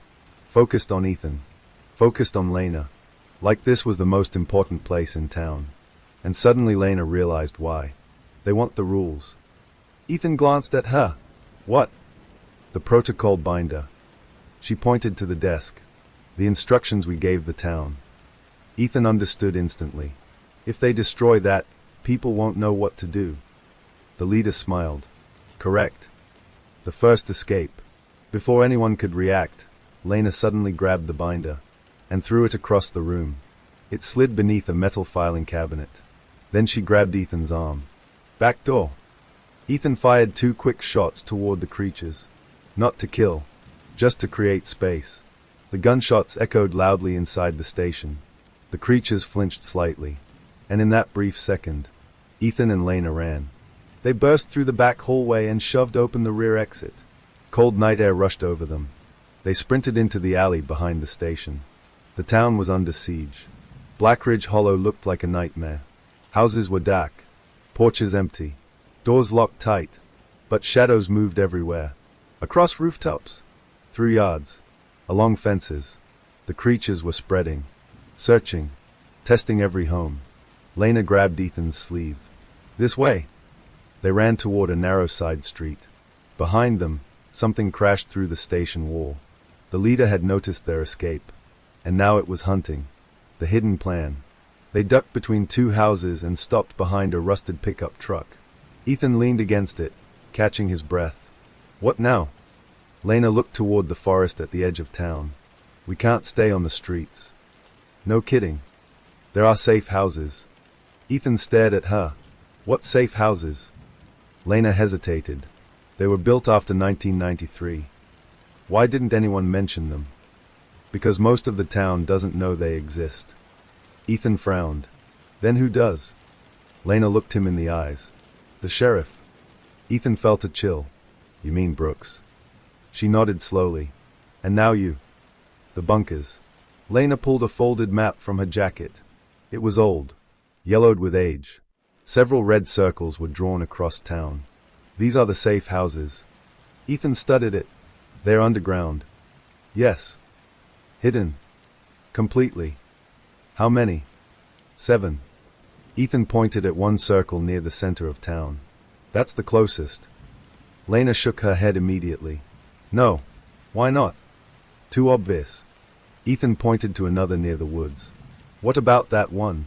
Focused on Ethan. Focused on Lena. Like this was the most important place in town. And suddenly Lena realized why. They want the rules. Ethan glanced at her. What? The protocol binder. She pointed to the desk. The instructions we gave the town. Ethan understood instantly. If they destroy that, people won't know what to do. The leader smiled. Correct. The first escape. Before anyone could react, Lena suddenly grabbed the binder and threw it across the room. It slid beneath a metal filing cabinet. Then she grabbed Ethan's arm. Back door. Ethan fired 2 quick shots toward the creatures. Not to kill, just to create space. The gunshots echoed loudly inside the station. The creatures flinched slightly. And in that brief second, Ethan and Lena ran. They burst through the back hallway and shoved open the rear exit. Cold night air rushed over them. They sprinted into the alley behind the station. The town was under siege. Blackridge Hollow looked like a nightmare. Houses were dark, porches empty, doors locked tight, but shadows moved everywhere. Across rooftops, through yards, along fences. The creatures were spreading, searching, testing every home. Lena grabbed Ethan's sleeve. This way. They ran toward a narrow side street. Behind them, something crashed through the station wall. The leader had noticed their escape, and now it was hunting. The hidden plan. They ducked between two houses and stopped behind a rusted pickup truck. Ethan leaned against it, catching his breath. What now? Lena looked toward the forest at the edge of town. We can't stay on the streets. No kidding. There are safe houses. Ethan stared at her. What safe houses? Lena hesitated. They were built after 1993. Why didn't anyone mention them? Because most of the town doesn't know they exist. Ethan frowned. Then who does? Lena looked him in the eyes. The sheriff. Ethan felt a chill. You mean Brooks? She nodded slowly. And now you. The bunkers. Lena pulled a folded map from her jacket. It was old, yellowed with age. Several red circles were drawn across town. These are the safe houses. Ethan studied it. They're underground. Yes. Hidden. Completely. How many? 7. Ethan pointed at one circle near the center of town. That's the closest. Lena shook her head immediately. No. Why not? Too obvious. Ethan pointed to another near the woods. What about that one?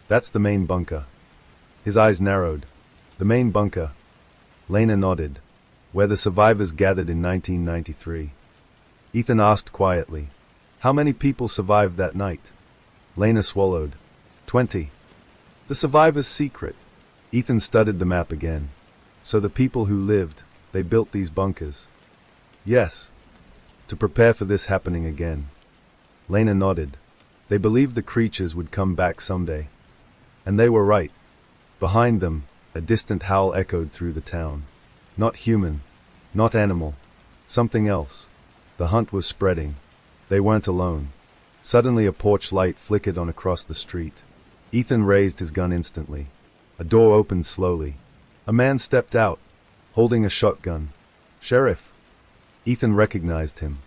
That's the main bunker. His eyes narrowed. The main bunker. Lena nodded. Where the survivors gathered in 1993. Ethan asked quietly. How many people survived that night? Lena swallowed. 20. The survivors' secret. Ethan studied the map again. So the people who lived, they built these bunkers. Yes. To prepare for this happening again. Lena nodded. They believed the creatures would come back someday. And they were right. Behind them, a distant howl echoed through the town. Not human. Not animal. Something else. The hunt was spreading. They weren't alone. Suddenly a porch light flickered on across the street. Ethan raised his gun instantly. A door opened slowly. A man stepped out, holding a shotgun. Sheriff. Ethan recognized him.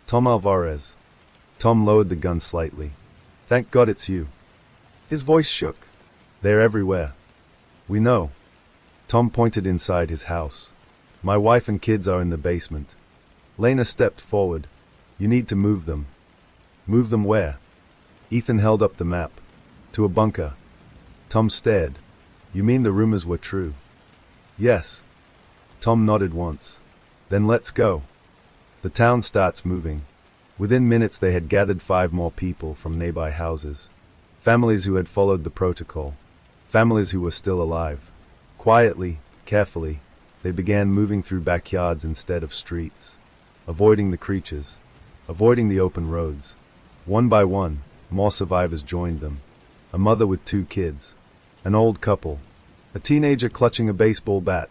Tom Alvarez. Tom lowered the gun slightly. Thank God it's you. His voice shook. They're everywhere. We know. Tom pointed inside his house. My wife and kids are in the basement. Lena stepped forward. You need to move them. Move them where? Ethan held up the map. To a bunker. Tom stared. You mean the rumors were true? Yes. Tom nodded once. Then let's go. The town starts moving. Within minutes they had gathered 5 more people from nearby houses. Families who had followed the protocol. Families who were still alive. Quietly, carefully, they began moving through backyards instead of streets. Avoiding the creatures. Avoiding the open roads. One by one, more survivors joined them. A mother with 2 kids. An old couple. A teenager clutching a baseball bat.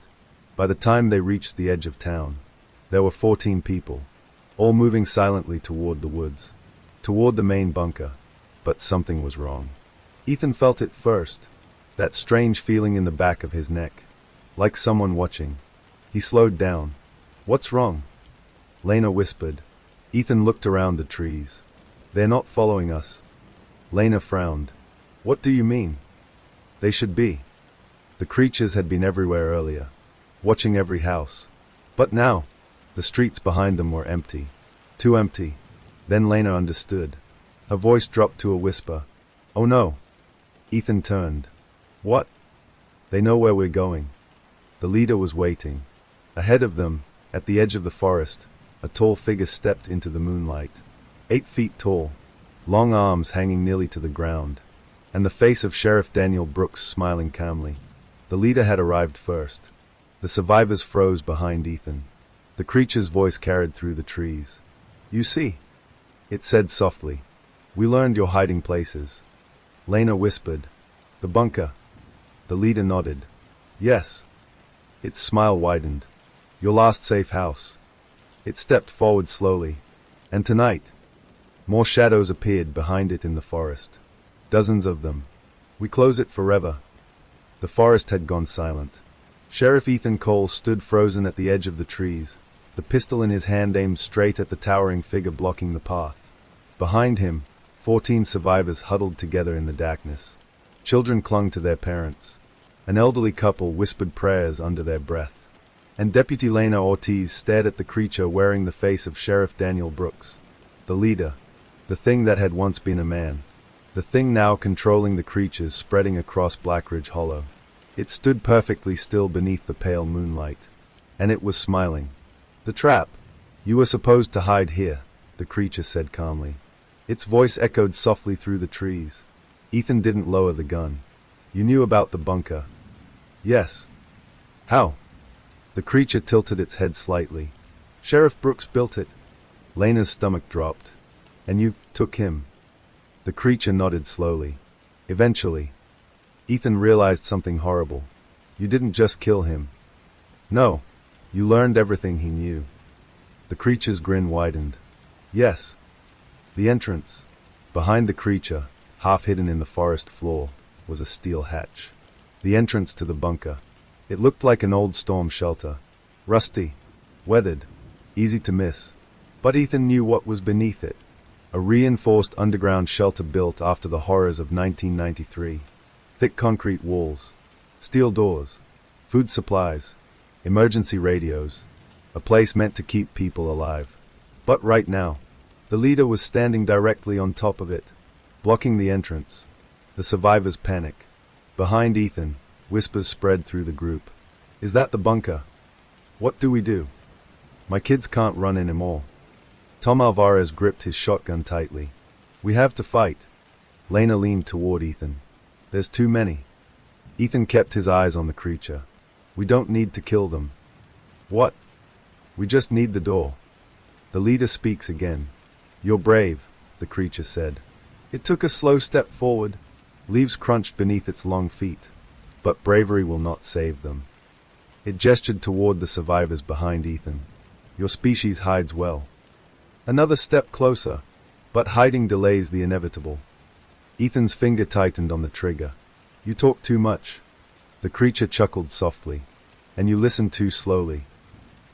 By the time they reached the edge of town, there were 14 people, all moving silently toward the woods, toward the main bunker. But something was wrong. Ethan felt it first, that strange feeling in the back of his neck, like someone watching. He slowed down. What's wrong? Lena whispered. Ethan looked around the trees. They're not following us. Lena frowned. What do you mean? They should be. The creatures had been everywhere earlier, watching every house. But now, the streets behind them were empty. Too empty. Then Lena understood. Her voice dropped to a whisper. Oh no. Ethan turned. What? They know where we're going. The leader was waiting. Ahead of them, at the edge of the forest, a tall figure stepped into the moonlight. 8 feet tall, long arms hanging nearly to the ground, and the face of Sheriff Daniel Brooks smiling calmly. The leader had arrived first. The survivors froze behind Ethan. The creature's voice carried through the trees. You see, it said softly. We learned your hiding places. Lena whispered. The bunker. The leader nodded. Yes. Its smile widened. Your last safe house. It stepped forward slowly. And tonight, more shadows appeared behind it in the forest. Dozens of them. We close it forever. The forest had gone silent. Sheriff Ethan Cole stood frozen at the edge of the trees, the pistol in his hand aimed straight at the towering figure blocking the path. Behind him, 14 survivors huddled together in the darkness. Children clung to their parents. An elderly couple whispered prayers under their breath. and Deputy Lena Ortiz stared at the creature wearing the face of Sheriff Daniel Brooks. The leader. The thing that had once been a man. The thing now controlling the creatures spreading across Blackridge Hollow. It stood perfectly still beneath the pale moonlight. And it was smiling. The trap. You were supposed to hide here, the creature said calmly. Its voice echoed softly through the trees. Ethan didn't lower the gun. You knew about the bunker. Yes. How? The creature tilted its head slightly. Sheriff Brooks built it. Lena's stomach dropped. And you took him. The creature nodded slowly. Eventually. Ethan realized something horrible. You didn't just kill him. No. You learned everything he knew. The creature's grin widened. Yes. The entrance. Behind the creature, half hidden in the forest floor, was a steel hatch. The entrance to the bunker. It looked like an old storm shelter. Rusty. Weathered. Easy to miss. But Ethan knew what was beneath it. A reinforced underground shelter built after the horrors of 1993. Thick concrete walls. Steel doors. Food supplies. Emergency radios. A place meant to keep people alive. But right now, the leader was standing directly on top of it, blocking the entrance. The survivors panic. Behind Ethan, whispers spread through the group. Is that the bunker? What do we do? My kids can't run anymore. Tom Alvarez gripped his shotgun tightly. We have to fight. Lena leaned toward Ethan. There's too many. Ethan kept his eyes on the creature. We don't need to kill them. What? We just need the door. The leader speaks again. You're brave, the creature said. It took a slow step forward. Leaves crunched beneath its long feet. But bravery will not save them. It gestured toward the survivors behind Ethan. Your species hides well. Another step closer, but hiding delays the inevitable. Ethan's finger tightened on the trigger. You talk too much. The creature chuckled softly. And you listened too slowly.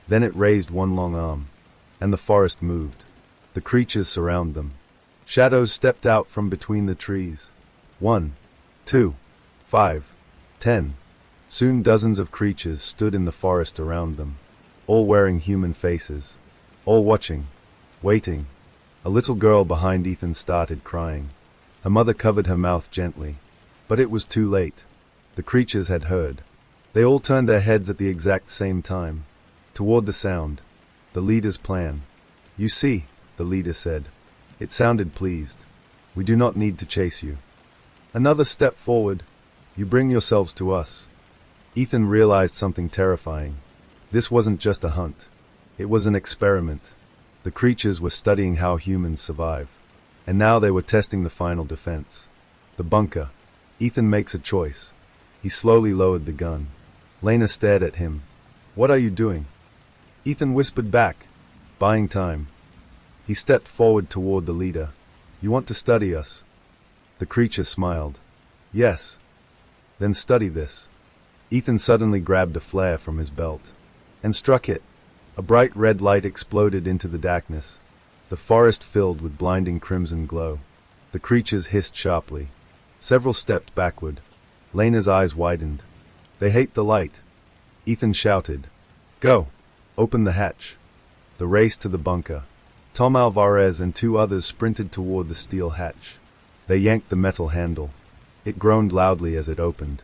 Then it raised one long arm. And the forest moved. The creatures surround them. Shadows stepped out from between the trees. 1, 2, 5, 10. Soon dozens of creatures stood in the forest around them. All wearing human faces. All watching. Waiting. A little girl behind Ethan started crying. Her mother covered her mouth gently. But it was too late. The creatures had heard. They all turned their heads at the exact same time. Toward the sound. The leader's plan. You see, the leader said. It sounded pleased. We do not need to chase you. Another step forward. You bring yourselves to us. Ethan realized something terrifying. This wasn't just a hunt. It was an experiment. The creatures were studying how humans survive. And now they were testing the final defense. The bunker. Ethan makes a choice. He slowly lowered the gun. Lena stared at him. What are you doing? Ethan whispered back. Buying time. He stepped forward toward the leader. You want to study us? The creature smiled. Yes. Then study this. Ethan suddenly grabbed a flare from his belt. And struck it. A bright red light exploded into the darkness. The forest filled with blinding crimson glow. The creatures hissed sharply. Several stepped backward. Lena's eyes widened. They hate the light. Ethan shouted. Go. Open the hatch. The race to the bunker. Tom Alvarez and 2 others sprinted toward the steel hatch. They yanked the metal handle. It groaned loudly as it opened.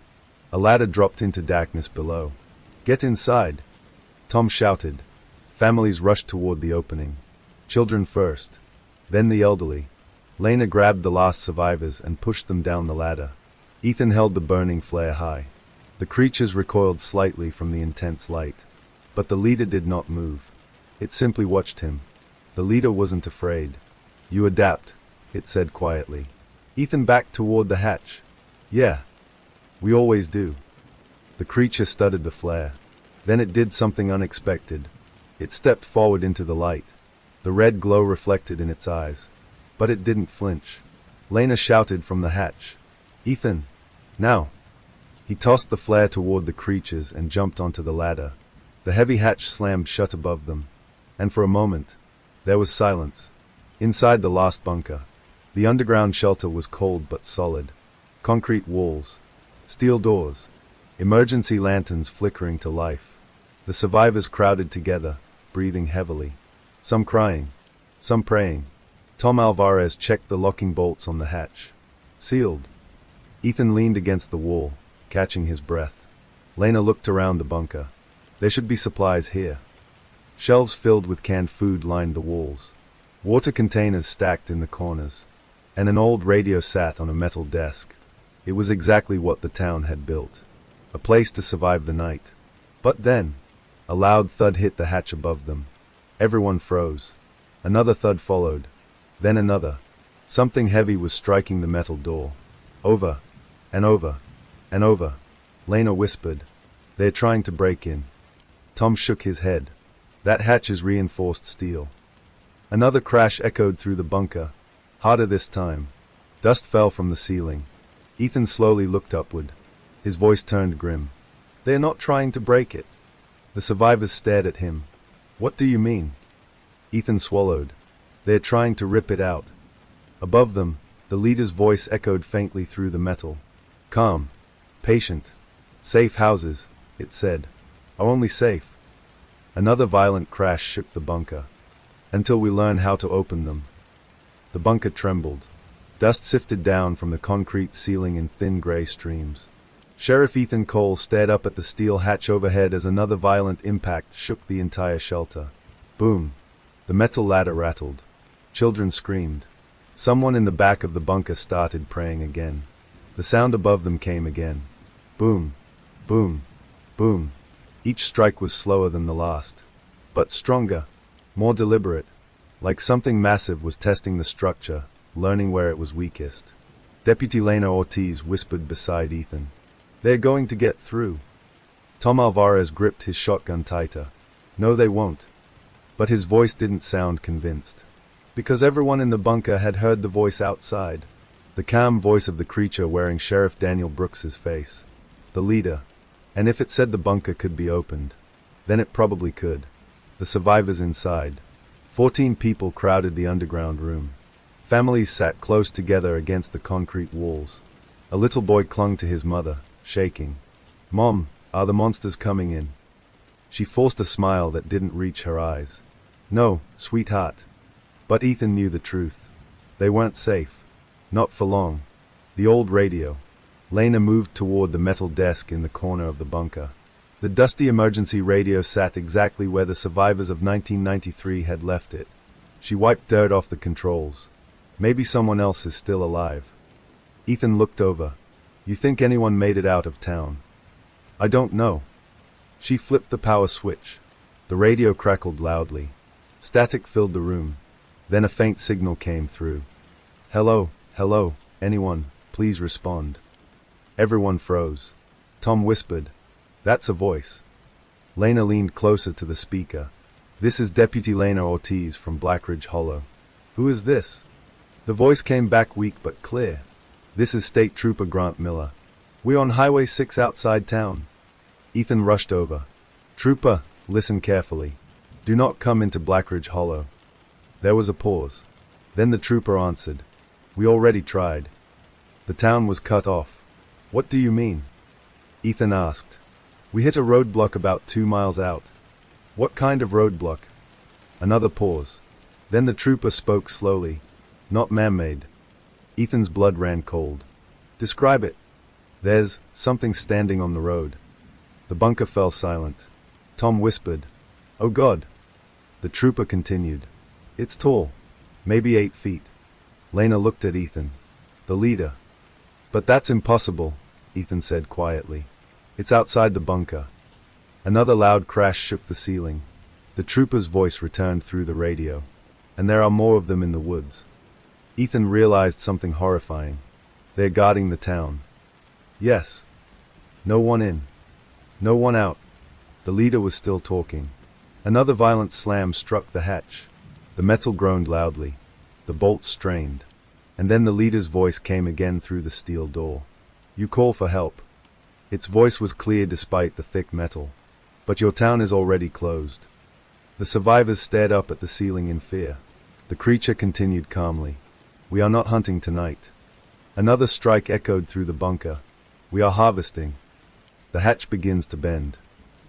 A ladder dropped into darkness below. Get inside. Tom shouted. Families rushed toward the opening. Children first. Then the elderly. Lena grabbed the last survivors and pushed them down the ladder. Ethan held the burning flare high. The creatures recoiled slightly from the intense light. But the leader did not move. It simply watched him. The leader wasn't afraid. You adapt, it said quietly. Ethan backed toward the hatch. Yeah. We always do. The creature studied the flare. Then it did something unexpected. It stepped forward into the light. The red glow reflected in its eyes. But it didn't flinch. Lena shouted from the hatch. Ethan, now. He tossed the flare toward the creatures and jumped onto the ladder. The heavy hatch slammed shut above them. And for a moment, there was silence. Inside the last bunker, the underground shelter was cold but solid. Concrete walls, steel doors, emergency lanterns flickering to life. The survivors crowded together, breathing heavily. Some crying, some praying. Tom Alvarez checked the locking bolts on the hatch. Sealed. Ethan leaned against the wall, catching his breath. Lena looked around the bunker. There should be supplies here. Shelves filled with canned food lined the walls. Water containers stacked in the corners. And an old radio sat on a metal desk. It was exactly what the town had built. A place to survive the night. But then, a loud thud hit the hatch above them. Everyone froze. Another thud followed. Then another. Something heavy was striking the metal door. Over, and over, and over. Lena whispered, "They're trying to break in." Tom shook his head. "That hatch is reinforced steel." Another crash echoed through the bunker, harder this time. Dust fell from the ceiling. Ethan slowly looked upward. His voice turned grim. "They're not trying to break it." The survivors stared at him. "What do you mean?" Ethan swallowed. "They're trying to rip it out." Above them, the leader's voice echoed faintly through the metal. "Calm. Patient. Safe houses," it said, "are only safe." Another violent crash shook the bunker. "Until we learn how to open them." The bunker trembled. Dust sifted down from the concrete ceiling in thin gray streams. Sheriff Ethan Cole stared up at the steel hatch overhead as another violent impact shook the entire shelter. Boom. The metal ladder rattled. Children screamed. Someone in the back of the bunker started praying again. The sound above them came again. Boom. Boom. Boom. Each strike was slower than the last. But stronger. More deliberate. Like something massive was testing the structure, learning where it was weakest. Deputy Lena Ortiz whispered beside Ethan. "They're going to get through." Tom Alvarez gripped his shotgun tighter. "No, they won't." But his voice didn't sound convinced. Because everyone in the bunker had heard the voice outside. The calm voice of the creature wearing Sheriff Daniel Brooks's face. The leader. And if it said the bunker could be opened, then it probably could. The survivors inside. 14 people crowded the underground room. Families sat close together against the concrete walls. A little boy clung to his mother, shaking. "Mom, are the monsters coming in?" She forced a smile that didn't reach her eyes. "No, sweetheart." But Ethan knew the truth. They weren't safe. Not for long. The old radio. Lena moved toward the metal desk in the corner of the bunker. The dusty emergency radio sat exactly where the survivors of 1993 had left it. She wiped dirt off the controls. Maybe someone else is still alive. Ethan looked over. "You think anyone made it out of town?" "I don't know." She flipped the power switch. The radio crackled loudly. Static filled the room. Then a faint signal came through. "Hello, hello, anyone, please respond." Everyone froze. Tom whispered, "That's a voice." Lena leaned closer to the speaker. "This is Deputy Lena Ortiz from Blackridge Hollow." "Who is this?" The voice came back weak but clear. "This is State Trooper Grant Miller. We're on Highway 6 outside town." Ethan rushed over. "Trooper, listen carefully. Do not come into Blackridge Hollow." There was a pause. Then the trooper answered, "We already tried. The town was cut off." "What do you mean?" Ethan asked. "We hit a roadblock about 2 miles out." "What kind of roadblock?" Another pause. Then the trooper spoke slowly. "Not man-made." Ethan's blood ran cold. "Describe it." "There's something standing on the road." The bunker fell silent. Tom whispered, "Oh God." The trooper continued, "It's tall. Maybe 8 feet." Lena looked at Ethan. "The leader." "But that's impossible," Ethan said quietly. "It's outside the bunker." Another loud crash shook the ceiling. The trooper's voice returned through the radio. "And there are more of them in the woods." Ethan realized something horrifying. "They're guarding the town." "Yes." "No one in. No one out." The leader was still talking. Another violent slam struck the hatch. The metal groaned loudly. The bolts strained. And then the leader's voice came again through the steel door. "You call for help." Its voice was clear despite the thick metal. "But your town is already closed." The survivors stared up at the ceiling in fear. The creature continued calmly. "We are not hunting tonight." Another strike echoed through the bunker. "We are harvesting." The hatch begins to bend.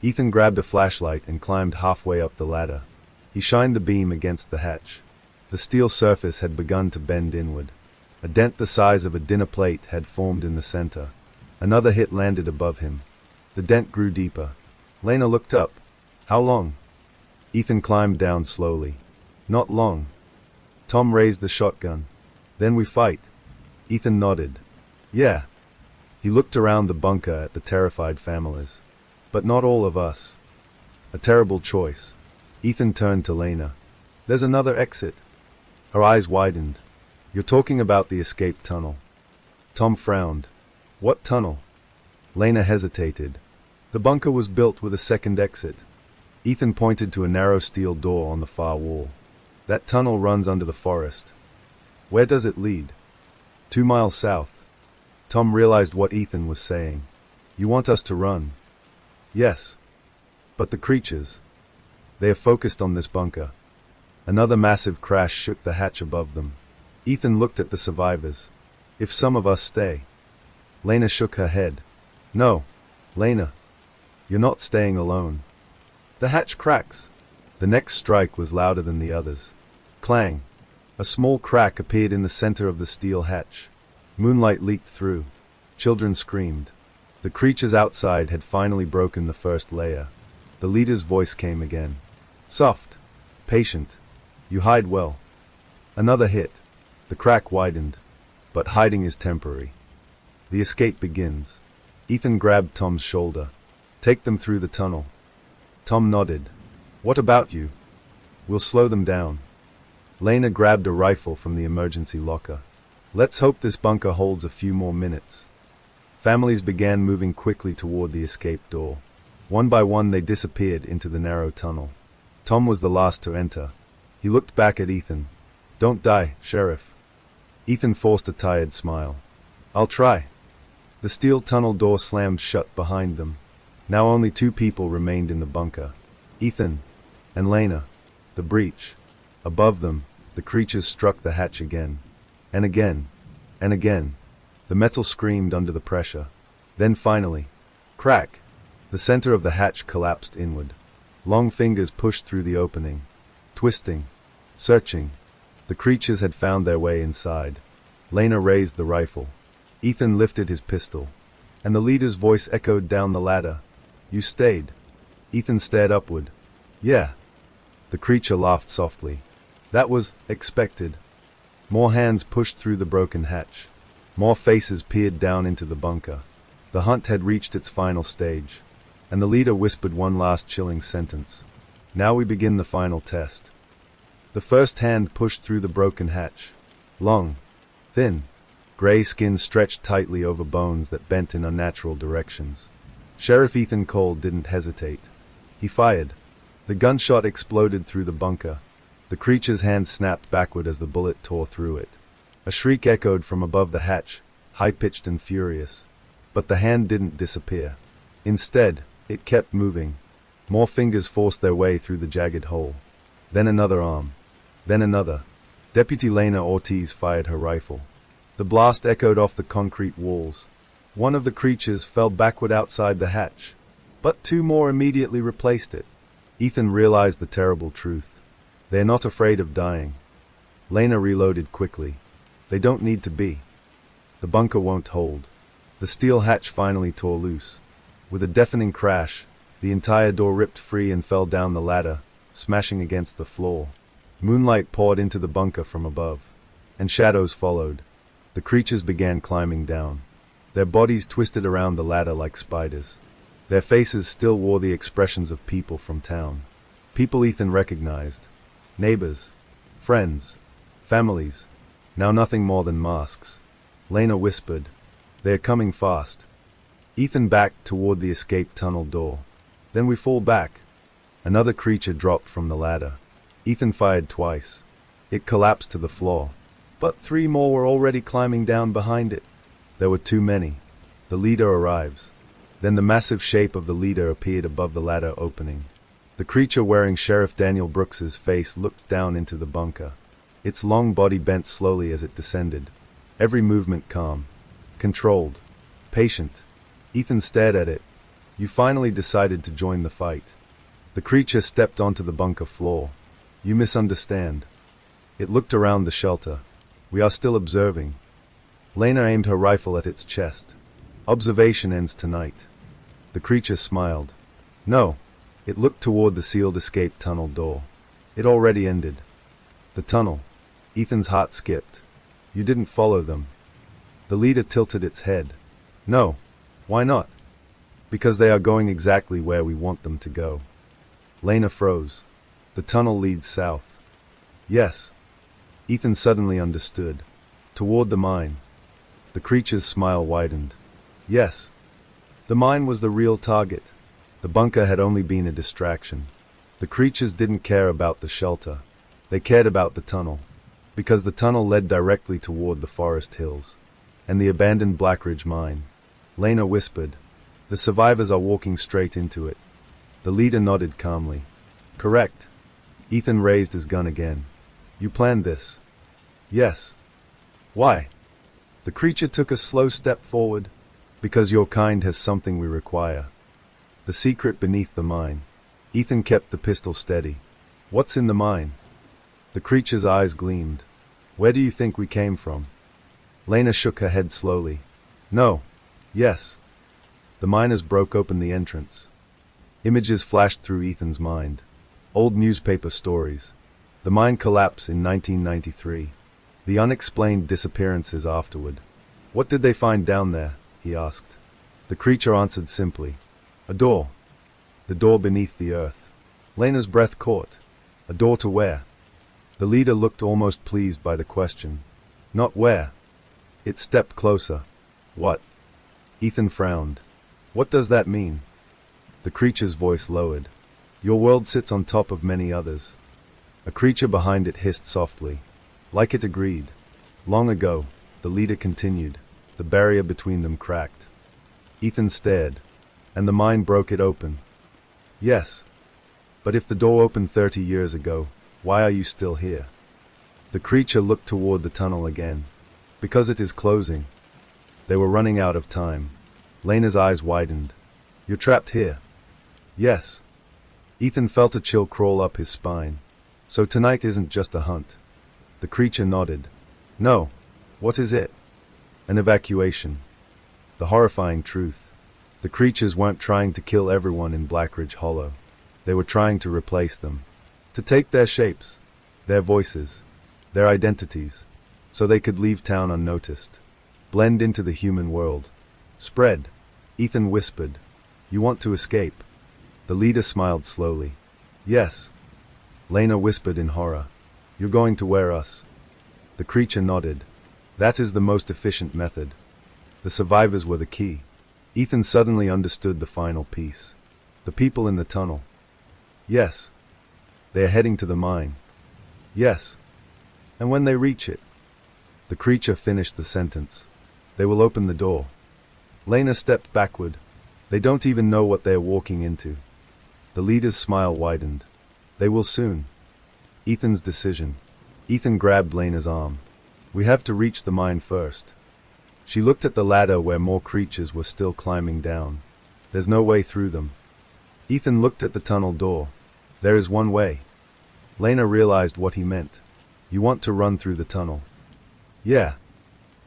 Ethan grabbed a flashlight and climbed halfway up the ladder. He shined the beam against the hatch. The steel surface had begun to bend inward. A dent the size of a dinner plate had formed in the center. Another hit landed above him. The dent grew deeper. Lena looked up. How long? Ethan climbed down slowly. Not long. Tom raised the shotgun. Then we fight. Ethan nodded. Yeah. He looked around the bunker at the terrified families. But not all of us. A terrible choice. Ethan turned to Lena. There's another exit. Her eyes widened. You're talking about the escape tunnel. Tom frowned. What tunnel? Lena hesitated. The bunker was built with a second exit. Ethan pointed to a narrow steel door on the far wall. That tunnel runs under the forest. Where does it lead? 2 miles south. Tom realized what Ethan was saying. You want us to run? Yes. But the creatures. They are focused on this bunker. Another massive crash shook the hatch above them. Ethan looked at the survivors. If some of us stay. Lena shook her head. No, Lena. You're not staying alone. The hatch cracks. The next strike was louder than the others. Clang. A small crack appeared in the center of the steel hatch. Moonlight leaked through. Children screamed. The creatures outside had finally broken the first layer. The leader's voice came again. Soft. Patient. You hide well. Another hit. The crack widened. But hiding is temporary. The escape begins. Ethan grabbed Tom's shoulder. Take them through the tunnel. Tom nodded. What about you? We'll slow them down. Lena grabbed a rifle from the emergency locker. Let's hope this bunker holds a few more minutes. Families began moving quickly toward the escape door. One by one they disappeared into the narrow tunnel. Tom was the last to enter. He looked back at Ethan. Don't die, Sheriff. Ethan forced a tired smile. I'll try. The steel tunnel door slammed shut behind them. Now only 2 people remained in the bunker. Ethan and Lena. The breach. Above them, the creatures struck the hatch again. And again. And again. The metal screamed under the pressure. Then finally, crack! The center of the hatch collapsed inward. Long fingers pushed through the opening. Twisting. Searching. The creatures had found their way inside. Lena raised the rifle. Ethan lifted his pistol. And the leader's voice echoed down the ladder. You stayed. Ethan stared upward. Yeah. The creature laughed softly. That was expected. More hands pushed through the broken hatch. More faces peered down into the bunker. The hunt had reached its final stage. And the leader whispered one last chilling sentence. Now we begin the final test. The first hand pushed through the broken hatch. Long. Thin. Gray skin stretched tightly over bones that bent in unnatural directions. Sheriff Ethan Cole didn't hesitate. He fired. The gunshot exploded through the bunker. The creature's hand snapped backward as the bullet tore through it. A shriek echoed from above the hatch, high-pitched and furious. But the hand didn't disappear. Instead, it kept moving. More fingers forced their way through the jagged hole. Then another arm. Then another. Deputy Lena Ortiz fired her rifle. The blast echoed off the concrete walls. One of the creatures fell backward outside the hatch. But 2 more immediately replaced it. Ethan realized the terrible truth. They're not afraid of dying. Lena reloaded quickly. They don't need to be. The bunker won't hold. The steel hatch finally tore loose. With a deafening crash, the entire door ripped free and fell down the ladder, smashing against the floor. Moonlight poured into the bunker from above, and shadows followed. The creatures began climbing down. Their bodies twisted around the ladder like spiders. Their faces still wore the expressions of people from town. People Ethan recognized. Neighbors. Friends. Families. Now nothing more than masks. Lena whispered. They're coming fast. Ethan backed toward the escape tunnel door. Then we fall back. Another creature dropped from the ladder. Ethan fired twice. It collapsed to the floor. But 3 more were already climbing down behind it. There were too many. The leader arrives. Then the massive shape of the leader appeared above the ladder opening. The creature wearing Sheriff Daniel Brooks's face looked down into the bunker. Its long body bent slowly as it descended. Every movement calm. Controlled. Patient. Ethan stared at it. You finally decided to join the fight. The creature stepped onto the bunker floor. You misunderstand. It looked around the shelter. We are still observing. Lena aimed her rifle at its chest. Observation ends tonight. The creature smiled. No. It looked toward the sealed escape tunnel door. It already ended. The tunnel. Ethan's heart skipped. You didn't follow them. The leader tilted its head. No. Why not? Because they are going exactly where we want them to go. Lena froze. The tunnel leads south. Yes. Ethan suddenly understood. Toward the mine. The creature's smile widened. Yes. The mine was the real target. The bunker had only been a distraction. The creatures didn't care about the shelter. They cared about the tunnel. Because the tunnel led directly toward the forest hills. And the abandoned Blackridge mine. Lena whispered. The survivors are walking straight into it. The leader nodded calmly. Correct. Ethan raised his gun again. You planned this? Yes. Why? The creature took a slow step forward. Because your kind has something we require. The secret beneath the mine. Ethan kept the pistol steady. What's in the mine? The creature's eyes gleamed. Where do you think we came from? Lena shook her head slowly. No. Yes. The miners broke open the entrance. Images flashed through Ethan's mind. Old newspaper stories. The mine collapse in 1993. The unexplained disappearances afterward. What did they find down there? He asked. The creature answered simply. A door. The door beneath the earth. Lena's breath caught. A door to where? The leader looked almost pleased by the question. Not where. It stepped closer. What? Ethan frowned. What does that mean? The creature's voice lowered. Your world sits on top of many others. A creature behind it hissed softly. Like it agreed. Long ago, the leader continued. The barrier between them cracked. Ethan stared. And the mine broke it open. Yes. But if the door opened 30 years ago, why are you still here? The creature looked toward the tunnel again. Because it is closing. They were running out of time. Lena's eyes widened. You're trapped here. Yes. Ethan felt a chill crawl up his spine. So tonight isn't just a hunt. The creature nodded. No. What is it? An evacuation. The horrifying truth. The creatures weren't trying to kill everyone in Blackridge Hollow. They were trying to replace them. To take their shapes, their voices, their identities, so they could leave town unnoticed. Blend into the human world. Spread. Ethan whispered. You want to escape? The leader smiled slowly. Yes. Lena whispered in horror. You're going to wear us. The creature nodded. That is the most efficient method. The survivors were the key. Ethan suddenly understood the final piece. The people in the tunnel. Yes. They are heading to the mine. Yes. And when they reach it. The creature finished the sentence. They will open the door. Lena stepped backward. They don't even know what they are walking into. The leader's smile widened. They will soon. Ethan's decision. Ethan grabbed Lena's arm. We have to reach the mine first. She looked at the ladder where more creatures were still climbing down. There's no way through them. Ethan looked at the tunnel door. There is one way. Lena realized what he meant. You want to run through the tunnel. Yeah.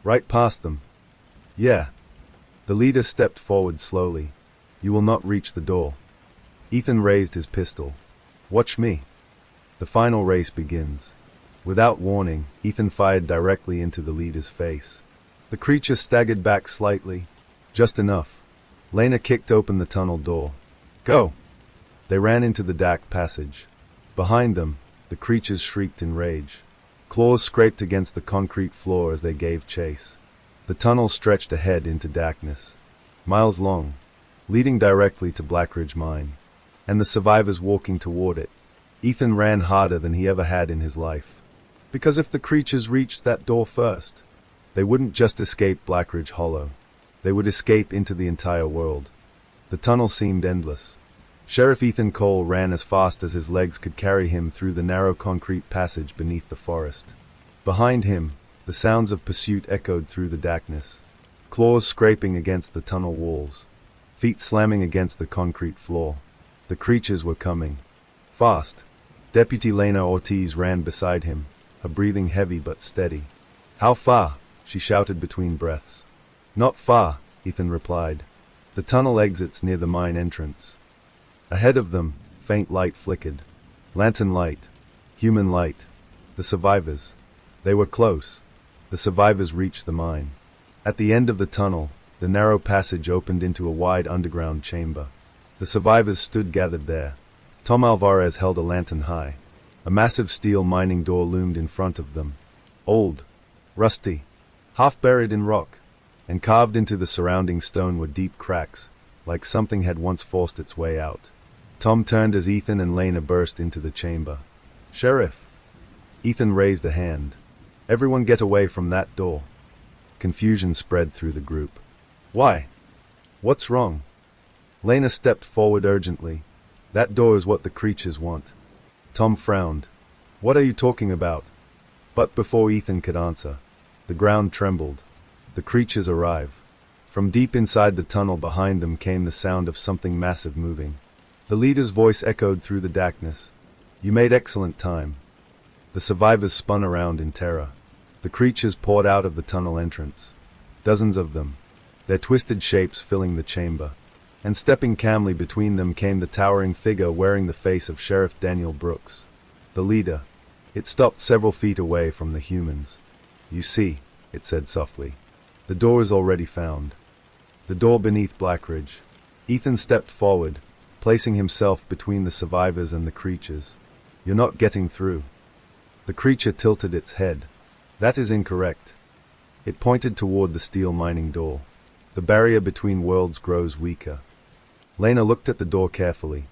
Right past them. Yeah. The leader stepped forward slowly. You will not reach the door. Ethan raised his pistol. Watch me. The final race begins. Without warning, Ethan fired directly into the leader's face. The creature staggered back slightly. Just enough. Lena kicked open the tunnel door. Go! They ran into the dark passage. Behind them, the creatures shrieked in rage. Claws scraped against the concrete floor as they gave chase. The tunnel stretched ahead into darkness. Miles long, leading directly to Blackridge Mine. And the survivors walking toward it. Ethan ran harder than he ever had in his life. Because if the creatures reached that door first, they wouldn't just escape Blackridge Hollow. They would escape into the entire world. The tunnel seemed endless. Sheriff Ethan Cole ran as fast as his legs could carry him through the narrow concrete passage beneath the forest. Behind him, the sounds of pursuit echoed through the darkness. Claws scraping against the tunnel walls. feet slamming against the concrete floor. The creatures were coming. Fast. Deputy Lena Ortiz ran beside him, her breathing heavy but steady. "How far?" she shouted between breaths. "Not far," Ethan replied. "The tunnel exits near the mine entrance." Ahead of them, faint light flickered. Lantern light. Human light. The survivors. They were close. The survivors reached the mine. At the end of the tunnel, the narrow passage opened into a wide underground chamber. The survivors stood gathered there. Tom Alvarez held a lantern high. A massive steel mining door loomed in front of them. Old, rusty, half buried in rock, and carved into the surrounding stone were deep cracks, like something had once forced its way out. Tom turned as Ethan and Lena burst into the chamber. "Sheriff!" Ethan raised a hand. "Everyone get away from that door." Confusion spread through the group. "Why? What's wrong?" Lena stepped forward urgently. "That door is what the creatures want." Tom frowned. "What are you talking about?" But before Ethan could answer, the ground trembled. The creatures arrive. From deep inside the tunnel behind them came the sound of something massive moving. The leader's voice echoed through the darkness. "You made excellent time." The survivors spun around in terror. The creatures poured out of the tunnel entrance. Dozens of them, their twisted shapes filling the chamber. And stepping calmly between them came the towering figure wearing the face of Sheriff Daniel Brooks, the leader. It stopped several feet away from the humans. "You see," it said softly, "the door is already found." The door beneath Blackridge. Ethan stepped forward, placing himself between the survivors and the creatures. "You're not getting through." The creature tilted its head. "That is incorrect." It pointed toward the steel mining door. "The barrier between worlds grows weaker." Lena looked at the door carefully.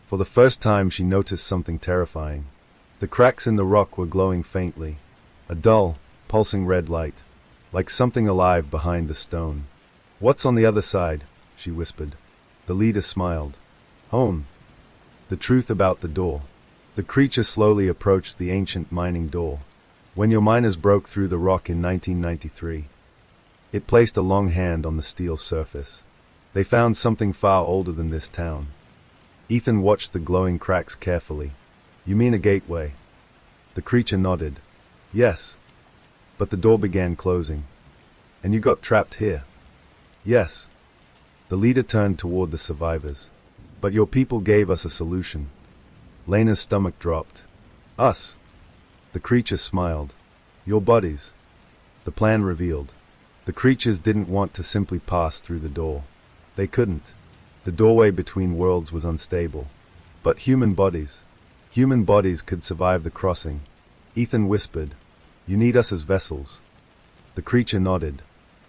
For the first time she noticed something terrifying. The cracks in the rock were glowing faintly. A dull, pulsing red light, like something alive behind the stone. "What's on the other side?" she whispered. The leader smiled. "Home." The truth about the door. The creature slowly approached the ancient mining door. When your miners broke through the rock in 1993, it placed a long hand on the steel surface. They found something far older than this town. Ethan watched the glowing cracks carefully. "You mean a gateway?" The creature nodded. "Yes." "But the door began closing. And you got trapped here." "Yes." The leader turned toward the survivors. "But your people gave us a solution." Lena's stomach dropped. "Us?" The creature smiled. "Your bodies." The plan revealed. The creatures didn't want to simply pass through the door. They couldn't. The doorway between worlds was unstable. But human bodies could survive the crossing. Ethan whispered, "You need us as vessels." The creature nodded.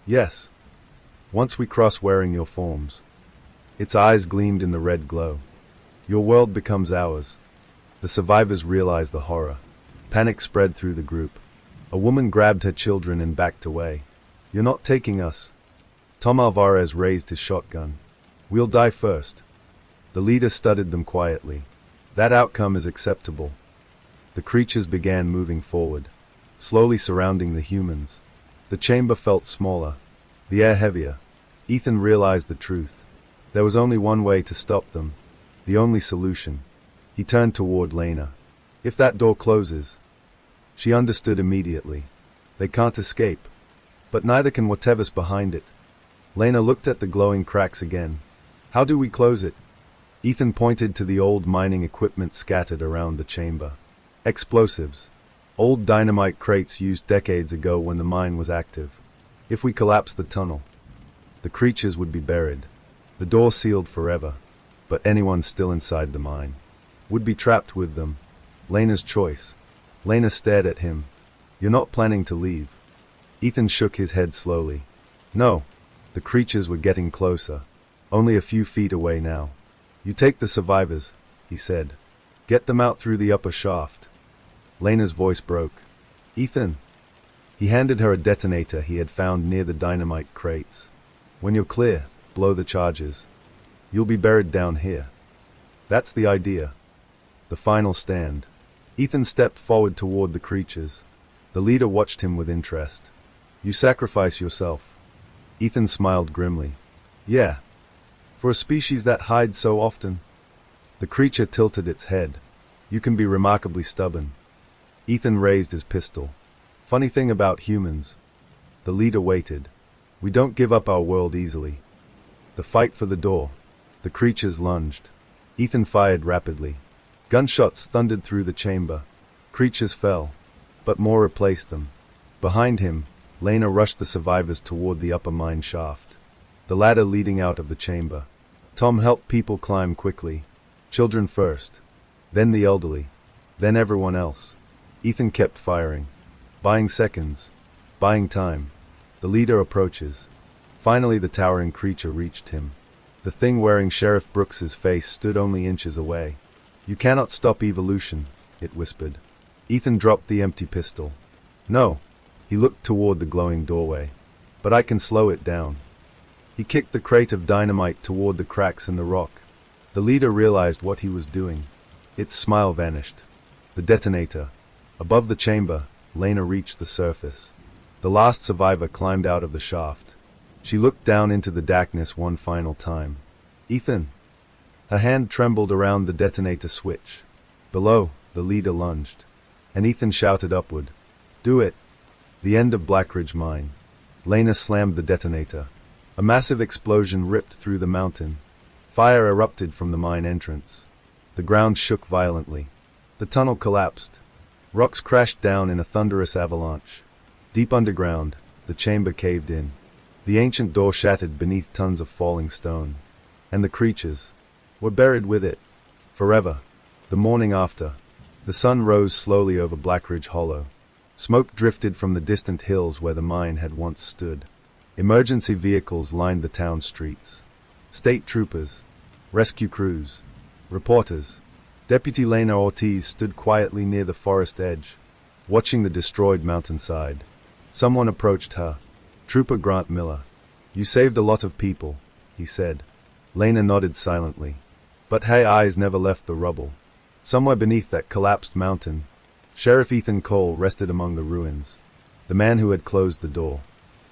"Yes. Once we cross wearing your forms." Its eyes gleamed in the red glow. "Your world becomes ours." The survivors realized the horror. Panic spread through the group. A woman grabbed her children and backed away. "You're not taking us." Tom Alvarez raised his shotgun. "We'll die first." The leader studied them quietly. "That outcome is acceptable." The creatures began moving forward, slowly surrounding the humans. The chamber felt smaller, the air heavier. Ethan realized the truth. There was only one way to stop them, the only solution. He turned toward Lena. "If that door closes..." She understood immediately. "They can't escape. But neither can whatever's behind it." Lena looked at the glowing cracks again. "How do we close it?" Ethan pointed to the old mining equipment scattered around the chamber. "Explosives. Old dynamite crates used decades ago when the mine was active. If we collapse the tunnel, the creatures would be buried. The door sealed forever. But anyone still inside the mine would be trapped with them." Lena's choice. Lena stared at him. "You're not planning to leave." Ethan shook his head slowly. "No." The creatures were getting closer. Only a few feet away now. "You take the survivors," he said. "Get them out through the upper shaft." Lena's voice broke. "Ethan." He handed her a detonator he had found near the dynamite crates. "When you're clear, blow the charges. You'll be buried down here." That's the idea. The final stand. Ethan stepped forward toward the creatures. The leader watched him with interest. "You sacrifice yourself." Ethan smiled grimly. "Yeah. For a species that hides so often. The creature tilted its head. You can be remarkably stubborn. Ethan raised his pistol. Funny thing about humans. The leader waited. We don't give up our world easily. The fight for the door. The creatures lunged. Ethan fired rapidly. Gunshots thundered through the chamber. Creatures fell, but more replaced them. Behind him, Lena rushed the survivors toward the upper mine shaft, the ladder leading out of the chamber. Tom helped people climb quickly. Children first, then the elderly, then everyone else. Ethan kept firing, buying seconds, buying time. The leader approaches. Finally the towering creature reached him. The thing wearing Sheriff Brooks's face stood only inches away. You cannot stop evolution, it whispered. Ethan dropped the empty pistol. No. He looked toward the glowing doorway. But I can slow it down. He kicked the crate of dynamite toward the cracks in the rock. The leader realized what he was doing. Its smile vanished. The detonator. Above the chamber, Lena reached the surface. The last survivor climbed out of the shaft. She looked down into the darkness one final time. Ethan! Her hand trembled around the detonator switch. Below, the leader lunged. And Ethan shouted upward. Do it! The end of Blackridge Mine. Lena slammed the detonator. A massive explosion ripped through the mountain. Fire erupted from the mine entrance. The ground shook violently. The tunnel collapsed. Rocks crashed down in a thunderous avalanche. Deep underground, the chamber caved in. The ancient door shattered beneath tons of falling stone. And the creatures were buried with it. Forever. The morning after, the sun rose slowly over Blackridge Hollow. Smoke drifted from the distant hills where the mine had once stood. Emergency vehicles lined the town streets. State troopers, rescue crews, reporters. Deputy Lena Ortiz stood quietly near the forest edge, watching the destroyed mountainside. Someone approached her. Trooper Grant Miller. You saved a lot of people, he said. Lena nodded silently. But her eyes never left the rubble. Somewhere beneath that collapsed mountain, Sheriff Ethan Cole rested among the ruins. The man who had closed the door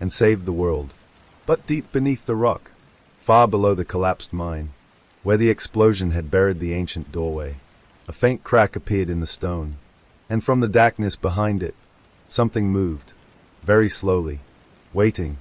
and saved the world. But deep beneath the rock, far below the collapsed mine, where the explosion had buried the ancient doorway, a faint crack appeared in the stone, and from the darkness behind it, something moved, very slowly, waiting,